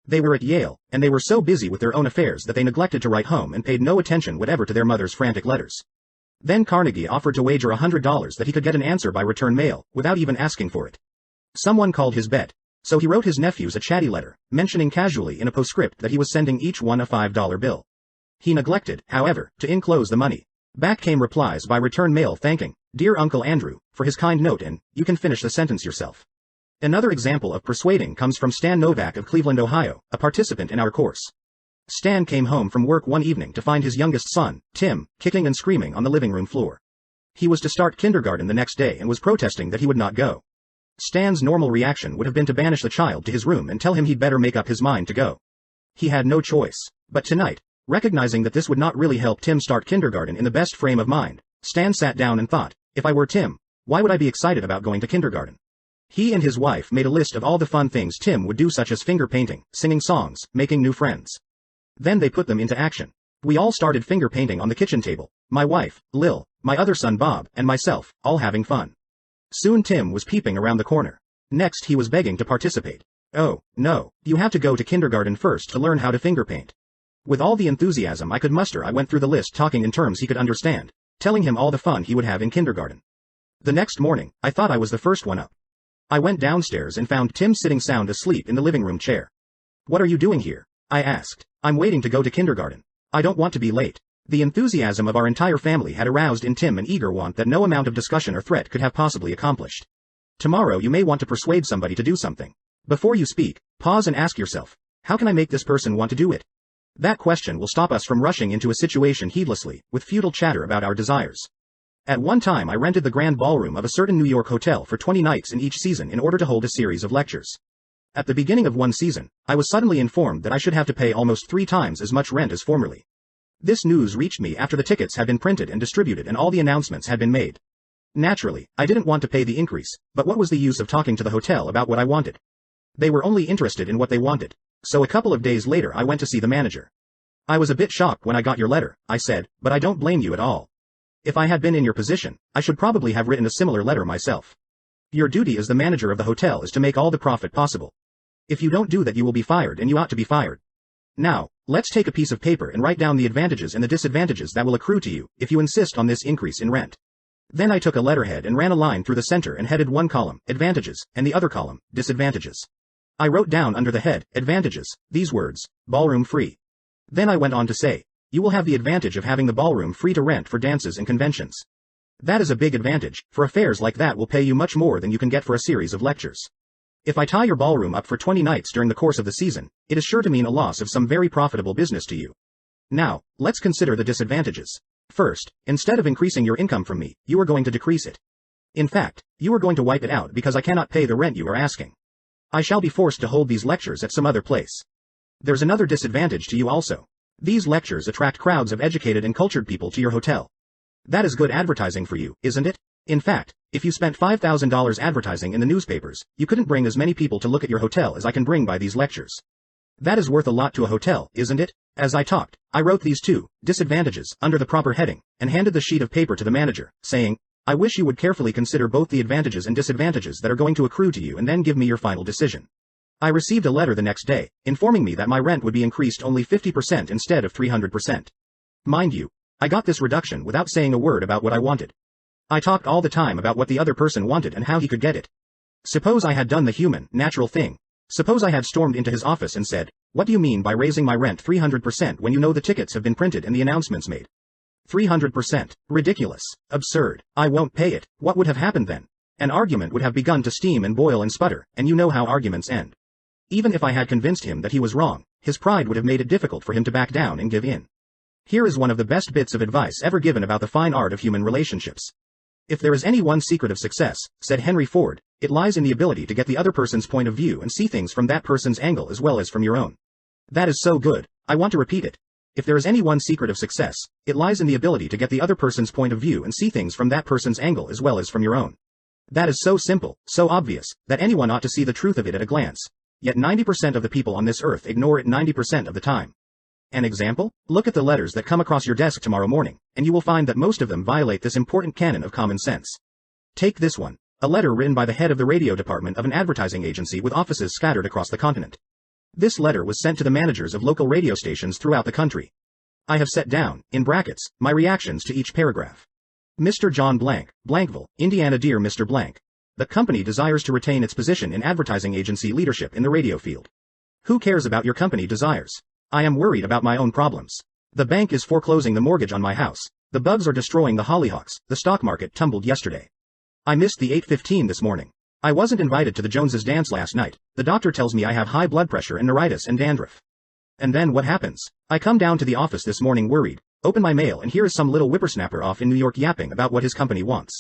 They were at Yale, and they were so busy with their own affairs that they neglected to write home and paid no attention whatever to their mother's frantic letters. Then Carnegie offered to wager $100 that he could get an answer by return mail, without even asking for it. Someone called his bet, so he wrote his nephews a chatty letter, mentioning casually in a postscript that he was sending each one a $5 bill. He neglected, however, to enclose the money. Back came replies by return mail thanking, "Dear Uncle Andrew," for his kind note and, "You can finish the sentence yourself." Another example of persuading comes from Stan Novak of Cleveland, Ohio, a participant in our course. Stan came home from work one evening to find his youngest son, Tim, kicking and screaming on the living room floor. He was to start kindergarten the next day and was protesting that he would not go. Stan's normal reaction would have been to banish the child to his room and tell him he'd better make up his mind to go. He had no choice. But tonight, recognizing that this would not really help Tim start kindergarten in the best frame of mind, Stan sat down and thought, if I were Tim, why would I be excited about going to kindergarten? He and his wife made a list of all the fun things Tim would do, such as finger painting, singing songs, making new friends. Then they put them into action. We all started finger painting on the kitchen table, my wife, Lil, my other son Bob, and myself, all having fun. Soon Tim was peeping around the corner. Next he was begging to participate. "Oh, no, you have to go to kindergarten first to learn how to finger paint." With all the enthusiasm I could muster I went through the list talking in terms he could understand, telling him all the fun he would have in kindergarten. The next morning, I thought I was the first one up. I went downstairs and found Tim sitting sound asleep in the living room chair. "What are you doing here?" I asked. "I'm waiting to go to kindergarten. I don't want to be late." The enthusiasm of our entire family had aroused in Tim an eager want that no amount of discussion or threat could have possibly accomplished. Tomorrow you may want to persuade somebody to do something. Before you speak, pause and ask yourself, how can I make this person want to do it? That question will stop us from rushing into a situation heedlessly, with futile chatter about our desires. At one time I rented the grand ballroom of a certain New York hotel for 20 nights in each season in order to hold a series of lectures. At the beginning of one season, I was suddenly informed that I should have to pay almost 3 times as much rent as formerly. This news reached me after the tickets had been printed and distributed and all the announcements had been made. Naturally, I didn't want to pay the increase, but what was the use of talking to the hotel about what I wanted? They were only interested in what they wanted. So a couple of days later I went to see the manager. I was a bit shocked when I got your letter, I said, but I don't blame you at all. If I had been in your position, I should probably have written a similar letter myself. Your duty as the manager of the hotel is to make all the profit possible. If you don't do that you will be fired, and you ought to be fired. Now, let's take a piece of paper and write down the advantages and the disadvantages that will accrue to you if you insist on this increase in rent. Then I took a letterhead and ran a line through the center and headed one column, advantages, and the other column, disadvantages. I wrote down under the head, advantages, these words, ballroom free. Then I went on to say, you will have the advantage of having the ballroom free to rent for dances and conventions. That is a big advantage, for affairs like that will pay you much more than you can get for a series of lectures. If I tie your ballroom up for 20 nights during the course of the season, it is sure to mean a loss of some very profitable business to you. Now, let's consider the disadvantages. First, instead of increasing your income from me, you are going to decrease it. In fact, you are going to wipe it out because I cannot pay the rent you are asking. I shall be forced to hold these lectures at some other place. There's another disadvantage to you also. These lectures attract crowds of educated and cultured people to your hotel. That is good advertising for you, isn't it? In fact, if you spent $5,000 advertising in the newspapers, you couldn't bring as many people to look at your hotel as I can bring by these lectures. That is worth a lot to a hotel, isn't it? As I talked, I wrote these two disadvantages under the proper heading, and handed the sheet of paper to the manager, saying, I wish you would carefully consider both the advantages and disadvantages that are going to accrue to you and then give me your final decision. I received a letter the next day, informing me that my rent would be increased only 50% instead of 300%. Mind you, I got this reduction without saying a word about what I wanted. I talked all the time about what the other person wanted and how he could get it. Suppose I had done the human, natural thing. Suppose I had stormed into his office and said, what do you mean by raising my rent 300% when you know the tickets have been printed and the announcements made? 300%. Ridiculous. Absurd. I won't pay it. What would have happened then? An argument would have begun to steam and boil and sputter, and you know how arguments end. Even if I had convinced him that he was wrong, his pride would have made it difficult for him to back down and give in. Here is one of the best bits of advice ever given about the fine art of human relationships. If there is any one secret of success, said Henry Ford, it lies in the ability to get the other person's point of view and see things from that person's angle as well as from your own. That is so good, I want to repeat it. If there is any one secret of success, it lies in the ability to get the other person's point of view and see things from that person's angle as well as from your own. That is so simple, so obvious, that anyone ought to see the truth of it at a glance. Yet 90% of the people on this earth ignore it 90% of the time. An example? Look at the letters that come across your desk tomorrow morning, and you will find that most of them violate this important canon of common sense. Take this one. A letter written by the head of the radio department of an advertising agency with offices scattered across the continent. This letter was sent to the managers of local radio stations throughout the country. I have set down, in brackets, my reactions to each paragraph. Mr. John Blank, Blankville, Indiana. Dear Mr. Blank. The company desires to retain its position in advertising agency leadership in the radio field. Who cares about your company desires? I am worried about my own problems. The bank is foreclosing the mortgage on my house. The bugs are destroying the hollyhocks. The stock market tumbled yesterday. I missed the 8:15 this morning. I wasn't invited to the Joneses' dance last night. The doctor tells me I have high blood pressure and neuritis and dandruff. And then what happens? I come down to the office this morning worried, open my mail and here is some little whippersnapper off in New York yapping about what his company wants.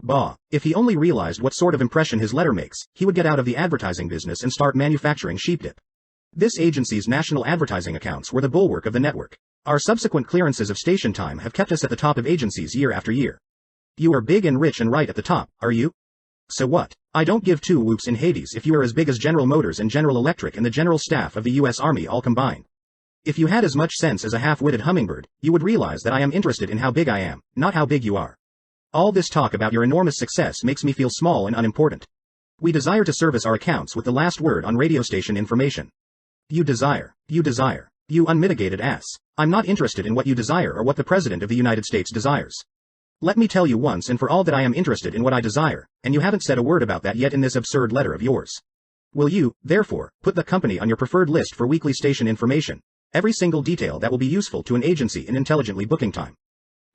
Bah, if he only realized what sort of impression his letter makes, he would get out of the advertising business and start manufacturing sheepdip. This agency's national advertising accounts were the bulwark of the network. Our subsequent clearances of station time have kept us at the top of agencies year after year. You are big and rich and right at the top, are you? So what? I don't give two whoops in Hades if you are as big as General Motors and General Electric and the general staff of the U.S. Army all combined. If you had as much sense as a half-witted hummingbird, you would realize that I am interested in how big I am, not how big you are. All this talk about your enormous success makes me feel small and unimportant. We desire to service our accounts with the last word on radio station information. You desire, you unmitigated ass. I'm not interested in what you desire or what the President of the United States desires. Let me tell you once and for all that I am interested in what I desire, and you haven't said a word about that yet in this absurd letter of yours. Will you, therefore, put the company on your preferred list for weekly station information, every single detail that will be useful to an agency in intelligently booking time?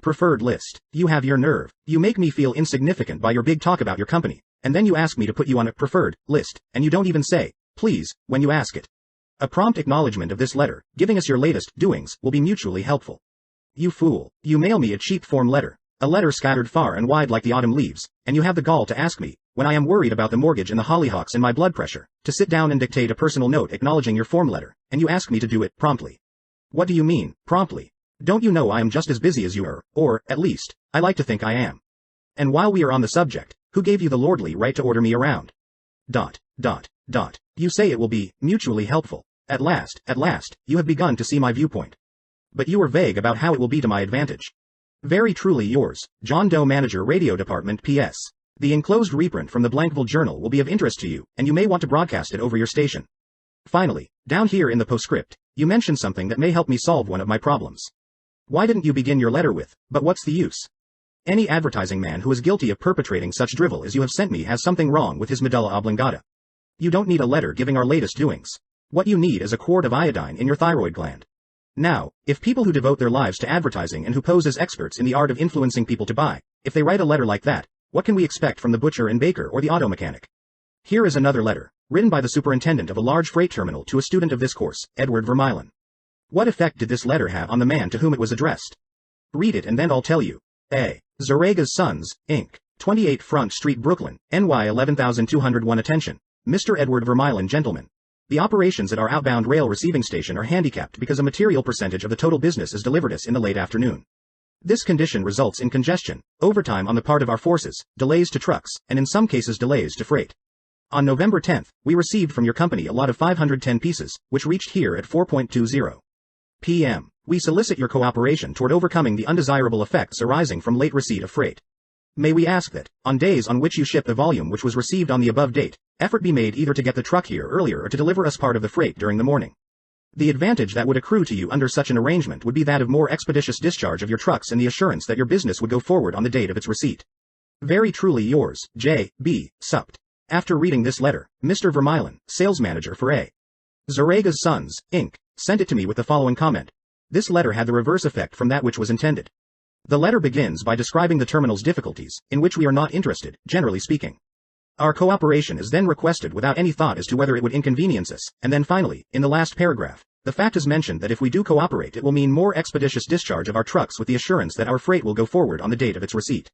Preferred list. You have your nerve. You make me feel insignificant by your big talk about your company, and then you ask me to put you on a preferred list, and you don't even say, please, when you ask it. A prompt acknowledgement of this letter, giving us your latest doings, will be mutually helpful. You fool. You mail me a cheap form letter, a letter scattered far and wide like the autumn leaves, and you have the gall to ask me, when I am worried about the mortgage and the hollyhocks and my blood pressure, to sit down and dictate a personal note acknowledging your form letter, and you ask me to do it promptly. What do you mean, promptly? Don't you know I am just as busy as you are, or, at least, I like to think I am. And while we are on the subject, who gave you the lordly right to order me around? ... You say it will be mutually helpful. At last, you have begun to see my viewpoint. But you are vague about how it will be to my advantage. Very truly yours, John Doe, Manager, Radio Department. P.S. The enclosed reprint from the Blankville Journal will be of interest to you, and you may want to broadcast it over your station. Finally, down here in the postscript, you mention something that may help me solve one of my problems. Why didn't you begin your letter with, "But what's the use?" Any advertising man who is guilty of perpetrating such drivel as you have sent me has something wrong with his medulla oblongata. You don't need a letter giving our latest doings. What you need is a quart of iodine in your thyroid gland. Now, if people who devote their lives to advertising and who pose as experts in the art of influencing people to buy, if they write a letter like that, what can we expect from the butcher and baker or the auto mechanic? Here is another letter, written by the superintendent of a large freight terminal to a student of this course, Edward Vermeulen. What effect did this letter have on the man to whom it was addressed? Read it and then I'll tell you. A. Zaraga's Sons, Inc., 28 Front Street, Brooklyn, NY 11201. Attention, Mr. Edward Vermeulen, gentlemen. The operations at our outbound rail receiving station are handicapped because a material percentage of the total business is delivered us in the late afternoon. This condition results in congestion, overtime on the part of our forces, delays to trucks, and in some cases delays to freight. On November 10th, we received from your company a lot of 510 pieces, which reached here at 4:20 p.m. We solicit your cooperation toward overcoming the undesirable effects arising from late receipt of freight. May we ask that, on days on which you ship the volume which was received on the above date, effort be made either to get the truck here earlier or to deliver us part of the freight during the morning. The advantage that would accrue to you under such an arrangement would be that of more expeditious discharge of your trucks and the assurance that your business would go forward on the date of its receipt. Very truly yours, J. B. Supt. After reading this letter, Mr. Vermeulen, sales manager for A. Zaraga's Sons, Inc., sent it to me with the following comment. This letter had the reverse effect from that which was intended. The letter begins by describing the terminal's difficulties, in which we are not interested, generally speaking. Our cooperation is then requested without any thought as to whether it would inconvenience us, and then finally, in the last paragraph, the fact is mentioned that if we do cooperate it will mean more expeditious discharge of our trucks with the assurance that our freight will go forward on the date of its receipt.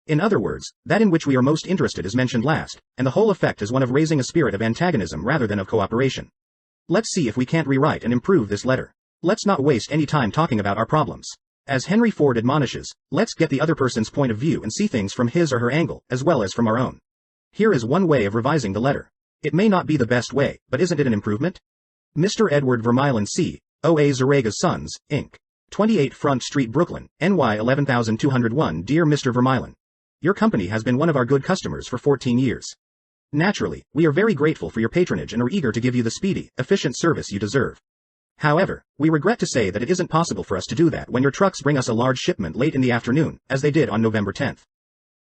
In other words, that in which we are most interested is mentioned last, and the whole effect is one of raising a spirit of antagonism rather than of cooperation. Let's see if we can't rewrite and improve this letter. Let's not waste any time talking about our problems. As Henry Ford admonishes, let's get the other person's point of view and see things from his or her angle, as well as from our own. Here is one way of revising the letter. It may not be the best way, but isn't it an improvement? Mr. Edward Vermeulen C. O.A. Zaraga's Sons, Inc., 28 Front Street, Brooklyn, NY 11201. Dear Mr. Vermeulen, your company has been one of our good customers for 14 years. Naturally, we are very grateful for your patronage and are eager to give you the speedy, efficient service you deserve. However, we regret to say that it isn't possible for us to do that when your trucks bring us a large shipment late in the afternoon, as they did on November 10th.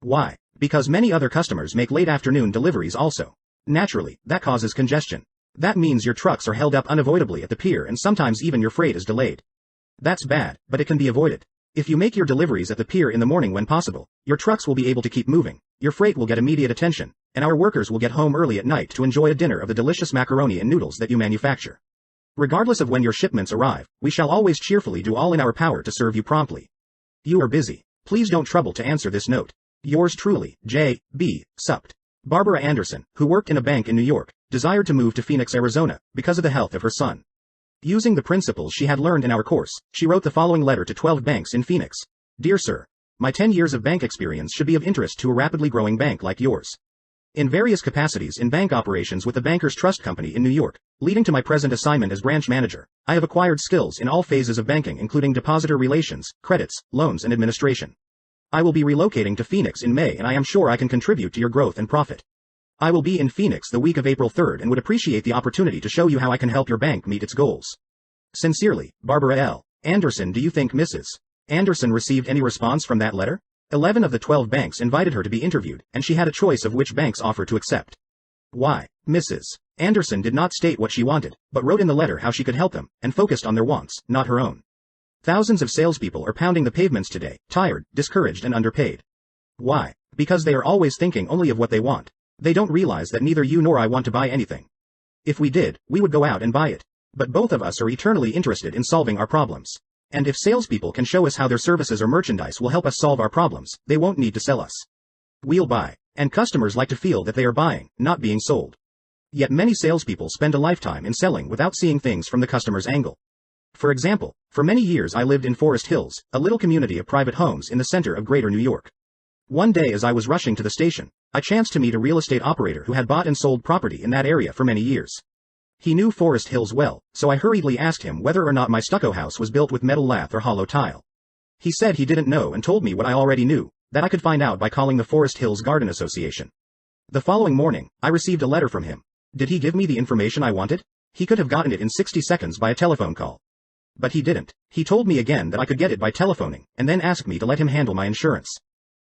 Why? Because many other customers make late afternoon deliveries also. Naturally, that causes congestion. That means your trucks are held up unavoidably at the pier and sometimes even your freight is delayed. That's bad, but it can be avoided. If you make your deliveries at the pier in the morning when possible, your trucks will be able to keep moving, your freight will get immediate attention, and our workers will get home early at night to enjoy a dinner of the delicious macaroni and noodles that you manufacture. Regardless of when your shipments arrive, we shall always cheerfully do all in our power to serve you promptly. You are busy. Please don't trouble to answer this note. Yours truly, J. B. Supt. Barbara Anderson, who worked in a bank in New York, desired to move to Phoenix, Arizona, because of the health of her son. Using the principles she had learned in our course, she wrote the following letter to 12 banks in Phoenix. Dear Sir, my 10 years of bank experience should be of interest to a rapidly growing bank like yours. In various capacities in bank operations with the Bankers Trust Company in New York, leading to my present assignment as branch manager, I have acquired skills in all phases of banking including depositor relations, credits, loans and administration. I will be relocating to Phoenix in May and I am sure I can contribute to your growth and profit. I will be in Phoenix the week of April 3rd and would appreciate the opportunity to show you how I can help your bank meet its goals. Sincerely, Barbara L. Anderson. Do you think Mrs. Anderson received any response from that letter? 11 of the 12 banks invited her to be interviewed, and she had a choice of which banks offer to accept. Why? Mrs. Anderson did not state what she wanted, but wrote in the letter how she could help them, and focused on their wants, not her own. Thousands of salespeople are pounding the pavements today, tired, discouraged and underpaid. Why? Because they are always thinking only of what they want. They don't realize that neither you nor I want to buy anything. If we did, we would go out and buy it. But both of us are eternally interested in solving our problems. And if salespeople can show us how their services or merchandise will help us solve our problems, they won't need to sell us. We'll buy. And customers like to feel that they are buying, not being sold. Yet many salespeople spend a lifetime in selling without seeing things from the customer's angle. For example, for many years I lived in Forest Hills, a little community of private homes in the center of Greater New York. One day as I was rushing to the station, I chanced to meet a real estate operator who had bought and sold property in that area for many years. He knew Forest Hills well, so I hurriedly asked him whether or not my stucco house was built with metal lath or hollow tile. He said he didn't know and told me what I already knew, that I could find out by calling the Forest Hills Garden Association. The following morning, I received a letter from him. Did he give me the information I wanted? He could have gotten it in 60 seconds by a telephone call. But he didn't. He told me again that I could get it by telephoning, and then asked me to let him handle my insurance.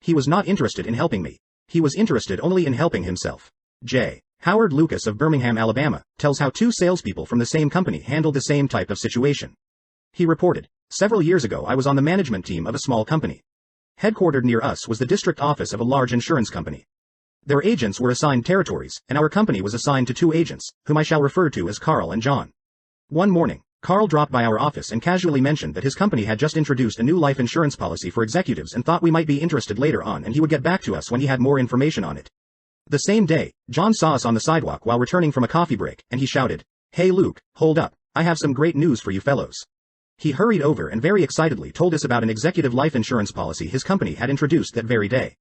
He was not interested in helping me. He was interested only in helping himself. J. Howard Lucas of Birmingham, Alabama, tells how two salespeople from the same company handled the same type of situation. He reported, "Several years ago I was on the management team of a small company. Headquartered near us was the district office of a large insurance company. Their agents were assigned territories, and our company was assigned to two agents, whom I shall refer to as Carl and John. One morning, Carl dropped by our office and casually mentioned that his company had just introduced a new life insurance policy for executives and thought we might be interested later on, and he would get back to us when he had more information on it. The same day, John saw us on the sidewalk while returning from a coffee break, and he shouted, 'Hey Luke, hold up, I have some great news for you fellows.' He hurried over and very excitedly told us about an executive life insurance policy his company had introduced that very day.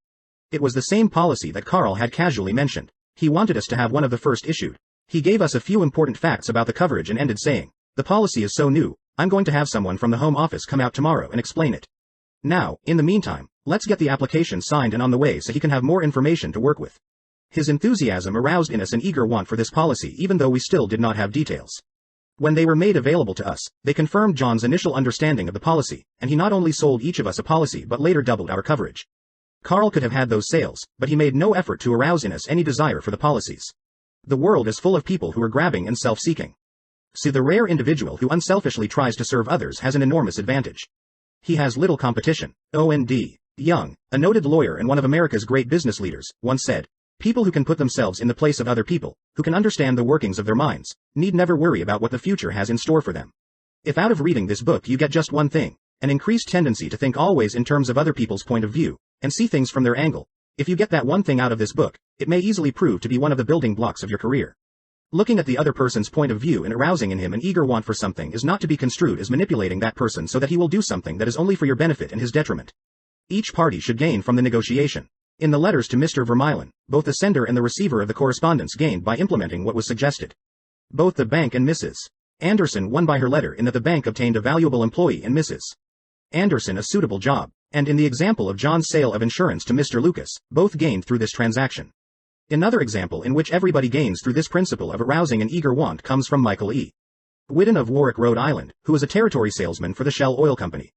It was the same policy that Carl had casually mentioned. He wanted us to have one of the first issued. He gave us a few important facts about the coverage and ended saying, 'The policy is so new, I'm going to have someone from the home office come out tomorrow and explain it. Now, in the meantime, let's get the application signed and on the way so he can have more information to work with.' His enthusiasm aroused in us an eager want for this policy even though we still did not have details. When they were made available to us, they confirmed John's initial understanding of the policy, and he not only sold each of us a policy but later doubled our coverage. Carl could have had those sales, but he made no effort to arouse in us any desire for the policies. The world is full of people who are grabbing and self-seeking. See, the rare individual who unselfishly tries to serve others has an enormous advantage. He has little competition. O.N.D. Young, a noted lawyer and one of America's great business leaders, once said, "People who can put themselves in the place of other people, who can understand the workings of their minds, need never worry about what the future has in store for them." If out of reading this book you get just one thing, an increased tendency to think always in terms of other people's point of view, and see things from their angle, if you get that one thing out of this book, it may easily prove to be one of the building blocks of your career. Looking at the other person's point of view and arousing in him an eager want for something is not to be construed as manipulating that person so that he will do something that is only for your benefit and his detriment. Each party should gain from the negotiation. In the letters to Mr. Vermeulen, both the sender and the receiver of the correspondence gained by implementing what was suggested. Both the bank and Mrs. Anderson won by her letter in that the bank obtained a valuable employee in Mrs. Anderson a suitable job, and in the example of John's sale of insurance to Mr. Lucas, both gained through this transaction. Another example in which everybody gains through this principle of arousing an eager want comes from Michael E. Whiddon of Warwick, Rhode Island, who was a territory salesman for the Shell Oil Company.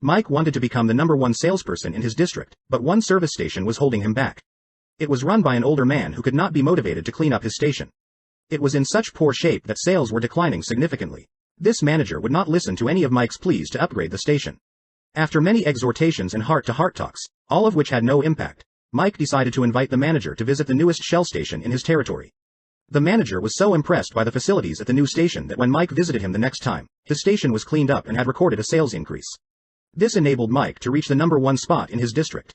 Mike wanted to become the #1 salesperson in his district, but one service station was holding him back. It was run by an older man who could not be motivated to clean up his station. It was in such poor shape that sales were declining significantly. This manager would not listen to any of Mike's pleas to upgrade the station. After many exhortations and heart-to-heart talks, all of which had no impact, Mike decided to invite the manager to visit the newest Shell station in his territory. The manager was so impressed by the facilities at the new station that when Mike visited him the next time, his station was cleaned up and had recorded a sales increase. This enabled Mike to reach the #1 spot in his district.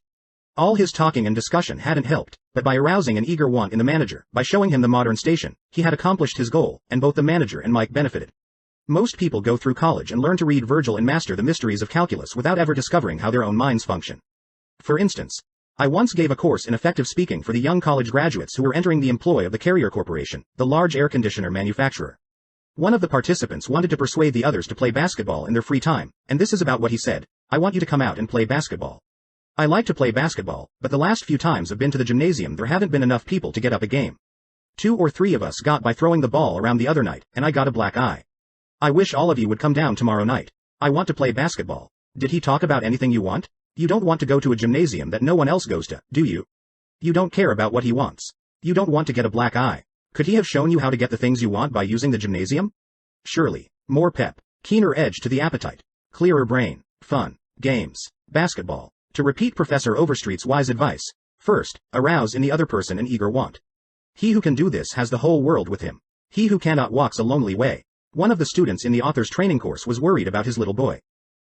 All his talking and discussion hadn't helped, but by arousing an eager want in the manager, by showing him the modern station, he had accomplished his goal, and both the manager and Mike benefited. Most people go through college and learn to read Virgil and master the mysteries of calculus without ever discovering how their own minds function. For instance, I once gave a course in effective speaking for the young college graduates who were entering the employ of the Carrier Corporation, the large air conditioner manufacturer. One of the participants wanted to persuade the others to play basketball in their free time, and this is about what he said: "I want you to come out and play basketball. I like to play basketball, but the last few times I've been to the gymnasium there haven't been enough people to get up a game. 2 or 3 of us got by throwing the ball around the other night, and I got a black eye. I wish all of you would come down tomorrow night. I want to play basketball." Did he talk about anything you want? You don't want to go to a gymnasium that no one else goes to, do you? You don't care about what he wants. You don't want to get a black eye. Could he have shown you how to get the things you want by using the gymnasium? Surely. More pep, keener edge to the appetite, clearer brain, fun, games, basketball. To repeat Professor Overstreet's wise advice, first, arouse in the other person an eager want. He who can do this has the whole world with him. He who cannot walks a lonely way. One of the students in the author's training course was worried about his little boy.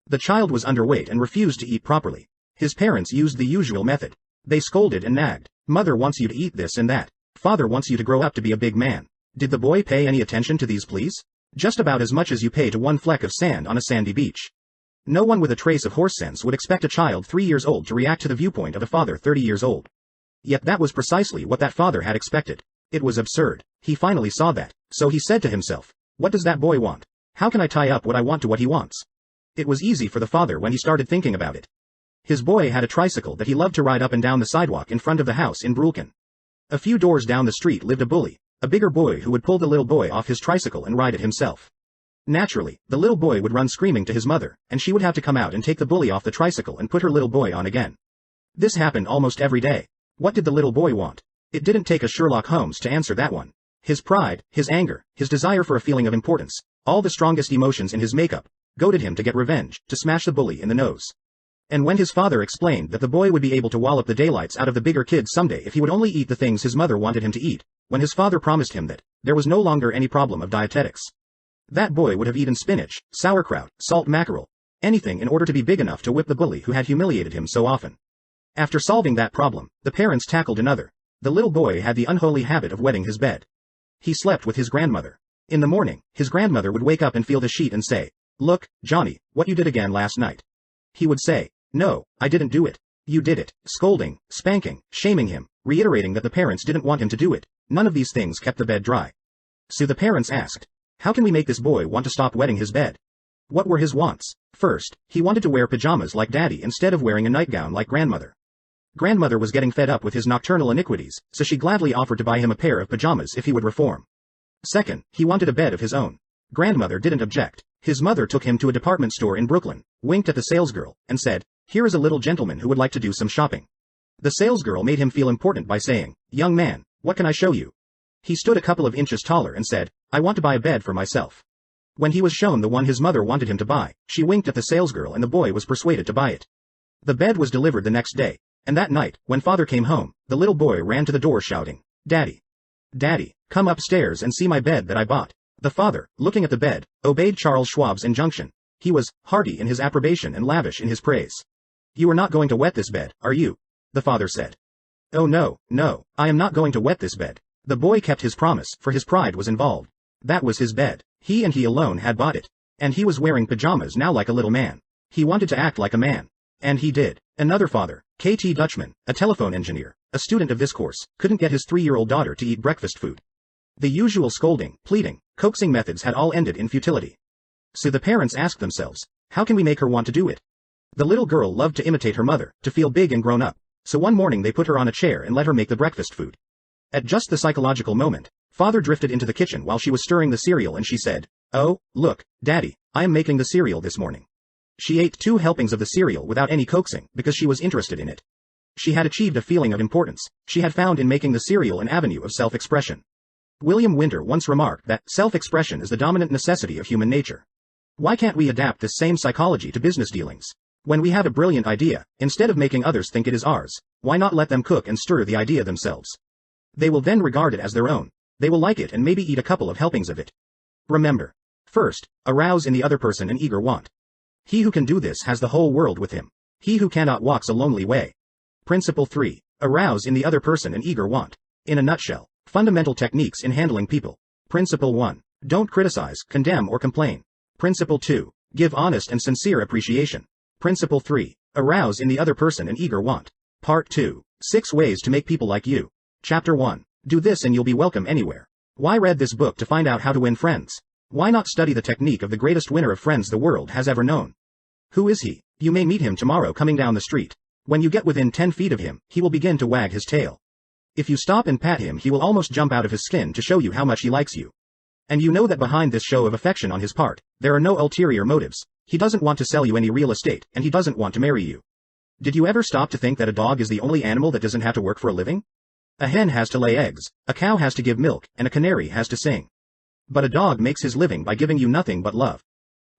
The child was underweight and refused to eat properly. His parents used the usual method. They scolded and nagged. Mother wants you to eat this and that. Father wants you to grow up to be a big man. Did the boy pay any attention to these pleas? Just about as much as you pay to one fleck of sand on a sandy beach. No one with a trace of horse sense would expect a child 3 years old to react to the viewpoint of a father 30 years old. Yet that was precisely what that father had expected. It was absurd. He finally saw that, so he said to himself, "What does that boy want? How can I tie up what I want to what he wants?" It was easy for the father when he started thinking about it. His boy had a tricycle that he loved to ride up and down the sidewalk in front of the house in Brulken. A few doors down the street lived a bully, a bigger boy who would pull the little boy off his tricycle and ride it himself. Naturally, the little boy would run screaming to his mother, and she would have to come out and take the bully off the tricycle and put her little boy on again. This happened almost every day. What did the little boy want? It didn't take a Sherlock Holmes to answer that one. His pride, his anger, his desire for a feeling of importance, all the strongest emotions in his makeup, goaded him to get revenge, to smash the bully in the nose. And when his father explained that the boy would be able to wallop the daylights out of the bigger kid someday if he would only eat the things his mother wanted him to eat, when his father promised him that there was no longer any problem of dietetics, that boy would have eaten spinach, sauerkraut, salt mackerel, anything in order to be big enough to whip the bully who had humiliated him so often. After solving that problem, the parents tackled another. The little boy had the unholy habit of wetting his bed. He slept with his grandmother. In the morning, his grandmother would wake up and feel the sheet and say, "Look, Johnny, what you did again last night." He would say, "No, I didn't do it." You did it, scolding, spanking, shaming him, reiterating that the parents didn't want him to do it. None of these things kept the bed dry. So the parents asked, "How can we make this boy want to stop wetting his bed?" What were his wants? First, he wanted to wear pajamas like daddy instead of wearing a nightgown like grandmother. Grandmother was getting fed up with his nocturnal iniquities, so she gladly offered to buy him a pair of pajamas if he would reform. Second, he wanted a bed of his own. Grandmother didn't object. His mother took him to a department store in Brooklyn, winked at the salesgirl, and said, "Here is a little gentleman who would like to do some shopping." The salesgirl made him feel important by saying, "Young man, what can I show you?" He stood a couple of inches taller and said, "I want to buy a bed for myself." When he was shown the one his mother wanted him to buy, she winked at the salesgirl and the boy was persuaded to buy it. The bed was delivered the next day, and that night, when father came home, the little boy ran to the door shouting, "Daddy! Daddy, come upstairs and see my bed that I bought." The father, looking at the bed, obeyed Charles Schwab's injunction. He was hearty in his approbation and lavish in his praise. "You are not going to wet this bed, are you?" the father said. "Oh no, no, I am not going to wet this bed." The boy kept his promise, for his pride was involved. That was his bed. He and he alone had bought it. And he was wearing pajamas now like a little man. He wanted to act like a man. And he did. Another father, K.T. Dutchman, a telephone engineer, a student of this course, couldn't get his 3-year-old daughter to eat breakfast food. The usual scolding, pleading, coaxing methods had all ended in futility. So the parents asked themselves, how can we make her want to do it? The little girl loved to imitate her mother, to feel big and grown up, so one morning they put her on a chair and let her make the breakfast food. At just the psychological moment, father drifted into the kitchen while she was stirring the cereal and she said, "Oh, look, Daddy, I am making the cereal this morning." She ate 2 helpings of the cereal without any coaxing because she was interested in it. She had achieved a feeling of importance. She had found in making the cereal an avenue of self-expression. William Winter once remarked that self-expression is the dominant necessity of human nature. Why can't we adapt this same psychology to business dealings? When we have a brilliant idea, instead of making others think it is ours, why not let them cook and stir the idea themselves? They will then regard it as their own. They will like it and maybe eat a couple of helpings of it. Remember. First, arouse in the other person an eager want. He who can do this has the whole world with him. He who cannot walks a lonely way. Principle 3. Arouse in the other person an eager want. In a nutshell, fundamental techniques in handling people. Principle 1. Don't criticize, condemn or complain. Principle 2. Give honest and sincere appreciation. Principle 3. Arouse in the other person an eager want. Part 2. 6 ways to make people like you. Chapter 1. Do this and you'll be welcome anywhere. Why read this book to find out how to win friends? Why not study the technique of the greatest winner of friends the world has ever known? Who is he? You may meet him tomorrow coming down the street. When you get within 10 feet of him, he will begin to wag his tail. If you stop and pat him, he will almost jump out of his skin to show you how much he likes you. And you know that behind this show of affection on his part, there are no ulterior motives. He doesn't want to sell you any real estate, and he doesn't want to marry you. Did you ever stop to think that a dog is the only animal that doesn't have to work for a living? A hen has to lay eggs, a cow has to give milk, and a canary has to sing. But a dog makes his living by giving you nothing but love.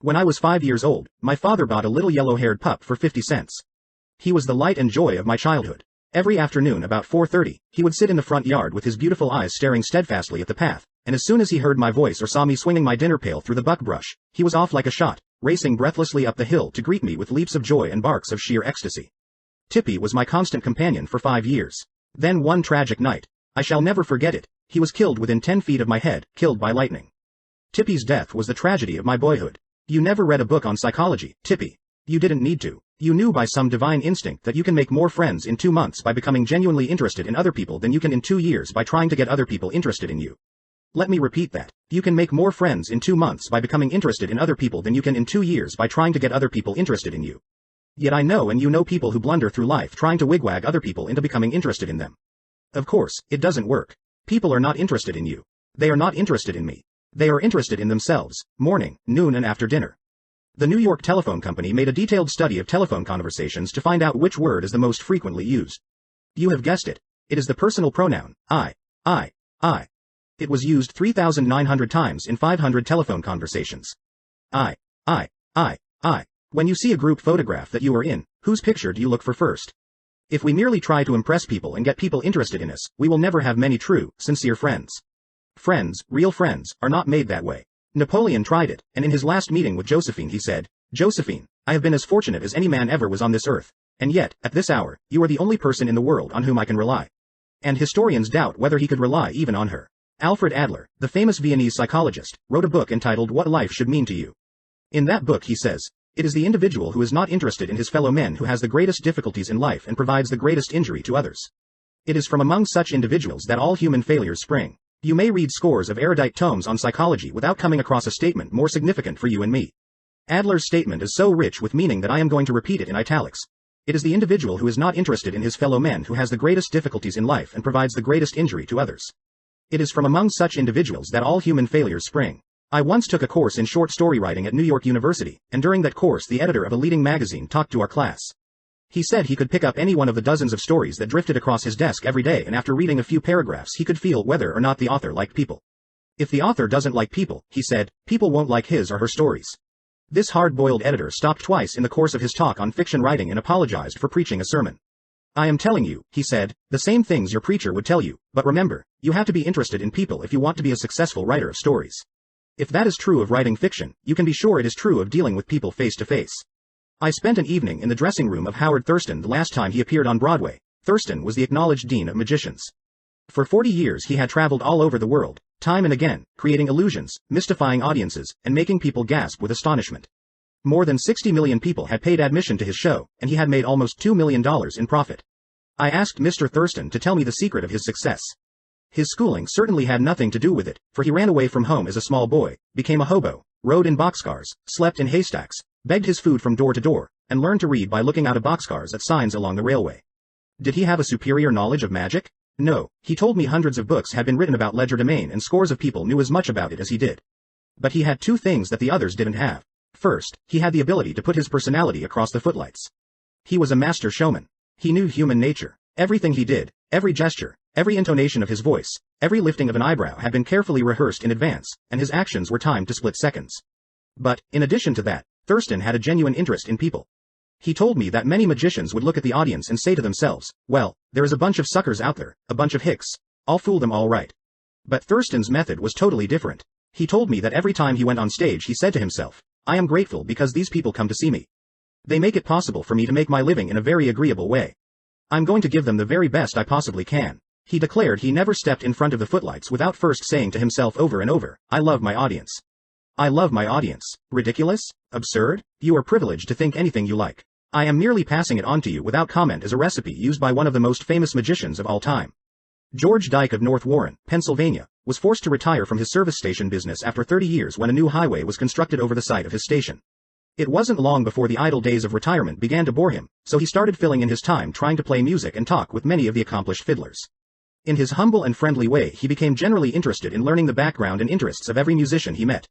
When I was 5 years old, my father bought a little yellow-haired pup for 50 cents. He was the light and joy of my childhood. Every afternoon about 4:30, he would sit in the front yard with his beautiful eyes staring steadfastly at the path, and as soon as he heard my voice or saw me swinging my dinner pail through the buckbrush, he was off like a shot, racing breathlessly up the hill to greet me with leaps of joy and barks of sheer ecstasy. Tippy was my constant companion for 5 years. Then one tragic night, I shall never forget it, he was killed within 10 feet of my head, killed by lightning. Tippy's death was the tragedy of my boyhood. You never read a book on psychology, Tippy. You didn't need to. You knew by some divine instinct that you can make more friends in 2 months by becoming genuinely interested in other people than you can in 2 years by trying to get other people interested in you. Let me repeat that. You can make more friends in 2 months by becoming interested in other people than you can in 2 years by trying to get other people interested in you. Yet I know and you know people who blunder through life trying to wigwag other people into becoming interested in them. Of course, it doesn't work. People are not interested in you. They are not interested in me. They are interested in themselves, morning, noon and after dinner. The New York Telephone Company made a detailed study of telephone conversations to find out which word is the most frequently used. You have guessed it. It is the personal pronoun, I. I. It was used 3,900 times in 500 telephone conversations. I. When you see a group photograph that you are in, whose picture do you look for first? If we merely try to impress people and get people interested in us, we will never have many true, sincere friends. Friends, real friends, are not made that way. Napoleon tried it, and in his last meeting with Josephine he said, "Josephine, I have been as fortunate as any man ever was on this earth, and yet, at this hour, you are the only person in the world on whom I can rely." And historians doubt whether he could rely even on her. Alfred Adler, the famous Viennese psychologist, wrote a book entitled What Life Should Mean to You. In that book he says, "It is the individual who is not interested in his fellow men who has the greatest difficulties in life and provides the greatest injury to others. It is from among such individuals that all human failures spring." You may read scores of erudite tomes on psychology without coming across a statement more significant for you and me. Adler's statement is so rich with meaning that I am going to repeat it in italics. It is the individual who is not interested in his fellow men who has the greatest difficulties in life and provides the greatest injury to others. It is from among such individuals that all human failures spring. I once took a course in short story writing at New York University, and during that course the editor of a leading magazine talked to our class. He said he could pick up any one of the dozens of stories that drifted across his desk every day, and after reading a few paragraphs he could feel whether or not the author liked people. If the author doesn't like people, he said, people won't like his or her stories. This hard-boiled editor stopped twice in the course of his talk on fiction writing and apologized for preaching a sermon. "I am telling you," he said, "the same things your preacher would tell you, but remember, you have to be interested in people if you want to be a successful writer of stories. If that is true of writing fiction, you can be sure it is true of dealing with people face to face." I spent an evening in the dressing room of Howard Thurston the last time he appeared on Broadway. Thurston was the acknowledged dean of magicians. For 40 years he had traveled all over the world, time and again, creating illusions, mystifying audiences, and making people gasp with astonishment. More than 60 million people had paid admission to his show, and he had made almost $2 million in profit. I asked Mr. Thurston to tell me the secret of his success. His schooling certainly had nothing to do with it, for he ran away from home as a small boy, became a hobo, rode in boxcars, slept in haystacks, begged his food from door to door, and learned to read by looking out of boxcars at signs along the railway. Did he have a superior knowledge of magic? No, he told me hundreds of books had been written about legerdemain and scores of people knew as much about it as he did. But he had two things that the others didn't have. First, he had the ability to put his personality across the footlights. He was a master showman. He knew human nature. Everything he did, every gesture, every intonation of his voice, every lifting of an eyebrow had been carefully rehearsed in advance, and his actions were timed to split seconds. But, in addition to that, Thurston had a genuine interest in people. He told me that many magicians would look at the audience and say to themselves, well, there is a bunch of suckers out there, a bunch of hicks. I'll fool them all right. But Thurston's method was totally different. He told me that every time he went on stage he said to himself, I am grateful because these people come to see me. They make it possible for me to make my living in a very agreeable way. I'm going to give them the very best I possibly can. He declared he never stepped in front of the footlights without first saying to himself over and over, I love my audience. I love my audience. Ridiculous? Absurd? You are privileged to think anything you like. I am merely passing it on to you without comment as a recipe used by one of the most famous magicians of all time. George Dyke of North Warren, Pennsylvania, was forced to retire from his service station business after 30 years when a new highway was constructed over the site of his station. It wasn't long before the idle days of retirement began to bore him, so he started filling in his time trying to play music and talk with many of the accomplished fiddlers. In his humble and friendly way he became generally interested in learning the background and interests of every musician he met.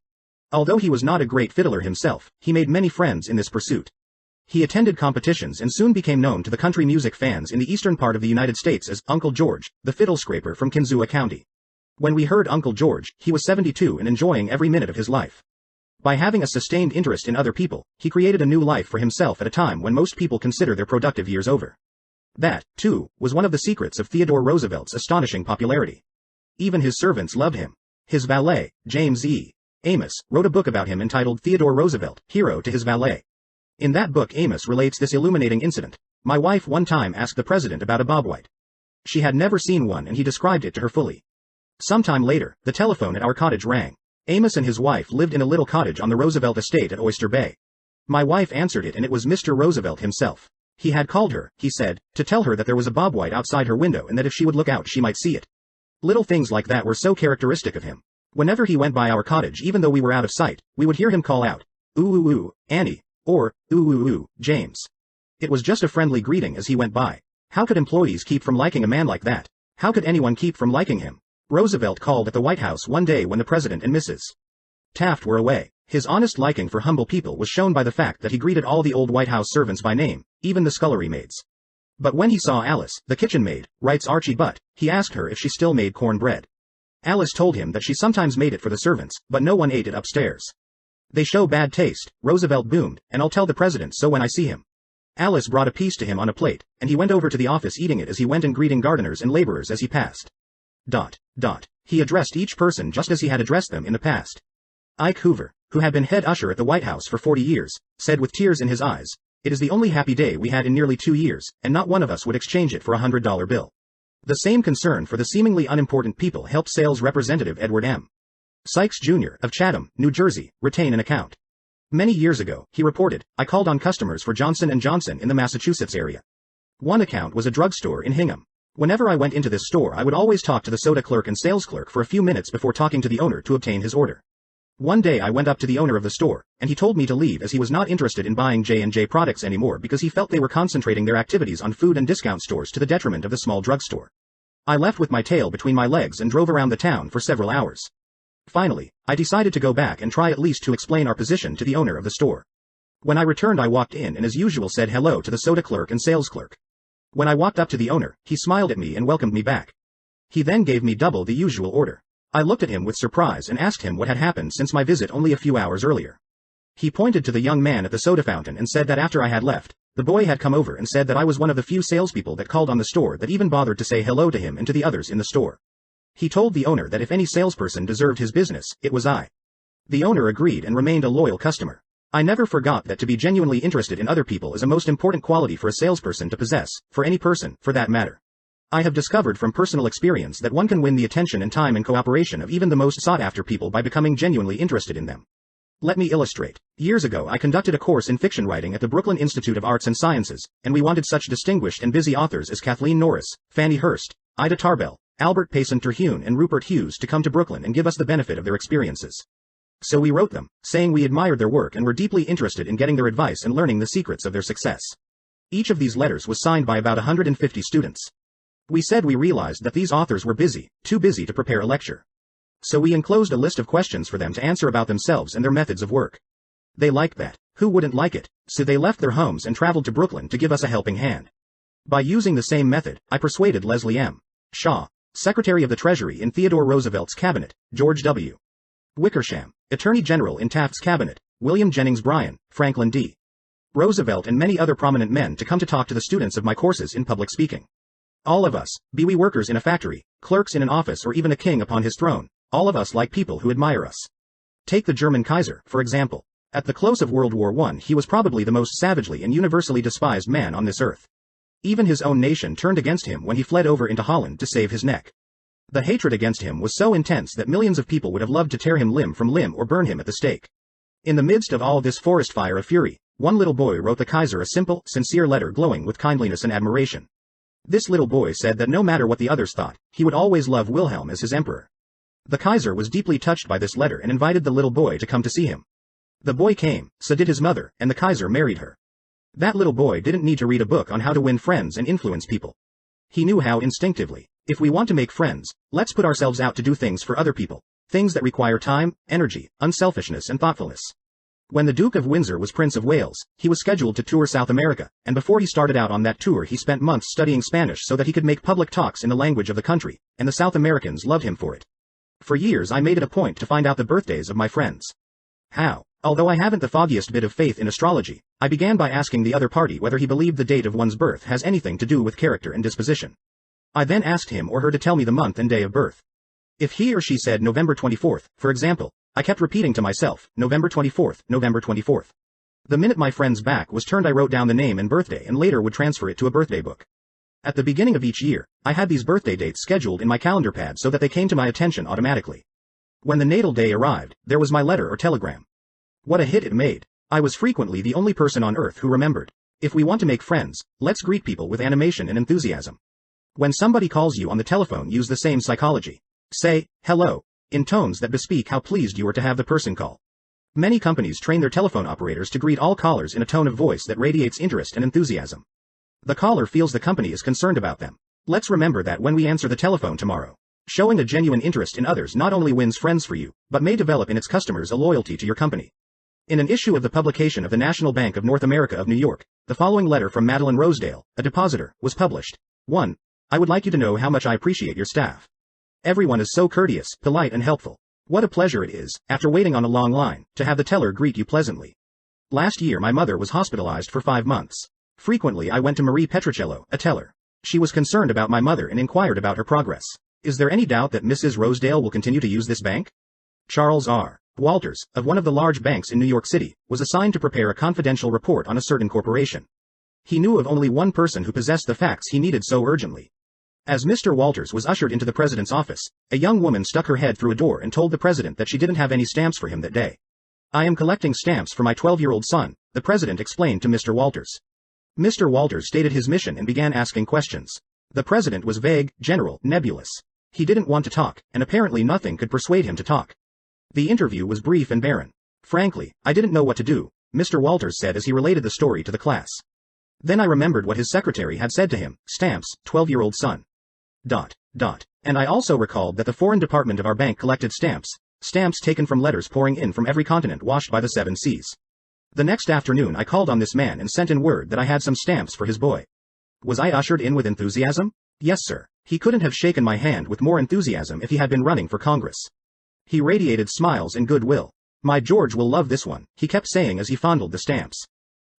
Although he was not a great fiddler himself, he made many friends in this pursuit. He attended competitions and soon became known to the country music fans in the eastern part of the United States as Uncle George, the fiddle scraper from Kinzua County. When we heard Uncle George, he was 72 and enjoying every minute of his life. By having a sustained interest in other people, he created a new life for himself at a time when most people consider their productive years over. That, too, was one of the secrets of Theodore Roosevelt's astonishing popularity. Even his servants loved him. His valet, James E. Amos, wrote a book about him entitled Theodore Roosevelt, Hero to His Valet. In that book Amos relates this illuminating incident. My wife one time asked the president about a bobwhite. She had never seen one and he described it to her fully. Sometime later, the telephone at our cottage rang. Amos and his wife lived in a little cottage on the Roosevelt estate at Oyster Bay. My wife answered it and it was Mr. Roosevelt himself. He had called her, he said, to tell her that there was a bobwhite outside her window and that if she would look out she might see it. Little things like that were so characteristic of him. Whenever he went by our cottage even though we were out of sight, we would hear him call out, "Ooh ooh ooh, Annie," or, "Ooh ooh ooh, James." It was just a friendly greeting as he went by. How could employees keep from liking a man like that? How could anyone keep from liking him? Roosevelt called at the White House one day when the President and Mrs. Taft were away. His honest liking for humble people was shown by the fact that he greeted all the old White House servants by name, even the scullery maids. But when he saw Alice, the kitchen maid, writes Archie Butt, he asked her if she still made cornbread. Alice told him that she sometimes made it for the servants, but no one ate it upstairs. They show bad taste, Roosevelt boomed, and I'll tell the president so when I see him. Alice brought a piece to him on a plate, and he went over to the office eating it as he went and greeting gardeners and laborers as he passed. He addressed each person just as he had addressed them in the past. Ike Hoover, who had been head usher at the White House for 40 years, said with tears in his eyes, "It is the only happy day we had in nearly 2 years, and not one of us would exchange it for a $100 bill." The same concern for the seemingly unimportant people helped sales representative Edward M. Sykes Jr. of Chatham, New Jersey, retain an account. Many years ago, he reported, "I called on customers for Johnson & Johnson in the Massachusetts area. One account was a drugstore in Hingham. Whenever I went into this store I would always talk to the soda clerk and sales clerk for a few minutes before talking to the owner to obtain his order. One day I went up to the owner of the store, and he told me to leave as he was not interested in buying J&J products anymore because he felt they were concentrating their activities on food and discount stores to the detriment of the small drugstore. I left with my tail between my legs and drove around the town for several hours. Finally, I decided to go back and try at least to explain our position to the owner of the store. When I returned I walked in and as usual said hello to the soda clerk and sales clerk. When I walked up to the owner, he smiled at me and welcomed me back. He then gave me double the usual order. I looked at him with surprise and asked him what had happened since my visit only a few hours earlier. He pointed to the young man at the soda fountain and said that after I had left, the boy had come over and said that I was one of the few salespeople that called on the store that even bothered to say hello to him and to the others in the store. He told the owner that if any salesperson deserved his business, it was I. The owner agreed and remained a loyal customer. I never forgot that to be genuinely interested in other people is a most important quality for a salesperson to possess, for any person, for that matter. I have discovered from personal experience that one can win the attention and time and cooperation of even the most sought-after people by becoming genuinely interested in them. Let me illustrate. Years ago I conducted a course in fiction writing at the Brooklyn Institute of Arts and Sciences, and we wanted such distinguished and busy authors as Kathleen Norris, Fannie Hurst, Ida Tarbell, Albert Payson Terhune and Rupert Hughes to come to Brooklyn and give us the benefit of their experiences. So we wrote them, saying we admired their work and were deeply interested in getting their advice and learning the secrets of their success. Each of these letters was signed by about 150 students. We said we realized that these authors were busy, too busy to prepare a lecture. So we enclosed a list of questions for them to answer about themselves and their methods of work. They liked that. Who wouldn't like it? So they left their homes and traveled to Brooklyn to give us a helping hand. By using the same method, I persuaded Leslie M. Shaw, Secretary of the Treasury in Theodore Roosevelt's cabinet, George W. Wickersham, Attorney General in Taft's cabinet, William Jennings Bryan, Franklin D. Roosevelt and many other prominent men to come to talk to the students of my courses in public speaking. All of us, be we workers in a factory, clerks in an office or even a king upon his throne, all of us like people who admire us. Take the German Kaiser, for example. At the close of World War I he was probably the most savagely and universally despised man on this earth. Even his own nation turned against him when he fled over into Holland to save his neck. The hatred against him was so intense that millions of people would have loved to tear him limb from limb or burn him at the stake. In the midst of all this forest fire of fury, one little boy wrote the Kaiser a simple, sincere letter glowing with kindliness and admiration. This little boy said that no matter what the others thought, he would always love Wilhelm as his emperor. The Kaiser was deeply touched by this letter and invited the little boy to come to see him. The boy came, so did his mother, and the Kaiser married her. That little boy didn't need to read a book on how to win friends and influence people. He knew how instinctively. If we want to make friends, let's put ourselves out to do things for other people. Things that require time, energy, unselfishness and thoughtfulness. When the Duke of Windsor was Prince of Wales, he was scheduled to tour South America, and before he started out on that tour he spent months studying Spanish so that he could make public talks in the language of the country, and the South Americans loved him for it. For years I made it a point to find out the birthdays of my friends. How? Although I haven't the foggiest bit of faith in astrology, I began by asking the other party whether he believed the date of one's birth has anything to do with character and disposition. I then asked him or her to tell me the month and day of birth. If he or she said November 24th, for example, I kept repeating to myself, November 24th, November 24th. The minute my friend's back was turned I wrote down the name and birthday and later would transfer it to a birthday book. At the beginning of each year, I had these birthday dates scheduled in my calendar pad so that they came to my attention automatically. When the natal day arrived, there was my letter or telegram. What a hit it made. I was frequently the only person on earth who remembered. If we want to make friends, let's greet people with animation and enthusiasm. When somebody calls you on the telephone, use the same psychology. Say, hello, in tones that bespeak how pleased you are to have the person call. Many companies train their telephone operators to greet all callers in a tone of voice that radiates interest and enthusiasm. The caller feels the company is concerned about them. Let's remember that when we answer the telephone tomorrow. Showing a genuine interest in others not only wins friends for you, but may develop in its customers a loyalty to your company. In an issue of the publication of the National Bank of North America of New York, the following letter from Madeline Rosedale, a depositor, was published. 1. I would like you to know how much I appreciate your staff. Everyone is so courteous, polite and helpful. What a pleasure it is, after waiting on a long line, to have the teller greet you pleasantly. Last year my mother was hospitalized for 5 months. Frequently I went to Marie Petricello, a teller. She was concerned about my mother and inquired about her progress. Is there any doubt that Mrs. Rosedale will continue to use this bank? Charles R. Walters, of one of the large banks in New York City, was assigned to prepare a confidential report on a certain corporation. He knew of only one person who possessed the facts he needed so urgently. As Mr. Walters was ushered into the president's office, a young woman stuck her head through a door and told the president that she didn't have any stamps for him that day. I am collecting stamps for my 12-year-old son, the president explained to Mr. Walters. Mr. Walters stated his mission and began asking questions. The president was vague, general, nebulous. He didn't want to talk, and apparently nothing could persuade him to talk. The interview was brief and barren. Frankly, I didn't know what to do, Mr. Walters said as he related the story to the class. Then I remembered what his secretary had said to him, stamps, 12-year-old son. ... And I also recalled that the foreign department of our bank collected stamps taken from letters pouring in from every continent washed by the 7 seas. The next afternoon I called on this man and sent in word that I had some stamps for his boy. Was I ushered in with enthusiasm? Yes, sir. He couldn't have shaken my hand with more enthusiasm if he had been running for Congress. He radiated smiles and goodwill. My George will love this one, he kept saying as he fondled the stamps.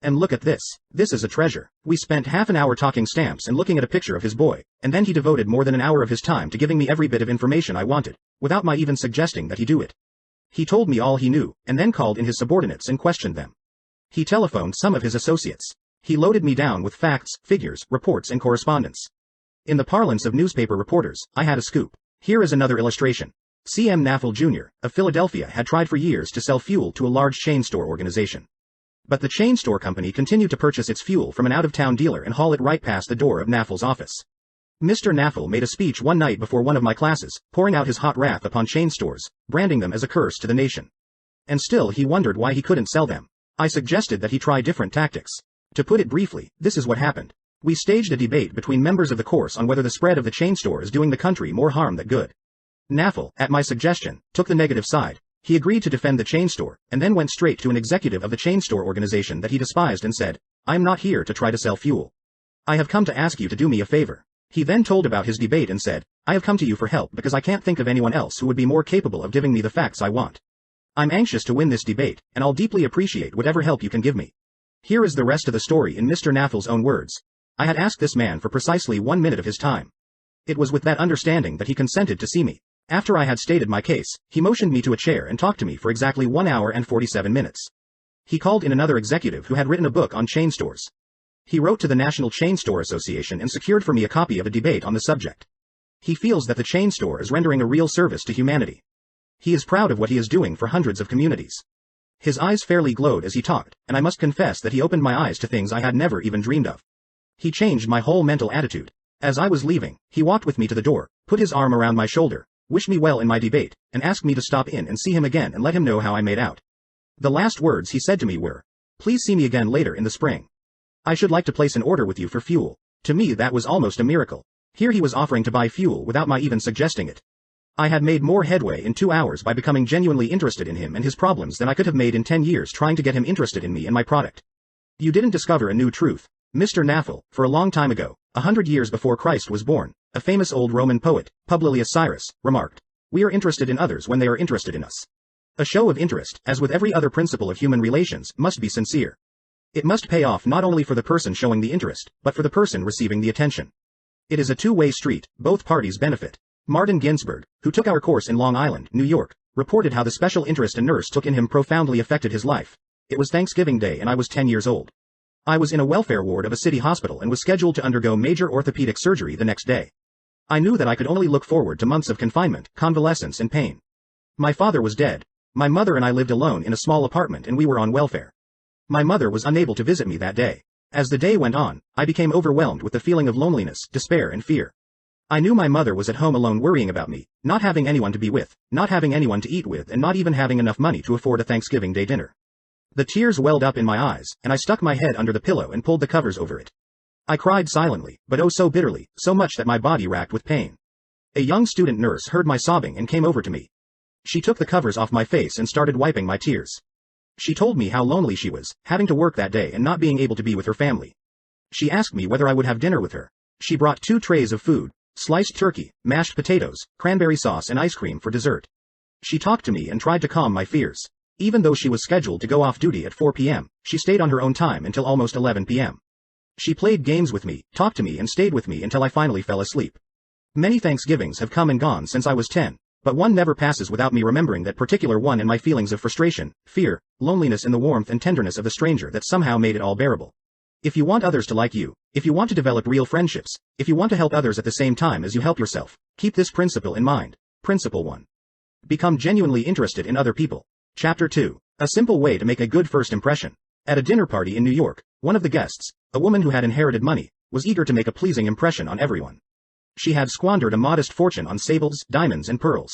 And look at this. This is a treasure. We spent half an hour talking stamps and looking at a picture of his boy, and then he devoted more than an hour of his time to giving me every bit of information I wanted, without my even suggesting that he do it. He told me all he knew, and then called in his subordinates and questioned them. He telephoned some of his associates. He loaded me down with facts, figures, reports and correspondence. In the parlance of newspaper reporters, I had a scoop. Here is another illustration. C.M. Naffel Jr. of Philadelphia had tried for years to sell fuel to a large chain store organization. But the chain store company continued to purchase its fuel from an out-of-town dealer and haul it right past the door of Naffel's office. Mr. Naffel made a speech one night before one of my classes, pouring out his hot wrath upon chain stores, branding them as a curse to the nation. And still he wondered why he couldn't sell them. I suggested that he try different tactics. To put it briefly, this is what happened. We staged a debate between members of the course on whether the spread of the chain store is doing the country more harm than good. Naffel, at my suggestion, took the negative side. He agreed to defend the chain store, and then went straight to an executive of the chain store organization that he despised and said, I'm not here to try to sell fuel. I have come to ask you to do me a favor. He then told about his debate and said, I have come to you for help because I can't think of anyone else who would be more capable of giving me the facts I want. I'm anxious to win this debate, and I'll deeply appreciate whatever help you can give me. Here is the rest of the story in Mr. Naffel's own words. I had asked this man for precisely 1 minute of his time. It was with that understanding that he consented to see me. After I had stated my case, he motioned me to a chair and talked to me for exactly 1 hour and 47 minutes. He called in another executive who had written a book on chain stores. He wrote to the National Chain Store Association and secured for me a copy of a debate on the subject. He feels that the chain store is rendering a real service to humanity. He is proud of what he is doing for hundreds of communities. His eyes fairly glowed as he talked, and I must confess that he opened my eyes to things I had never even dreamed of. He changed my whole mental attitude. As I was leaving, he walked with me to the door, put his arm around my shoulder, wished me well in my debate, and asked me to stop in and see him again and let him know how I made out. The last words he said to me were, please see me again later in the spring. I should like to place an order with you for fuel. To me that was almost a miracle. Here he was offering to buy fuel without my even suggesting it. I had made more headway in 2 hours by becoming genuinely interested in him and his problems than I could have made in 10 years trying to get him interested in me and my product. You didn't discover a new truth. Mr. Naffel, for a long time ago, 100 years before Christ was born, a famous old Roman poet, Publilius Cyrus, remarked, we are interested in others when they are interested in us. A show of interest, as with every other principle of human relations, must be sincere. It must pay off not only for the person showing the interest, but for the person receiving the attention. It is a two-way street, both parties benefit. Martin Ginsburg, who took our course in Long Island, New York, reported how the special interest a nurse took in him profoundly affected his life. It was Thanksgiving Day and I was 10 years old. I was in a welfare ward of a city hospital and was scheduled to undergo major orthopedic surgery the next day. I knew that I could only look forward to months of confinement, convalescence and pain. My father was dead. My mother and I lived alone in a small apartment and we were on welfare. My mother was unable to visit me that day. As the day went on, I became overwhelmed with the feeling of loneliness, despair and fear. I knew my mother was at home alone worrying about me, not having anyone to be with, not having anyone to eat with and not even having enough money to afford a Thanksgiving Day dinner. The tears welled up in my eyes, and I stuck my head under the pillow and pulled the covers over it. I cried silently, but oh so bitterly, so much that my body racked with pain. A young student nurse heard my sobbing and came over to me. She took the covers off my face and started wiping my tears. She told me how lonely she was, having to work that day and not being able to be with her family. She asked me whether I would have dinner with her. She brought 2 trays of food, sliced turkey, mashed potatoes, cranberry sauce and ice cream for dessert. She talked to me and tried to calm my fears. Even though she was scheduled to go off duty at 4 p.m., she stayed on her own time until almost 11 p.m. She played games with me, talked to me and stayed with me until I finally fell asleep. Many Thanksgivings have come and gone since I was 10. But one never passes without me remembering that particular one and my feelings of frustration, fear, loneliness and the warmth and tenderness of the stranger that somehow made it all bearable. If you want others to like you, if you want to develop real friendships, if you want to help others at the same time as you help yourself, keep this principle in mind. Principle 1. Become genuinely interested in other people. Chapter 2. A simple way to make a good first impression. At a dinner party in New York, one of the guests, a woman who had inherited money, was eager to make a pleasing impression on everyone. She had squandered a modest fortune on sables, diamonds and pearls.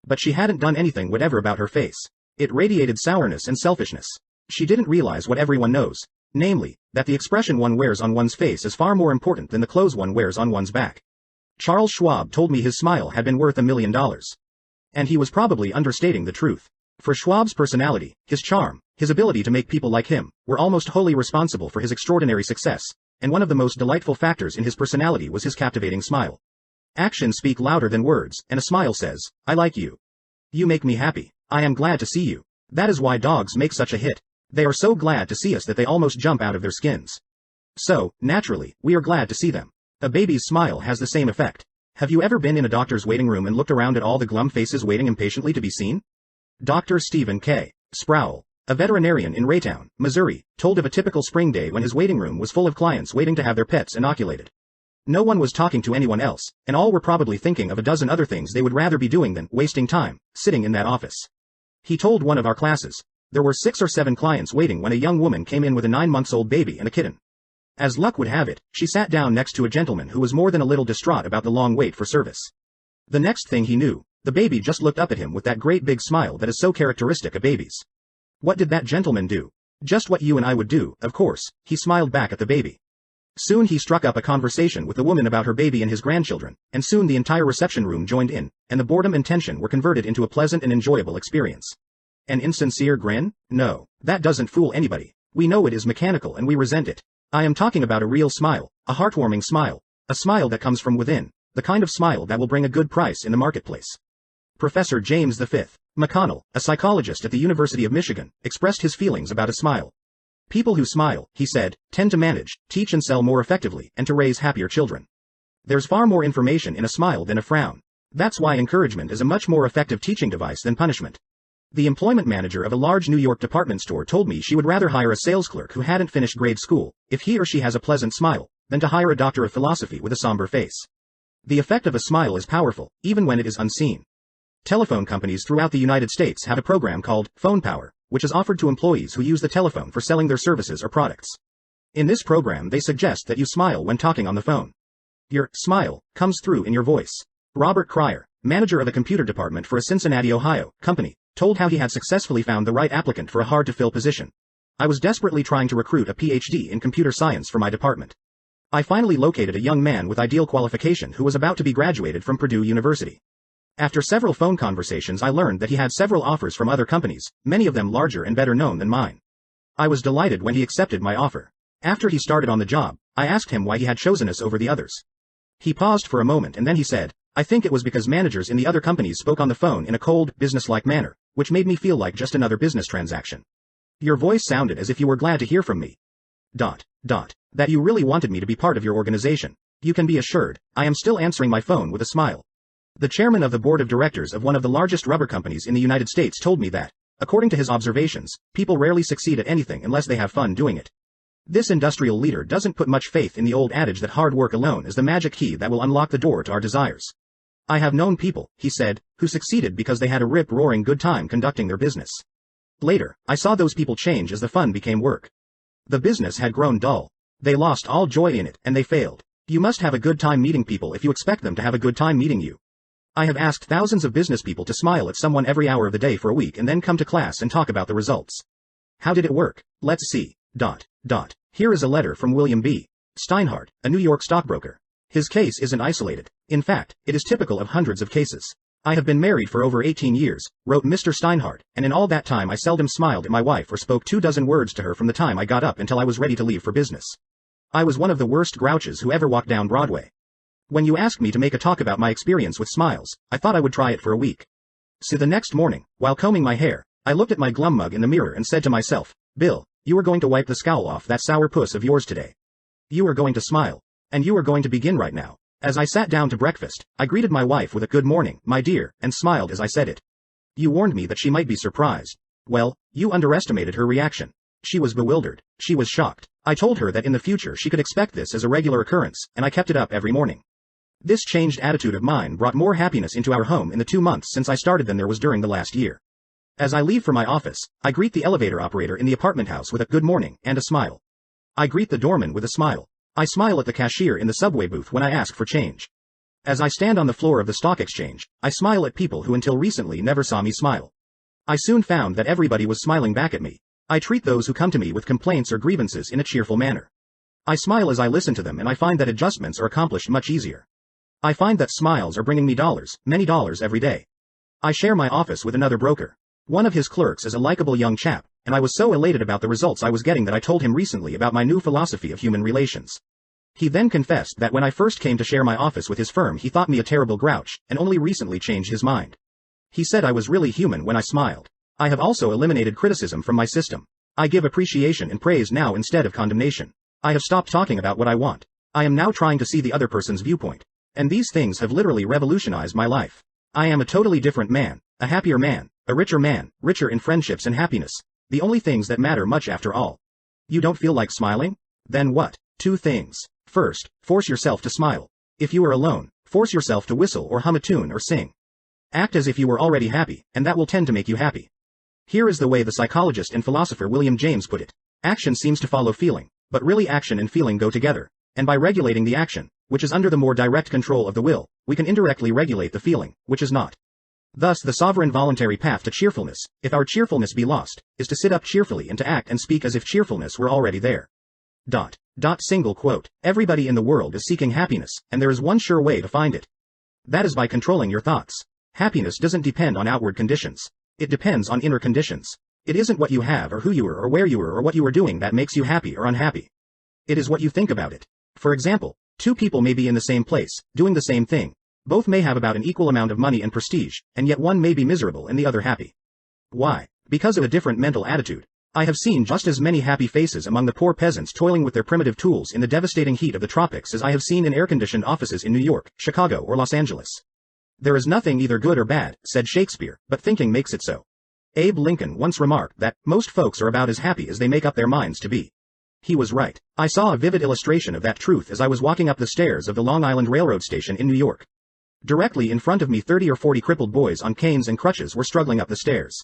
But she hadn't done anything whatever about her face. It radiated sourness and selfishness. She didn't realize what everyone knows, namely, that the expression one wears on one's face is far more important than the clothes one wears on one's back. Charles Schwab told me his smile had been worth $1 million. And he was probably understating the truth. For Schwab's personality, his charm, his ability to make people like him, were almost wholly responsible for his extraordinary success, and one of the most delightful factors in his personality was his captivating smile. Actions speak louder than words, and a smile says, I like you. You make me happy. I am glad to see you. That is why dogs make such a hit. They are so glad to see us that they almost jump out of their skins. So, naturally, we are glad to see them. A baby's smile has the same effect. Have you ever been in a doctor's waiting room and looked around at all the glum faces waiting impatiently to be seen? Dr. Stephen K. Sproul, a veterinarian in Raytown, Missouri, told of a typical spring day when his waiting room was full of clients waiting to have their pets inoculated. No one was talking to anyone else, and all were probably thinking of a dozen other things they would rather be doing than wasting time, sitting in that office. He told one of our classes, there were 6 or 7 clients waiting when a young woman came in with a 9-month-old baby and a kitten. As luck would have it, she sat down next to a gentleman who was more than a little distraught about the long wait for service. The next thing he knew, the baby just looked up at him with that great big smile that is so characteristic of babies. What did that gentleman do? Just what you and I would do, of course. He smiled back at the baby. Soon he struck up a conversation with the woman about her baby and his grandchildren, and soon the entire reception room joined in, and the boredom and tension were converted into a pleasant and enjoyable experience. An insincere grin? No, that doesn't fool anybody. We know it is mechanical and we resent it. I am talking about a real smile, a heartwarming smile, a smile that comes from within, the kind of smile that will bring a good price in the marketplace. Professor James V. McConnell, a psychologist at the University of Michigan, expressed his feelings about a smile. People who smile, he said, tend to manage, teach and sell more effectively, and to raise happier children. There's far more information in a smile than a frown. That's why encouragement is a much more effective teaching device than punishment. The employment manager of a large New York department store told me she would rather hire a sales clerk who hadn't finished grade school, if he or she has a pleasant smile, than to hire a doctor of philosophy with a somber face. The effect of a smile is powerful, even when it is unseen. Telephone companies throughout the United States have a program called Phone Power, which is offered to employees who use the telephone for selling their services or products. In this program they suggest that you smile when talking on the phone. Your smile comes through in your voice. Robert Cryer, manager of a computer department for a Cincinnati, Ohio, company, told how he had successfully found the right applicant for a hard-to-fill position. I was desperately trying to recruit a PhD in computer science for my department. I finally located a young man with ideal qualification who was about to be graduated from Purdue University. After several phone conversations I learned that he had several offers from other companies, many of them larger and better known than mine. I was delighted when he accepted my offer. After he started on the job, I asked him why he had chosen us over the others. He paused for a moment and then he said, I think it was because managers in the other companies spoke on the phone in a cold, business-like manner, which made me feel like just another business transaction. Your voice sounded as if you were glad to hear from me. That you really wanted me to be part of your organization. You can be assured, I am still answering my phone with a smile. The chairman of the board of directors of one of the largest rubber companies in the United States told me that, according to his observations, people rarely succeed at anything unless they have fun doing it. This industrial leader doesn't put much faith in the old adage that hard work alone is the magic key that will unlock the door to our desires. I have known people, he said, who succeeded because they had a rip-roaring good time conducting their business. Later, I saw those people change as the fun became work. The business had grown dull. They lost all joy in it, and they failed. You must have a good time meeting people if you expect them to have a good time meeting you. I have asked thousands of business people to smile at someone every hour of the day for a week and then come to class and talk about the results. How did it work? Let's see. Here is a letter from William B. Steinhardt, a New York stockbroker. His case isn't isolated. In fact, it is typical of hundreds of cases. I have been married for over 18 years, wrote Mr. Steinhardt, and in all that time I seldom smiled at my wife or spoke 24 words to her from the time I got up until I was ready to leave for business. I was one of the worst grouches who ever walked down Broadway. When you asked me to make a talk about my experience with smiles, I thought I would try it for a week. So the next morning, while combing my hair, I looked at my glum mug in the mirror and said to myself, Bill, you are going to wipe the scowl off that sour puss of yours today. You are going to smile. And you are going to begin right now. As I sat down to breakfast, I greeted my wife with a good morning, my dear, and smiled as I said it. You warned me that she might be surprised. Well, you underestimated her reaction. She was bewildered. She was shocked. I told her that in the future she could expect this as a regular occurrence, and I kept it up every morning. This changed attitude of mine brought more happiness into our home in the 2 months since I started than there was during the last year. As I leave for my office, I greet the elevator operator in the apartment house with a good morning and a smile. I greet the doorman with a smile. I smile at the cashier in the subway booth when I ask for change. As I stand on the floor of the stock exchange, I smile at people who until recently never saw me smile. I soon found that everybody was smiling back at me. I treat those who come to me with complaints or grievances in a cheerful manner. I smile as I listen to them and I find that adjustments are accomplished much easier. I find that smiles are bringing me many dollars every day. I share my office with another broker. One of his clerks is a likable young chap, and I was so elated about the results I was getting that I told him recently about my new philosophy of human relations. He then confessed that when I first came to share my office with his firm he thought me a terrible grouch, and only recently changed his mind. He said I was really human when I smiled. I have also eliminated criticism from my system. I give appreciation and praise now instead of condemnation. I have stopped talking about what I want. I am now trying to see the other person's viewpoint. And these things have literally revolutionized my life. I am a totally different man, a happier man, a richer man, richer in friendships and happiness. The only things that matter much after all. You don't feel like smiling? Then what? 2 things. First, force yourself to smile. If you are alone, force yourself to whistle or hum a tune or sing. Act as if you were already happy, and that will tend to make you happy. Here is the way the psychologist and philosopher William James put it. Action seems to follow feeling, but really action and feeling go together. And by regulating the action, which is under the more direct control of the will, we can indirectly regulate the feeling, which is not. Thus the sovereign voluntary path to cheerfulness, if our cheerfulness be lost, is to sit up cheerfully and to act and speak as if cheerfulness were already there. Single quote. Everybody in the world is seeking happiness, and there is one sure way to find it. That is by controlling your thoughts. Happiness doesn't depend on outward conditions. It depends on inner conditions. It isn't what you have or who you are or where you are or what you are doing that makes you happy or unhappy. It is what you think about it. For example, 2 people may be in the same place, doing the same thing. Both may have about an equal amount of money and prestige, and yet one may be miserable and the other happy. Why? Because of a different mental attitude. I have seen just as many happy faces among the poor peasants toiling with their primitive tools in the devastating heat of the tropics as I have seen in air-conditioned offices in New York, Chicago or Los Angeles. There is nothing either good or bad, said Shakespeare, but thinking makes it so. Abe Lincoln once remarked that most folks are about as happy as they make up their minds to be. He was right. I saw a vivid illustration of that truth as I was walking up the stairs of the Long Island Railroad station in New York. Directly in front of me 30 or 40 crippled boys on canes and crutches were struggling up the stairs.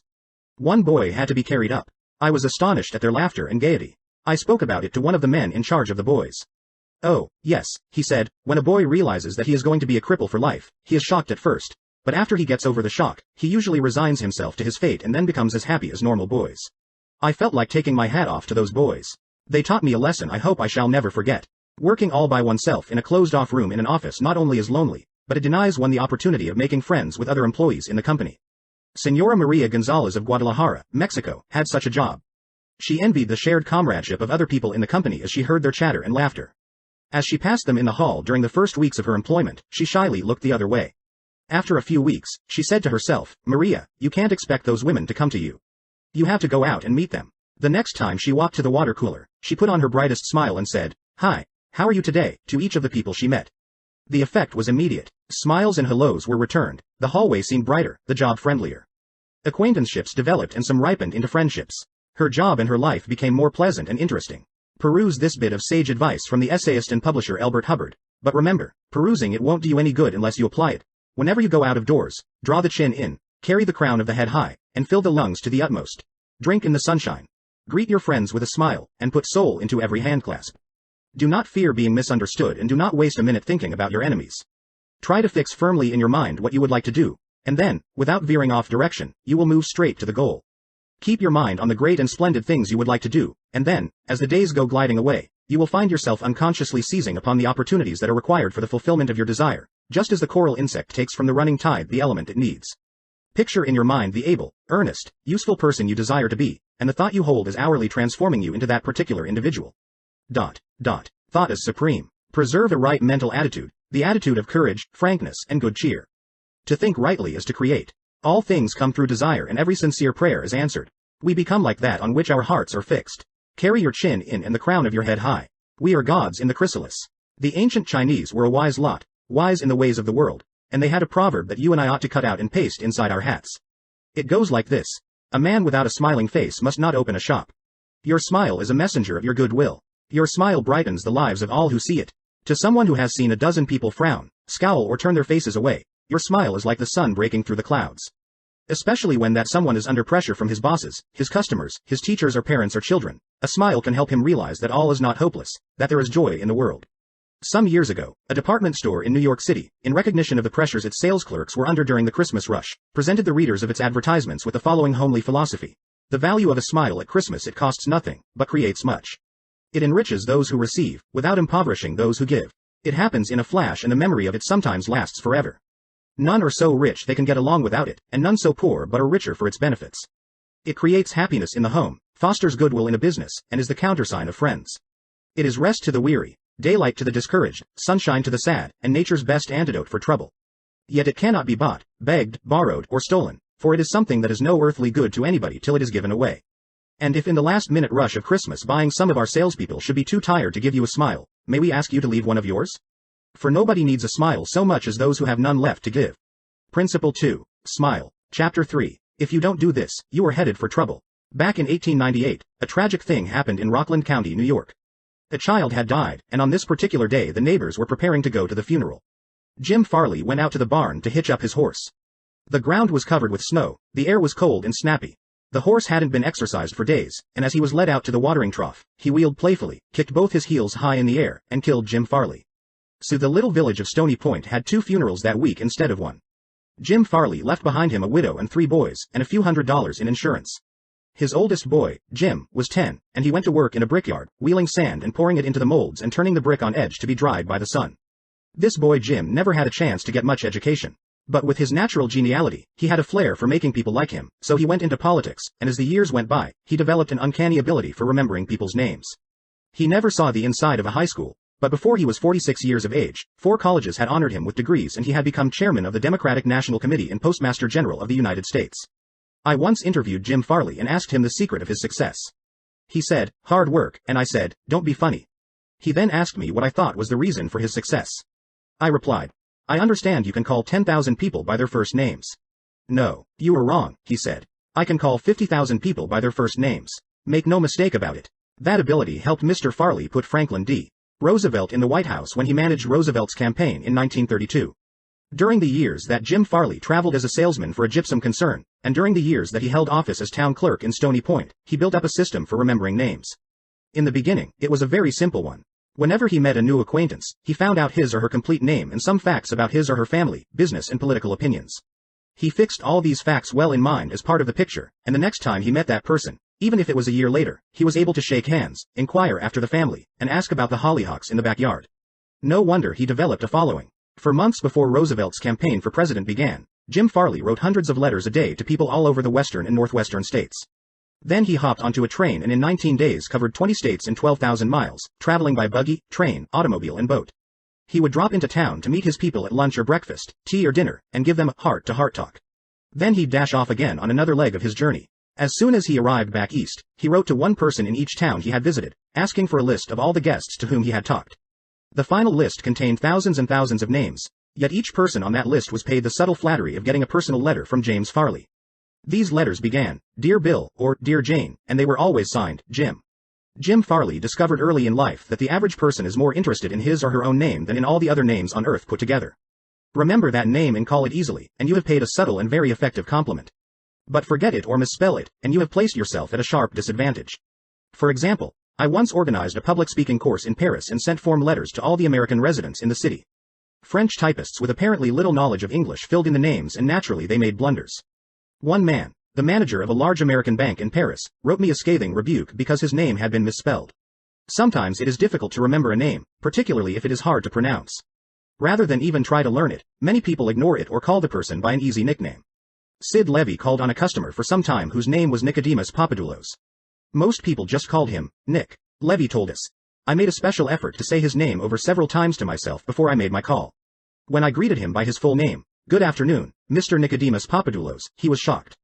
One boy had to be carried up. I was astonished at their laughter and gaiety. I spoke about it to one of the men in charge of the boys. Oh, yes, he said, when a boy realizes that he is going to be a cripple for life, he is shocked at first. But after he gets over the shock, he usually resigns himself to his fate and then becomes as happy as normal boys. I felt like taking my hat off to those boys. They taught me a lesson I hope I shall never forget. Working all by oneself in a closed-off room in an office not only is lonely, but it denies one the opportunity of making friends with other employees in the company. Señora Maria Gonzalez of Guadalajara, Mexico, had such a job. She envied the shared comradeship of other people in the company as she heard their chatter and laughter. As she passed them in the hall during the first weeks of her employment, she shyly looked the other way. After a few weeks, she said to herself, Maria, you can't expect those women to come to you. You have to go out and meet them. The next time she walked to the water cooler, she put on her brightest smile and said, Hi, how are you today, to each of the people she met. The effect was immediate. Smiles and hellos were returned, the hallway seemed brighter, the job friendlier. Acquaintanceships developed and some ripened into friendships. Her job and her life became more pleasant and interesting. Peruse this bit of sage advice from the essayist and publisher Elbert Hubbard. But remember, perusing it won't do you any good unless you apply it. Whenever you go out of doors, draw the chin in, carry the crown of the head high, and fill the lungs to the utmost. Drink in the sunshine. Greet your friends with a smile, and put soul into every handclasp. Do not fear being misunderstood and do not waste a minute thinking about your enemies. Try to fix firmly in your mind what you would like to do, and then, without veering off direction, you will move straight to the goal. Keep your mind on the great and splendid things you would like to do, and then, as the days go gliding away, you will find yourself unconsciously seizing upon the opportunities that are required for the fulfillment of your desire, just as the coral insect takes from the running tide the element it needs. Picture in your mind the able, earnest, useful person you desire to be, and the thought you hold is hourly transforming you into that particular individual. Thought is supreme. Preserve a right mental attitude, the attitude of courage, frankness, and good cheer. To think rightly is to create. All things come through desire and every sincere prayer is answered. We become like that on which our hearts are fixed. Carry your chin in and the crown of your head high. We are gods in the chrysalis. The ancient Chinese were a wise lot, wise in the ways of the world, and they had a proverb that you and I ought to cut out and paste inside our hats. It goes like this. A man without a smiling face must not open a shop. Your smile is a messenger of your goodwill. Your smile brightens the lives of all who see it. To someone who has seen a dozen people frown, scowl or turn their faces away, your smile is like the sun breaking through the clouds. Especially when that someone is under pressure from his bosses, his customers, his teachers or parents or children, a smile can help him realize that all is not hopeless, that there is joy in the world. Some years ago, a department store in New York City, in recognition of the pressures its sales clerks were under during the Christmas rush, presented the readers of its advertisements with the following homely philosophy. The value of a smile at Christmas: it costs nothing, but creates much. It enriches those who receive, without impoverishing those who give. It happens in a flash and the memory of it sometimes lasts forever. None are so rich they can get along without it, and none so poor but are richer for its benefits. It creates happiness in the home, fosters goodwill in a business, and is the countersign of friends. It is rest to the weary, daylight to the discouraged, sunshine to the sad, and nature's best antidote for trouble. Yet it cannot be bought, begged, borrowed, or stolen, for it is something that is no earthly good to anybody till it is given away. And if in the last-minute rush of Christmas buying some of our salespeople should be too tired to give you a smile, may we ask you to leave one of yours? For nobody needs a smile so much as those who have none left to give. Principle 2. Smile. Chapter 3. If you don't do this, you are headed for trouble. Back in 1898, a tragic thing happened in Rockland County, New York. A child had died, and on this particular day the neighbors were preparing to go to the funeral. Jim Farley went out to the barn to hitch up his horse. The ground was covered with snow, the air was cold and snappy. The horse hadn't been exercised for days, and as he was led out to the watering trough, he wheeled playfully, kicked both his heels high in the air, and killed Jim Farley. So the little village of Stony Point had 2 funerals that week instead of 1. Jim Farley left behind him a widow and 3 boys, and a few $100s in insurance. His oldest boy, Jim, was 10, and he went to work in a brickyard, wheeling sand and pouring it into the molds and turning the brick on edge to be dried by the sun. This boy Jim never had a chance to get much education. But with his natural geniality, he had a flair for making people like him, so he went into politics, and as the years went by, he developed an uncanny ability for remembering people's names. He never saw the inside of a high school, but before he was 46 years of age, 4 colleges had honored him with degrees and he had become chairman of the Democratic National Committee and Postmaster General of the United States. I once interviewed Jim Farley and asked him the secret of his success. He said, hard work, and I said, don't be funny. He then asked me what I thought was the reason for his success. I replied, I understand you can call 10,000 people by their first names. No, you are wrong, he said. I can call 50,000 people by their first names. Make no mistake about it. That ability helped Mr. Farley put Franklin D. Roosevelt in the White House when he managed Roosevelt's campaign in 1932. During the years that Jim Farley traveled as a salesman for a gypsum concern, and during the years that he held office as town clerk in Stony Point, he built up a system for remembering names. In the beginning, it was a very simple one. Whenever he met a new acquaintance, he found out his or her complete name and some facts about his or her family, business and political opinions. He fixed all these facts well in mind as part of the picture, and the next time he met that person, even if it was a year later, he was able to shake hands, inquire after the family, and ask about the hollyhocks in the backyard. No wonder he developed a following. For months before Roosevelt's campaign for president began, Jim Farley wrote hundreds of letters a day to people all over the western and northwestern states. Then he hopped onto a train and in 19 days covered 20 states and 12,000 miles, traveling by buggy, train, automobile and boat. He would drop into town to meet his people at lunch or breakfast, tea or dinner, and give them a heart-to-heart talk. Then he'd dash off again on another leg of his journey. As soon as he arrived back east, he wrote to one person in each town he had visited, asking for a list of all the guests to whom he had talked. The final list contained thousands and thousands of names, yet each person on that list was paid the subtle flattery of getting a personal letter from James Farley. These letters began, Dear Bill, or Dear Jane, and they were always signed, Jim. Jim Farley discovered early in life that the average person is more interested in his or her own name than in all the other names on earth put together. Remember that name and call it easily, and you have paid a subtle and very effective compliment. But forget it or misspell it, and you have placed yourself at a sharp disadvantage. For example, I once organized a public speaking course in Paris and sent form letters to all the American residents in the city. French typists with apparently little knowledge of English filled in the names and naturally they made blunders. One man, the manager of a large American bank in Paris, wrote me a scathing rebuke because his name had been misspelled. Sometimes it is difficult to remember a name, particularly if it is hard to pronounce. Rather than even try to learn it, many people ignore it or call the person by an easy nickname. Sid Levy called on a customer for some time whose name was Nicodemus Papadoulos. Most people just called him Nick. Levy told us. I made a special effort to say his name over several times to myself before I made my call. When I greeted him by his full name, "Good afternoon, Mr. Nicodemus Papadoulos," he was shocked.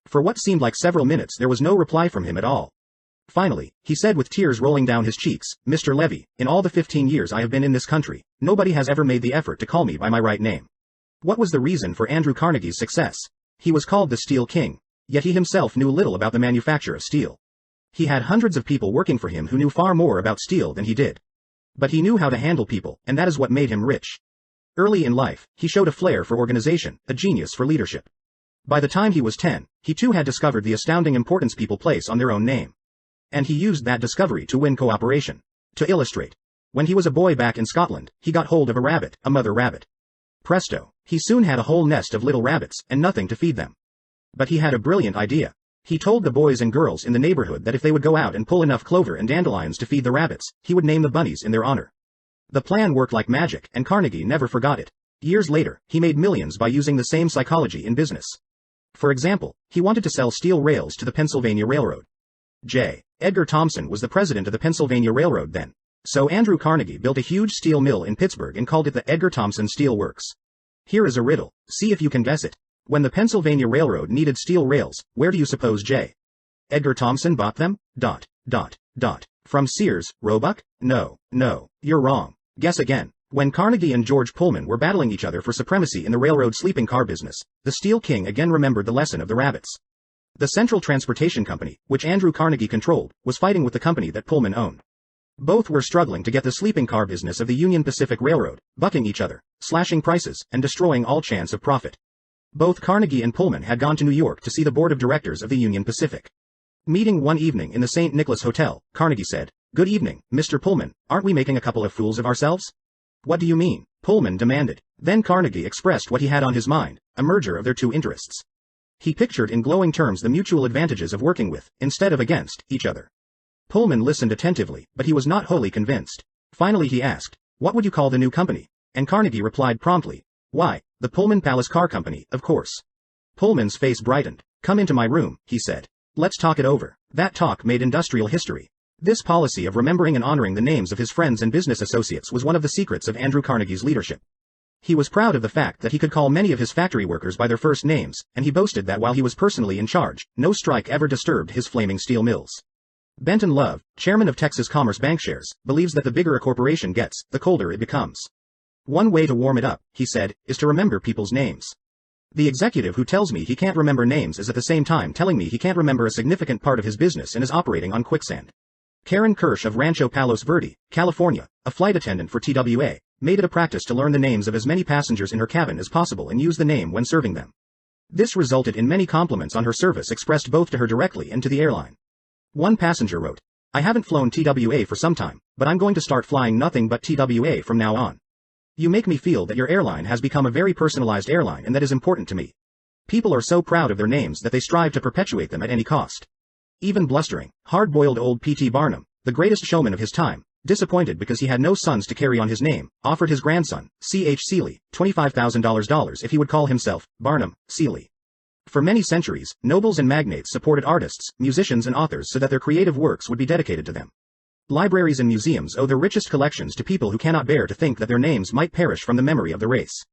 For what seemed like several minutes there was no reply from him at all. Finally, he said with tears rolling down his cheeks, "Mr. Levy, in all the 15 years I have been in this country, nobody has ever made the effort to call me by my right name." What was the reason for Andrew Carnegie's success? He was called the Steel King, yet he himself knew little about the manufacture of steel. He had hundreds of people working for him who knew far more about steel than he did. But he knew how to handle people, and that is what made him rich. Early in life, he showed a flair for organization, a genius for leadership. By the time he was 10, he too had discovered the astounding importance people place on their own name. And he used that discovery to win cooperation. To illustrate, when he was a boy back in Scotland, he got hold of a rabbit, a mother rabbit. Presto, he soon had a whole nest of little rabbits, and nothing to feed them. But he had a brilliant idea. He told the boys and girls in the neighborhood that if they would go out and pull enough clover and dandelions to feed the rabbits, he would name the bunnies in their honor. The plan worked like magic, and Carnegie never forgot it. Years later, he made millions by using the same psychology in business. For example, he wanted to sell steel rails to the Pennsylvania Railroad. J. Edgar Thomson was the president of the Pennsylvania Railroad then. So Andrew Carnegie built a huge steel mill in Pittsburgh and called it the Edgar Thomson Steel Works. Here is a riddle, see if you can guess it. When the Pennsylvania Railroad needed steel rails, where do you suppose J. Edgar Thomson bought them? From Sears, Roebuck? No, you're wrong. Guess again. When Carnegie and George Pullman were battling each other for supremacy in the railroad sleeping car business, the Steel King again remembered the lesson of the rabbits. The Central Transportation Company, which Andrew Carnegie controlled, was fighting with the company that Pullman owned. Both were struggling to get the sleeping car business of the Union Pacific Railroad, bucking each other, slashing prices, and destroying all chance of profit. Both Carnegie and Pullman had gone to New York to see the board of directors of the Union Pacific. Meeting one evening in the St. Nicholas Hotel, Carnegie said, "Good evening, Mr. Pullman, aren't we making a couple of fools of ourselves?" "What do you mean?" Pullman demanded. Then Carnegie expressed what he had on his mind, a merger of their two interests. He pictured in glowing terms the mutual advantages of working with, instead of against, each other. Pullman listened attentively, but he was not wholly convinced. Finally he asked, "What would you call the new company?" And Carnegie replied promptly, "Why, the Pullman Palace Car Company, of course." Pullman's face brightened. "Come into my room," he said. "Let's talk it over." That talk made industrial history. This policy of remembering and honoring the names of his friends and business associates was one of the secrets of Andrew Carnegie's leadership. He was proud of the fact that he could call many of his factory workers by their first names, and he boasted that while he was personally in charge, no strike ever disturbed his flaming steel mills. Benton Love, chairman of Texas Commerce Bankshares, believes that the bigger a corporation gets, the colder it becomes. "One way to warm it up," he said, "is to remember people's names. The executive who tells me he can't remember names is at the same time telling me he can't remember a significant part of his business and is operating on quicksand." Karen Kirsch of Rancho Palos Verde, California, a flight attendant for TWA, made it a practice to learn the names of as many passengers in her cabin as possible and use the name when serving them. This resulted in many compliments on her service expressed both to her directly and to the airline. One passenger wrote, "I haven't flown TWA for some time, but I'm going to start flying nothing but TWA from now on. You make me feel that your airline has become a very personalized airline and that is important to me." People are so proud of their names that they strive to perpetuate them at any cost. Even blustering, hard-boiled old P.T. Barnum, the greatest showman of his time, disappointed because he had no sons to carry on his name, offered his grandson, C.H. Seeley, $25,000 if he would call himself Barnum Seeley. For many centuries, nobles and magnates supported artists, musicians and authors so that their creative works would be dedicated to them. Libraries and museums owe their richest collections to people who cannot bear to think that their names might perish from the memory of the race.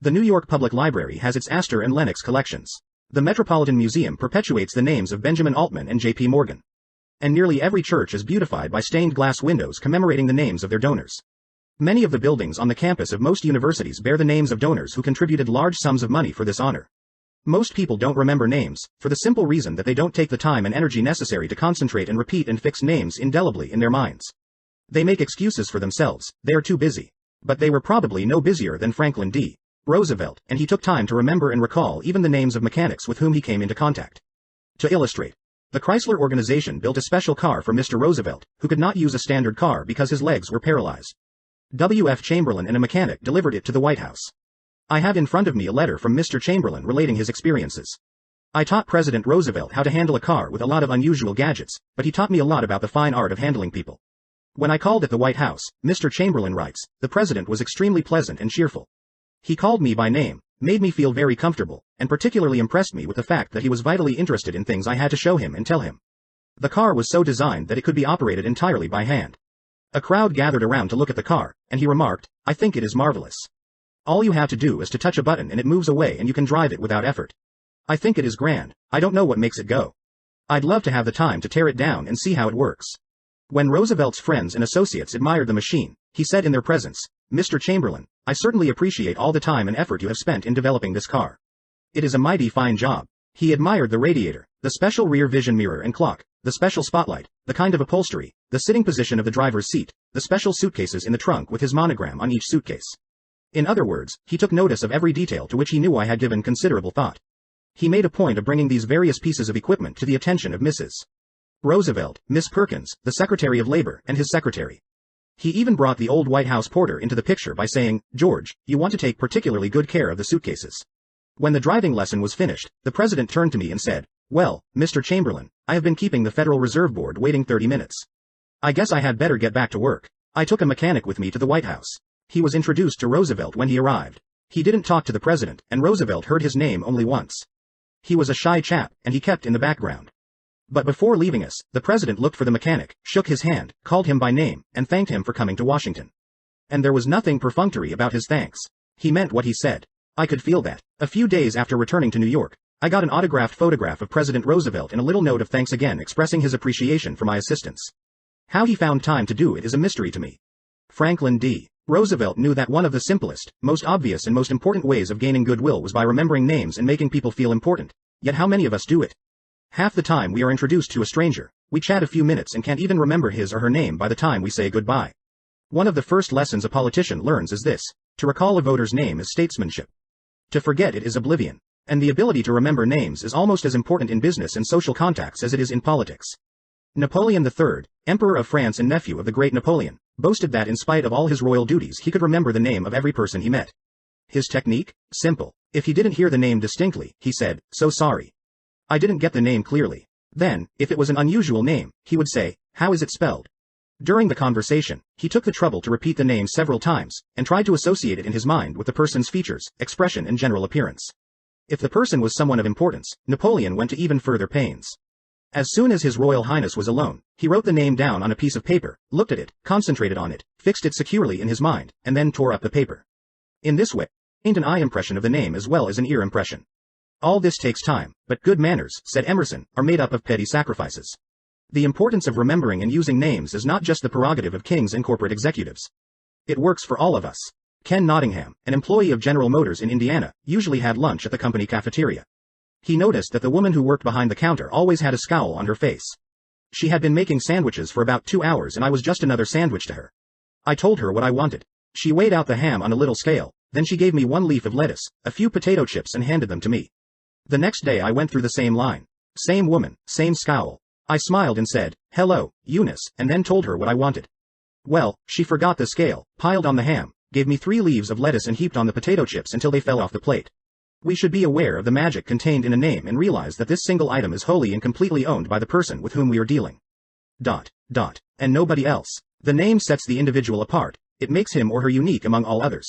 The New York Public Library has its Astor and Lenox collections. The Metropolitan Museum perpetuates the names of Benjamin Altman and J.P. Morgan. And nearly every church is beautified by stained glass windows commemorating the names of their donors. Many of the buildings on the campus of most universities bear the names of donors who contributed large sums of money for this honor. Most people don't remember names, for the simple reason that they don't take the time and energy necessary to concentrate and repeat and fix names indelibly in their minds. They make excuses for themselves, they are too busy. But they were probably no busier than Franklin D. Roosevelt, and he took time to remember and recall even the names of mechanics with whom he came into contact. To illustrate, the Chrysler organization built a special car for Mr. Roosevelt, who could not use a standard car because his legs were paralyzed. W.F. Chamberlain and a mechanic delivered it to the White House. I have in front of me a letter from Mr. Chamberlain relating his experiences. I taught President Roosevelt how to handle a car with a lot of unusual gadgets, but he taught me a lot about the fine art of handling people. When I called at the White House, Mr. Chamberlain writes, the president was extremely pleasant and cheerful. He called me by name, made me feel very comfortable, and particularly impressed me with the fact that he was vitally interested in things I had to show him and tell him. The car was so designed that it could be operated entirely by hand. A crowd gathered around to look at the car, and he remarked, I think it is marvelous. All you have to do is to touch a button and it moves away and you can drive it without effort. I think it is grand. I don't know what makes it go. I'd love to have the time to tear it down and see how it works. When Roosevelt's friends and associates admired the machine, he said in their presence, Mr. Chamberlain, I certainly appreciate all the time and effort you have spent in developing this car. It is a mighty fine job. He admired the radiator, the special rear vision mirror and clock, the special spotlight, the kind of upholstery, the sitting position of the driver's seat, the special suitcases in the trunk with his monogram on each suitcase. In other words, he took notice of every detail to which he knew I had given considerable thought. He made a point of bringing these various pieces of equipment to the attention of Mrs. Roosevelt, Miss Perkins, the Secretary of Labor, and his secretary. He even brought the old White House porter into the picture by saying, George, you want to take particularly good care of the suitcases. When the driving lesson was finished, the president turned to me and said, well, Mr. Chamberlain, I have been keeping the Federal Reserve Board waiting 30 minutes. I guess I had better get back to work. I took a mechanic with me to the White House. He was introduced to Roosevelt when he arrived. He didn't talk to the president, and Roosevelt heard his name only once. He was a shy chap, and he kept in the background. But before leaving us, the president looked for the mechanic, shook his hand, called him by name, and thanked him for coming to Washington. And there was nothing perfunctory about his thanks. He meant what he said. I could feel that. A few days after returning to New York, I got an autographed photograph of President Roosevelt and a little note of thanks again expressing his appreciation for my assistance. How he found time to do it is a mystery to me. Franklin D. Roosevelt knew that one of the simplest, most obvious and most important ways of gaining goodwill was by remembering names and making people feel important. Yet how many of us do it? Half the time we are introduced to a stranger, we chat a few minutes and can't even remember his or her name by the time we say goodbye. One of the first lessons a politician learns is this: to recall a voter's name is statesmanship. To forget it is oblivion. And the ability to remember names is almost as important in business and social contacts as it is in politics. Napoleon III, Emperor of France and nephew of the great Napoleon, boasted that in spite of all his royal duties he could remember the name of every person he met. His technique? Simple. If he didn't hear the name distinctly, he said, so sorry. I didn't get the name clearly. Then, if it was an unusual name, he would say, how is it spelled? During the conversation, he took the trouble to repeat the name several times, and tried to associate it in his mind with the person's features, expression and general appearance. If the person was someone of importance, Napoleon went to even further pains. As soon as His Royal Highness was alone, he wrote the name down on a piece of paper, looked at it, concentrated on it, fixed it securely in his mind, and then tore up the paper. In this way, he gained an eye impression of the name as well as an ear impression. All this takes time, but good manners, said Emerson, are made up of petty sacrifices. The importance of remembering and using names is not just the prerogative of kings and corporate executives. It works for all of us. Ken Nottingham, an employee of General Motors in Indiana, usually had lunch at the company cafeteria. He noticed that the woman who worked behind the counter always had a scowl on her face. She had been making sandwiches for about 2 hours and I was just another sandwich to her. I told her what I wanted. She weighed out the ham on a little scale, then she gave me 1 leaf of lettuce, a few potato chips and handed them to me. The next day I went through the same line. Same woman, same scowl. I smiled and said, hello, Eunice, and then told her what I wanted. Well, she forgot the scale, piled on the ham, gave me 3 leaves of lettuce and heaped on the potato chips until they fell off the plate. We should be aware of the magic contained in a name and realize that this single item is wholly and completely owned by the person with whom we are dealing. And nobody else. The name sets the individual apart. It makes him or her unique among all others.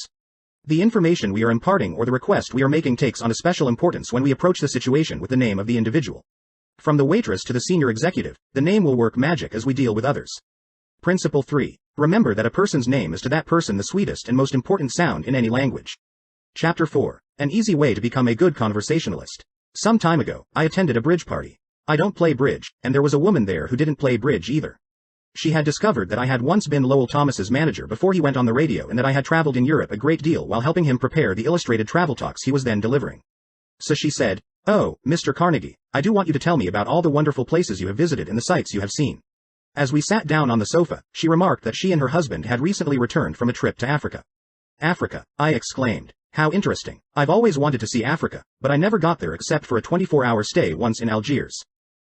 The information we are imparting or the request we are making takes on a special importance when we approach the situation with the name of the individual. From the waitress to the senior executive, the name will work magic as we deal with others. Principle 3. Remember that a person's name is to that person the sweetest and most important sound in any language. Chapter 4. An easy way to become a good conversationalist. Some time ago, I attended a bridge party. I don't play bridge, and there was a woman there who didn't play bridge either. She had discovered that I had once been Lowell Thomas's manager before he went on the radio and that I had traveled in Europe a great deal while helping him prepare the illustrated travel talks he was then delivering. So she said, "Oh, Mr. Carnegie, I do want you to tell me about all the wonderful places you have visited and the sights you have seen." As we sat down on the sofa, she remarked that she and her husband had recently returned from a trip to Africa. Africa, I exclaimed. How interesting. I've always wanted to see Africa, but I never got there except for a 24-hour stay once in Algiers.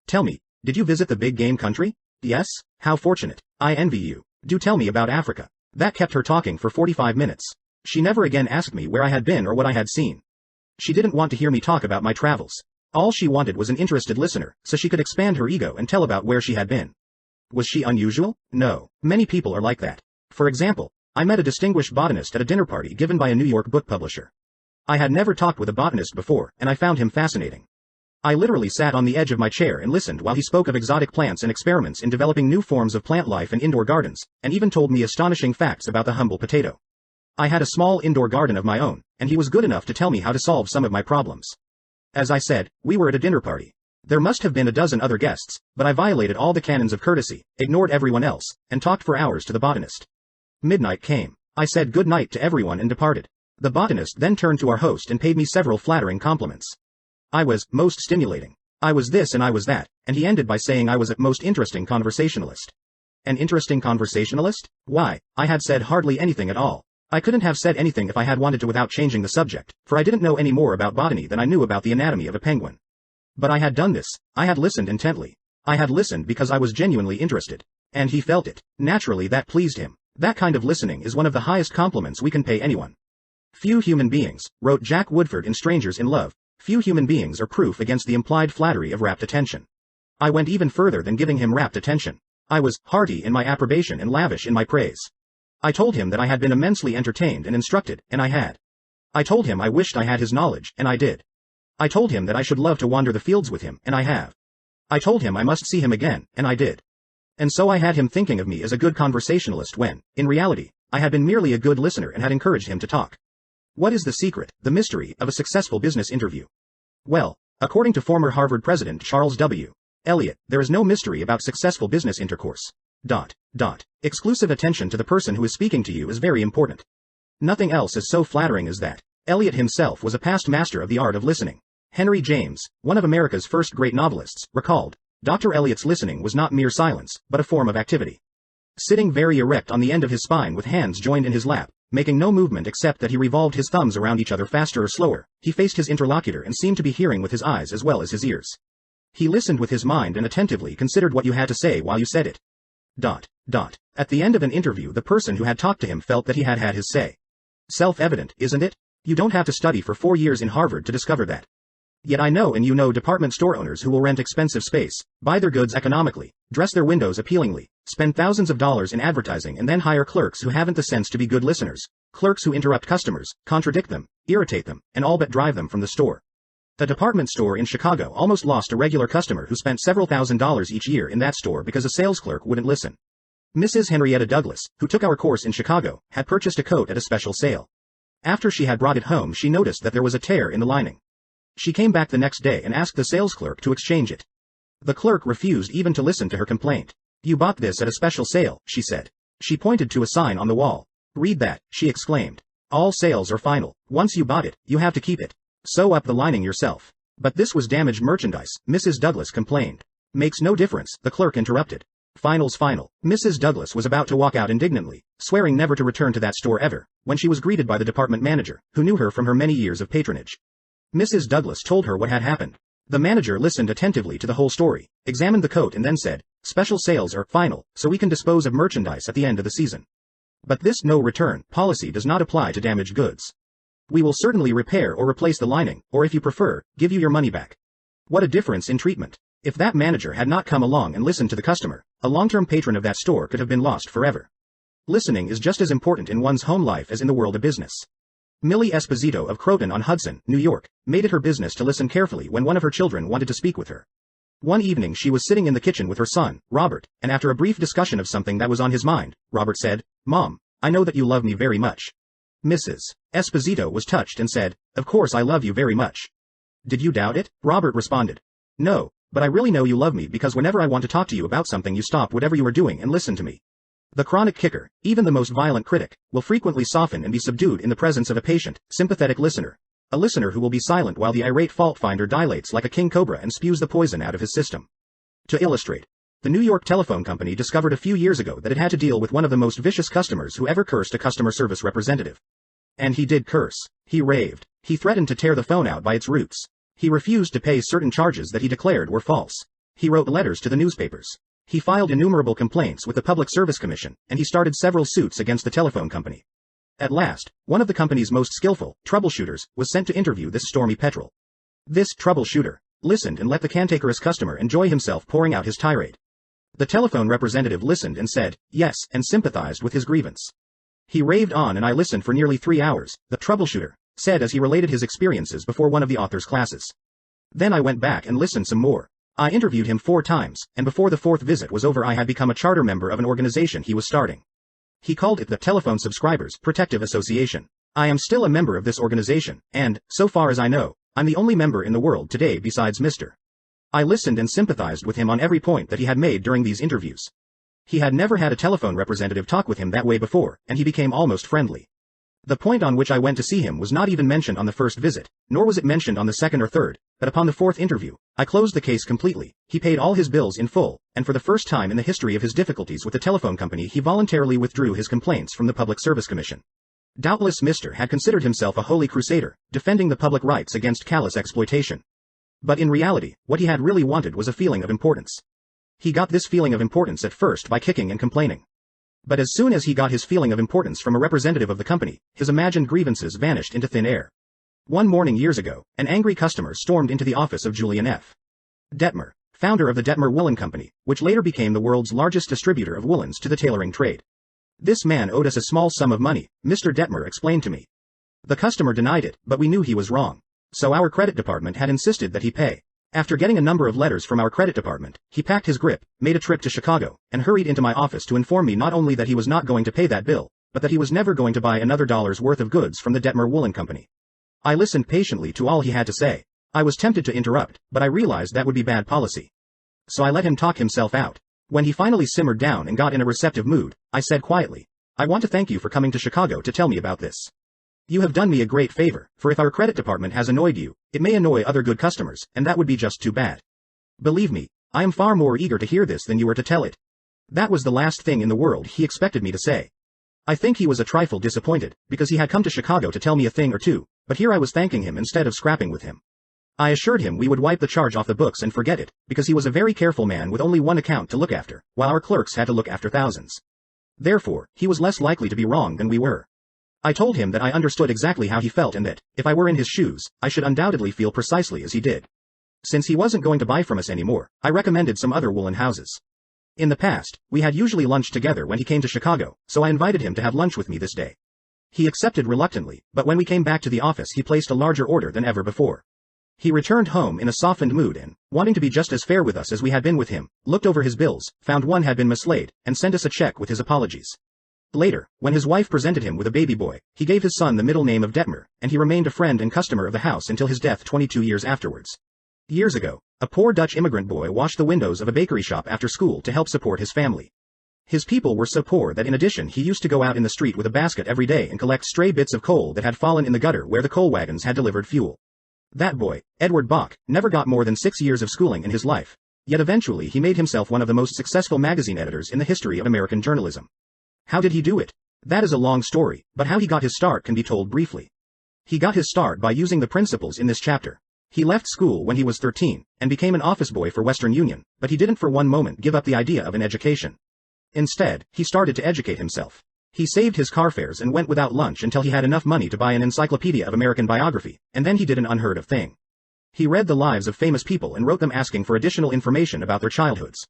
Tell me, did you visit the big game country? Yes? How fortunate. I envy you. Do tell me about Africa. That kept her talking for 45 minutes. She never again asked me where I had been or what I had seen. She didn't want to hear me talk about my travels. All she wanted was an interested listener, so she could expand her ego and tell about where she had been. Was she unusual? No. Many people are like that. For example, I met a distinguished botanist at a dinner party given by a New York book publisher. I had never talked with a botanist before, and I found him fascinating. I literally sat on the edge of my chair and listened while he spoke of exotic plants and experiments in developing new forms of plant life in indoor gardens, and even told me astonishing facts about the humble potato. I had a small indoor garden of my own, and he was good enough to tell me how to solve some of my problems. As I said, we were at a dinner party. There must have been a dozen other guests, but I violated all the canons of courtesy, ignored everyone else, and talked for hours to the botanist. Midnight came. I said good night to everyone and departed. The botanist then turned to our host and paid me several flattering compliments. I was most stimulating. I was this and I was that, and he ended by saying I was a most interesting conversationalist. An interesting conversationalist? Why, I had said hardly anything at all. I couldn't have said anything if I had wanted to without changing the subject, for I didn't know any more about botany than I knew about the anatomy of a penguin. But I had done this. I had listened intently. I had listened because I was genuinely interested. And he felt it. Naturally that pleased him. That kind of listening is one of the highest compliments we can pay anyone. Few human beings, wrote Jack Woodford in Strangers in Love, few human beings are proof against the implied flattery of rapt attention. I went even further than giving him rapt attention. I was hearty in my approbation and lavish in my praise. I told him that I had been immensely entertained and instructed, and I had. I told him I wished I had his knowledge, and I did. I told him that I should love to wander the fields with him, and I have. I told him I must see him again, and I did. And so I had him thinking of me as a good conversationalist when, in reality, I had been merely a good listener and had encouraged him to talk. What is the secret, the mystery, of a successful business interview? Well, according to former Harvard President Charles W. Eliot, there is no mystery about successful business intercourse. Exclusive attention to the person who is speaking to you is very important. Nothing else is so flattering as that. Eliot himself was a past master of the art of listening. Henry James, one of America's first great novelists, recalled, Dr. Eliot's listening was not mere silence, but a form of activity. Sitting very erect on the end of his spine with hands joined in his lap, making no movement except that he revolved his thumbs around each other faster or slower, he faced his interlocutor and seemed to be hearing with his eyes as well as his ears. He listened with his mind and attentively considered what you had to say while you said it. At the end of an interview, the person who had talked to him felt that he had had his say. Self-evident, isn't it? You don't have to study for 4 years in Harvard to discover that. Yet I know and you know department store owners who will rent expensive space, buy their goods economically, dress their windows appealingly, spend thousands of dollars in advertising and then hire clerks who haven't the sense to be good listeners, clerks who interrupt customers, contradict them, irritate them, and all but drive them from the store. The department store in Chicago almost lost a regular customer who spent several $1,000s each year in that store because a sales clerk wouldn't listen. Mrs. Henrietta Douglas, who took our course in Chicago, had purchased a coat at a special sale. After she had brought it home, she noticed that there was a tear in the lining. She came back the next day and asked the sales clerk to exchange it. The clerk refused even to listen to her complaint. You bought this at a special sale, she said. She pointed to a sign on the wall. Read that, she exclaimed. All sales are final. Once you bought it, you have to keep it. Sew up the lining yourself. But this was damaged merchandise, Mrs. Douglas complained. Makes no difference, the clerk interrupted. Final's final. Mrs. Douglas was about to walk out indignantly, swearing never to return to that store ever, when she was greeted by the department manager, who knew her from her many years of patronage. Mrs. Douglas told her what had happened. The manager listened attentively to the whole story, examined the coat and then said, Special sales are final, so we can dispose of merchandise at the end of the season. But this no return policy does not apply to damaged goods. We will certainly repair or replace the lining, or if you prefer, give you your money back. What a difference in treatment. If that manager had not come along and listened to the customer, a long-term patron of that store could have been lost forever. Listening is just as important in one's home life as in the world of business. Millie Esposito of Croton-on-Hudson, New York, made it her business to listen carefully when one of her children wanted to speak with her. One evening she was sitting in the kitchen with her son, Robert, and after a brief discussion of something that was on his mind, Robert said, Mom, I know that you love me very much. Mrs. Esposito was touched and said, Of course I love you very much. Did you doubt it? Robert responded. No, but I really know you love me because whenever I want to talk to you about something you stop whatever you are doing and listen to me. The chronic kicker, even the most violent critic, will frequently soften and be subdued in the presence of a patient, sympathetic listener. A listener who will be silent while the irate fault-finder dilates like a king cobra and spews the poison out of his system. To illustrate, the New York Telephone Company discovered a few years ago that it had to deal with one of the most vicious customers who ever cursed a customer service representative. And he did curse. He raved. He threatened to tear the phone out by its roots. He refused to pay certain charges that he declared were false. He wrote letters to the newspapers. He filed innumerable complaints with the Public Service Commission, and he started several suits against the telephone company. At last, one of the company's most skillful troubleshooters was sent to interview this stormy petrel. This troubleshooter listened and let the cantankerous customer enjoy himself pouring out his tirade. The telephone representative listened and said, yes, and sympathized with his grievance. He raved on and I listened for nearly 3 hours, the troubleshooter said as he related his experiences before one of the author's classes. Then I went back and listened some more. I interviewed him 4 times, and before the 4th visit was over I had become a charter member of an organization he was starting. He called it the Telephone Subscribers Protective Association. I am still a member of this organization, and, so far as I know, I'm the only member in the world today besides Mr. I listened and sympathized with him on every point that he had made during these interviews. He had never had a telephone representative talk with him that way before, and he became almost friendly. The point on which I went to see him was not even mentioned on the first visit, nor was it mentioned on the second or third, but upon the 4th interview, I closed the case completely. He paid all his bills in full, and for the first time in the history of his difficulties with the telephone company he voluntarily withdrew his complaints from the Public Service Commission. Doubtless Mr. had considered himself a holy crusader, defending the public rights against callous exploitation. But in reality, what he had really wanted was a feeling of importance. He got this feeling of importance at first by kicking and complaining. But as soon as he got his feeling of importance from a representative of the company, his imagined grievances vanished into thin air. One morning years ago, an angry customer stormed into the office of Julian F. Detmer, founder of the Detmer Woolen Company, which later became the world's largest distributor of woolens to the tailoring trade. This man owed us a small sum of money, Mr. Detmer explained to me. The customer denied it, but we knew he was wrong. So our credit department had insisted that he pay. After getting a number of letters from our credit department, he packed his grip, made a trip to Chicago, and hurried into my office to inform me not only that he was not going to pay that bill, but that he was never going to buy another dollar's worth of goods from the Detmer Woolen Company. I listened patiently to all he had to say. I was tempted to interrupt, but I realized that would be bad policy. So I let him talk himself out. When he finally simmered down and got in a receptive mood, I said quietly, I want to thank you for coming to Chicago to tell me about this. You have done me a great favor, for if our credit department has annoyed you, it may annoy other good customers, and that would be just too bad. Believe me, I am far more eager to hear this than you are to tell it. That was the last thing in the world he expected me to say. I think he was a trifle disappointed, because he had come to Chicago to tell me a thing or two, but here I was thanking him instead of scrapping with him. I assured him we would wipe the charge off the books and forget it, because he was a very careful man with only one account to look after, while our clerks had to look after thousands. Therefore, he was less likely to be wrong than we were. I told him that I understood exactly how he felt and that, if I were in his shoes, I should undoubtedly feel precisely as he did. Since he wasn't going to buy from us anymore, I recommended some other woolen houses. In the past, we had usually lunched together when he came to Chicago, so I invited him to have lunch with me this day. He accepted reluctantly, but when we came back to the office he placed a larger order than ever before. He returned home in a softened mood and, wanting to be just as fair with us as we had been with him, looked over his bills, found one had been mislaid, and sent us a check with his apologies. Later, when his wife presented him with a baby boy, he gave his son the middle name of Detmer, and he remained a friend and customer of the house until his death 22 years afterwards. Years ago, a poor Dutch immigrant boy washed the windows of a bakery shop after school to help support his family. His people were so poor that in addition he used to go out in the street with a basket every day and collect stray bits of coal that had fallen in the gutter where the coal wagons had delivered fuel. That boy, Edward Bach, never got more than 6 years of schooling in his life. Yet eventually he made himself one of the most successful magazine editors in the history of American journalism. How did he do it? That is a long story, but how he got his start can be told briefly. He got his start by using the principles in this chapter. He left school when he was 13, and became an office boy for Western Union, but he didn't for one moment give up the idea of an education. Instead, he started to educate himself. He saved his car fares and went without lunch until he had enough money to buy an encyclopedia of American biography, and then he did an unheard of thing. He read the lives of famous people and wrote them asking for additional information about their childhoods.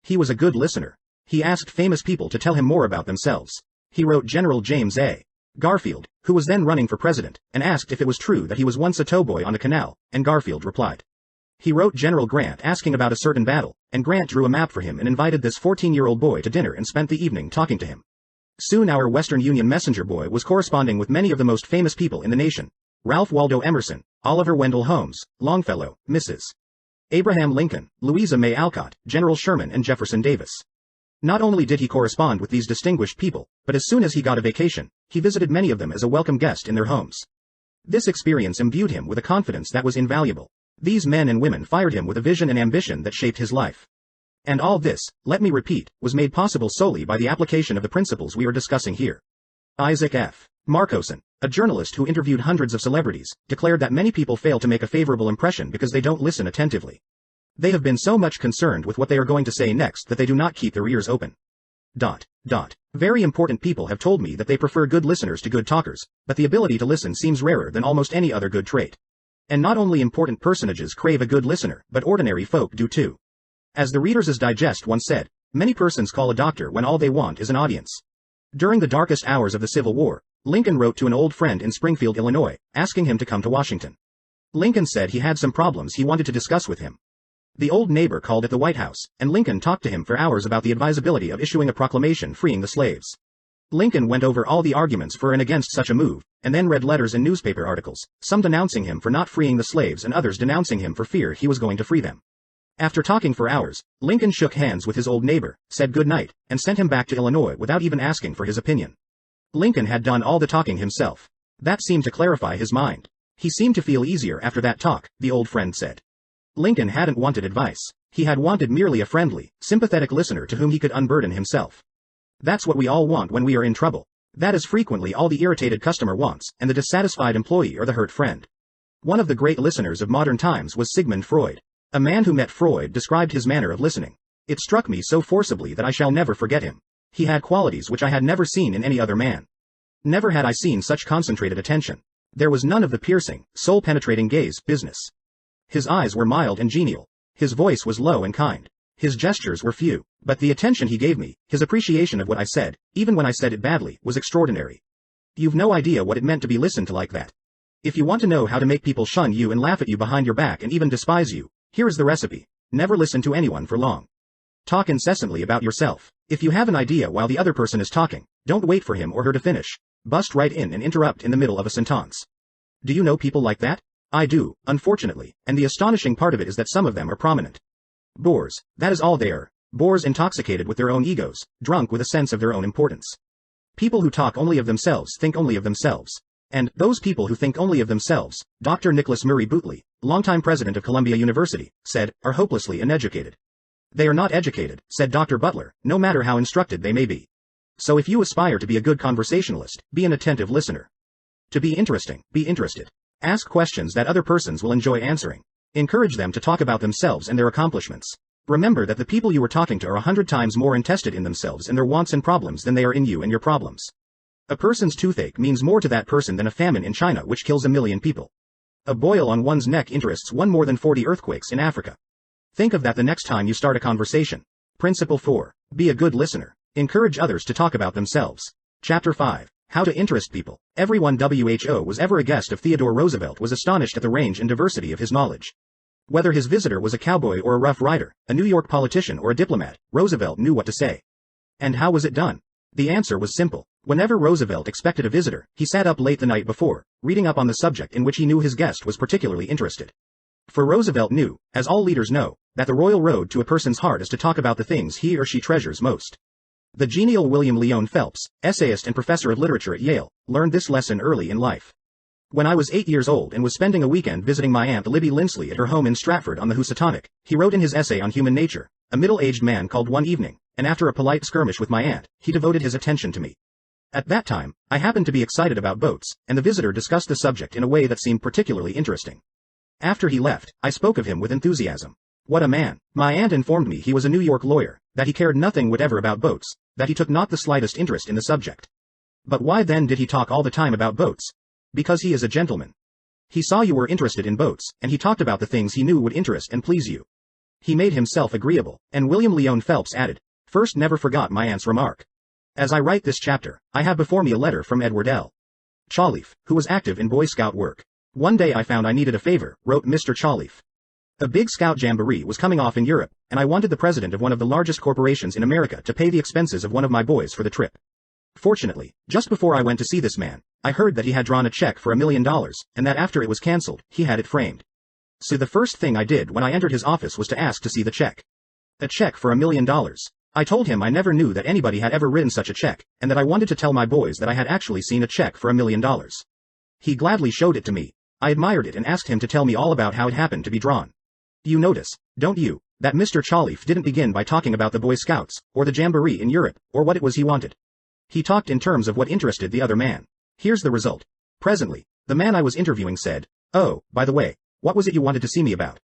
He was a good listener. He asked famous people to tell him more about themselves. He wrote General James A. Garfield, who was then running for president, and asked if it was true that he was once a towboy on a canal, and Garfield replied. He wrote General Grant asking about a certain battle, and Grant drew a map for him and invited this 14-year-old boy to dinner and spent the evening talking to him. Soon our Western Union messenger boy was corresponding with many of the most famous people in the nation. Ralph Waldo Emerson, Oliver Wendell Holmes, Longfellow, Mrs. Abraham Lincoln, Louisa May Alcott, General Sherman and Jefferson Davis. Not only did he correspond with these distinguished people, but as soon as he got a vacation, he visited many of them as a welcome guest in their homes. This experience imbued him with a confidence that was invaluable. These men and women fired him with a vision and ambition that shaped his life. And all this, let me repeat, was made possible solely by the application of the principles we are discussing here. Isaac F. Marcoson, a journalist who interviewed hundreds of celebrities, declared that many people fail to make a favorable impression because they don't listen attentively. They have been so much concerned with what they are going to say next that they do not keep their ears open. Very important people have told me that they prefer good listeners to good talkers, but the ability to listen seems rarer than almost any other good trait. And not only important personages crave a good listener, but ordinary folk do too. As the Reader's Digest once said, many persons call a doctor when all they want is an audience. During the darkest hours of the Civil War, Lincoln wrote to an old friend in Springfield, Illinois, asking him to come to Washington. Lincoln said he had some problems he wanted to discuss with him. The old neighbor called at the White House, and Lincoln talked to him for hours about the advisability of issuing a proclamation freeing the slaves. Lincoln went over all the arguments for and against such a move, and then read letters and newspaper articles, some denouncing him for not freeing the slaves and others denouncing him for fear he was going to free them. After talking for hours, Lincoln shook hands with his old neighbor, said good night, and sent him back to Illinois without even asking for his opinion. Lincoln had done all the talking himself. That seemed to clarify his mind. He seemed to feel easier after that talk, the old friend said. Lincoln hadn't wanted advice. He had wanted merely a friendly, sympathetic listener to whom he could unburden himself. That's what we all want when we are in trouble. That is frequently all the irritated customer wants, and the dissatisfied employee or the hurt friend. One of the great listeners of modern times was Sigmund Freud. A man who met Freud described his manner of listening. It struck me so forcibly that I shall never forget him. He had qualities which I had never seen in any other man. Never had I seen such concentrated attention. There was none of the piercing, soul-penetrating gaze business. His eyes were mild and genial. His voice was low and kind. His gestures were few, but the attention he gave me, his appreciation of what I said, even when I said it badly, was extraordinary. You've no idea what it meant to be listened to like that. If you want to know how to make people shun you and laugh at you behind your back and even despise you, here is the recipe. Never listen to anyone for long. Talk incessantly about yourself. If you have an idea while the other person is talking, don't wait for him or her to finish. Bust right in and interrupt in the middle of a sentence. Do you know people like that? I do, unfortunately, and the astonishing part of it is that some of them are prominent. Bores, that is all they are. Bores intoxicated with their own egos, drunk with a sense of their own importance. People who talk only of themselves think only of themselves. And those people who think only of themselves, Dr. Nicholas Murray Bootley, longtime president of Columbia University, said, are hopelessly uneducated. They are not educated, said Dr. Butler, no matter how instructed they may be. So if you aspire to be a good conversationalist, be an attentive listener. To be interesting, be interested. Ask questions that other persons will enjoy answering. Encourage them to talk about themselves and their accomplishments. Remember that the people you are talking to are 100 times more interested in themselves and their wants and problems than they are in you and your problems. A person's toothache means more to that person than a famine in China which kills 1 million people. A boil on one's neck interests one more than 40 earthquakes in Africa. Think of that the next time you start a conversation. Principle 4. Be a good listener. Encourage others to talk about themselves. Chapter 5. How to interest people. Everyone who was ever a guest of Theodore Roosevelt was astonished at the range and diversity of his knowledge. Whether his visitor was a cowboy or a rough rider, a New York politician or a diplomat, Roosevelt knew what to say. And how was it done? The answer was simple. Whenever Roosevelt expected a visitor, he sat up late the night before, reading up on the subject in which he knew his guest was particularly interested. For Roosevelt knew, as all leaders know, that the royal road to a person's heart is to talk about the things he or she treasures most. The genial William Lyon Phelps, essayist and professor of literature at Yale, learned this lesson early in life. When I was 8 years old and was spending a weekend visiting my Aunt Libby Linsley at her home in Stratford on the Housatonic, he wrote in his essay on human nature, a middle-aged man called one evening, and after a polite skirmish with my aunt, he devoted his attention to me. At that time, I happened to be excited about boats, and the visitor discussed the subject in a way that seemed particularly interesting. After he left, I spoke of him with enthusiasm. What a man! My aunt informed me he was a New York lawyer, that he cared nothing whatever about boats, that he took not the slightest interest in the subject. But why then did he talk all the time about boats? Because he is a gentleman. He saw you were interested in boats, and he talked about the things he knew would interest and please you. He made himself agreeable, and William Lyon Phelps added, first never forgot my aunt's remark. As I write this chapter, I have before me a letter from Edward L. Challeef, who was active in Boy Scout work. One day I found I needed a favor, wrote Mr. Challeef. A big Scout jamboree was coming off in Europe, and I wanted the president of one of the largest corporations in America to pay the expenses of one of my boys for the trip. Fortunately, just before I went to see this man, I heard that he had drawn a check for $1 million, and that after it was cancelled, he had it framed. So the first thing I did when I entered his office was to ask to see the check. A check for $1 million. I told him I never knew that anybody had ever written such a check, and that I wanted to tell my boys that I had actually seen a check for $1 million. He gladly showed it to me. I admired it and asked him to tell me all about how it happened to be drawn. You notice, don't you, that Mr. Challeef didn't begin by talking about the Boy Scouts, or the jamboree in Europe, or what it was he wanted. He talked in terms of what interested the other man. Here's the result. Presently, the man I was interviewing said, "Oh, by the way, what was it you wanted to see me about?"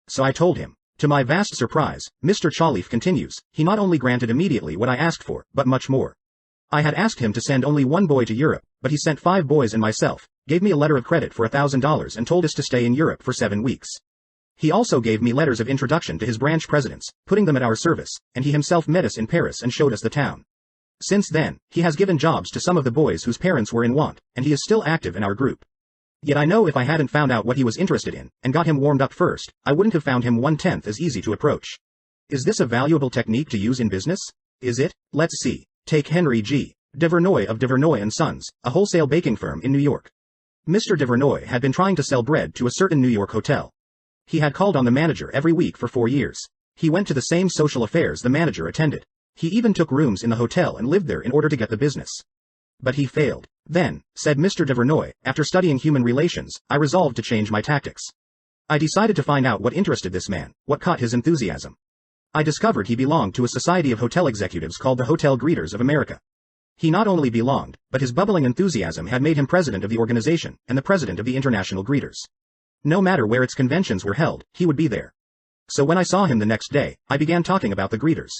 So I told him. To my vast surprise, Mr. Chalif continues, he not only granted immediately what I asked for, but much more. I had asked him to send only one boy to Europe, but he sent 5 boys and myself, gave me a letter of credit for $1,000 and told us to stay in Europe for 7 weeks. He also gave me letters of introduction to his branch presidents, putting them at our service, and he himself met us in Paris and showed us the town. Since then, he has given jobs to some of the boys whose parents were in want, and he is still active in our group. Yet I know if I hadn't found out what he was interested in, and got him warmed up first, I wouldn't have found him 1/10 as easy to approach. Is this a valuable technique to use in business? Is it? Let's see. Take Henry G. Devernoy of Devernoy & Sons, a wholesale baking firm in New York. Mr. Devernoy had been trying to sell bread to a certain New York hotel. He had called on the manager every week for 4 years. He went to the same social affairs the manager attended. He even took rooms in the hotel and lived there in order to get the business. But he failed. Then, said Mr. Devernoy, after studying human relations, I resolved to change my tactics. I decided to find out what interested this man, what caught his enthusiasm. I discovered he belonged to a society of hotel executives called the Hotel Greeters of America. He not only belonged, but his bubbling enthusiasm had made him president of the organization, and the president of the International Greeters. No matter where its conventions were held, he would be there. So when I saw him the next day, I began talking about the greeters.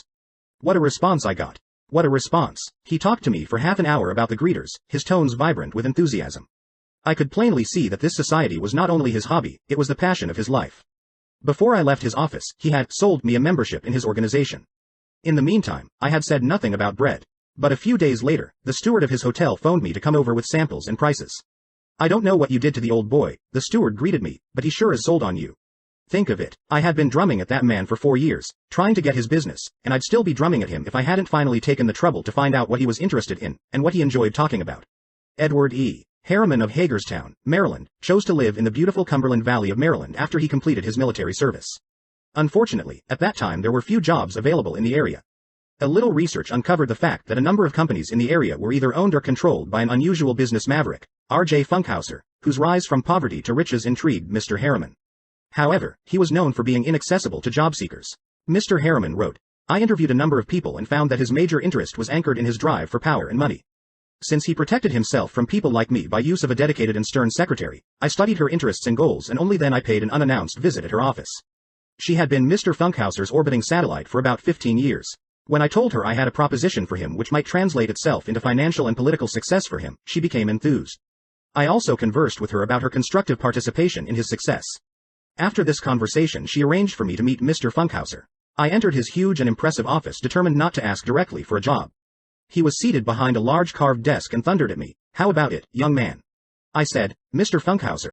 What a response I got. What a response. He talked to me for half an hour about the greeters, his tones vibrant with enthusiasm. I could plainly see that this society was not only his hobby, it was the passion of his life. Before I left his office, he had sold me a membership in his organization. In the meantime, I had said nothing about bread. But a few days later, the steward of his hotel phoned me to come over with samples and prices. I don't know what you did to the old boy, the steward greeted me, but he sure is sold on you. Think of it, I had been drumming at that man for 4 years, trying to get his business, and I'd still be drumming at him if I hadn't finally taken the trouble to find out what he was interested in, and what he enjoyed talking about. Edward E. Harriman of Hagerstown, Maryland, chose to live in the beautiful Cumberland Valley of Maryland after he completed his military service. Unfortunately, at that time there were few jobs available in the area. A little research uncovered the fact that a number of companies in the area were either owned or controlled by an unusual business maverick, R.J. Funkhauser, whose rise from poverty to riches intrigued Mr. Harriman. However, he was known for being inaccessible to job seekers. Mr. Harriman wrote, I interviewed a number of people and found that his major interest was anchored in his drive for power and money. Since he protected himself from people like me by use of a dedicated and stern secretary, I studied her interests and goals, and only then I paid an unannounced visit at her office. She had been Mr. Funkhauser's orbiting satellite for about 15 years. When I told her I had a proposition for him which might translate itself into financial and political success for him, she became enthused. I also conversed with her about her constructive participation in his success. After this conversation, she arranged for me to meet Mr. Funkhauser. I entered his huge and impressive office determined not to ask directly for a job. He was seated behind a large carved desk and thundered at me, "How about it, young man?" I said, "Mr. Funkhauser,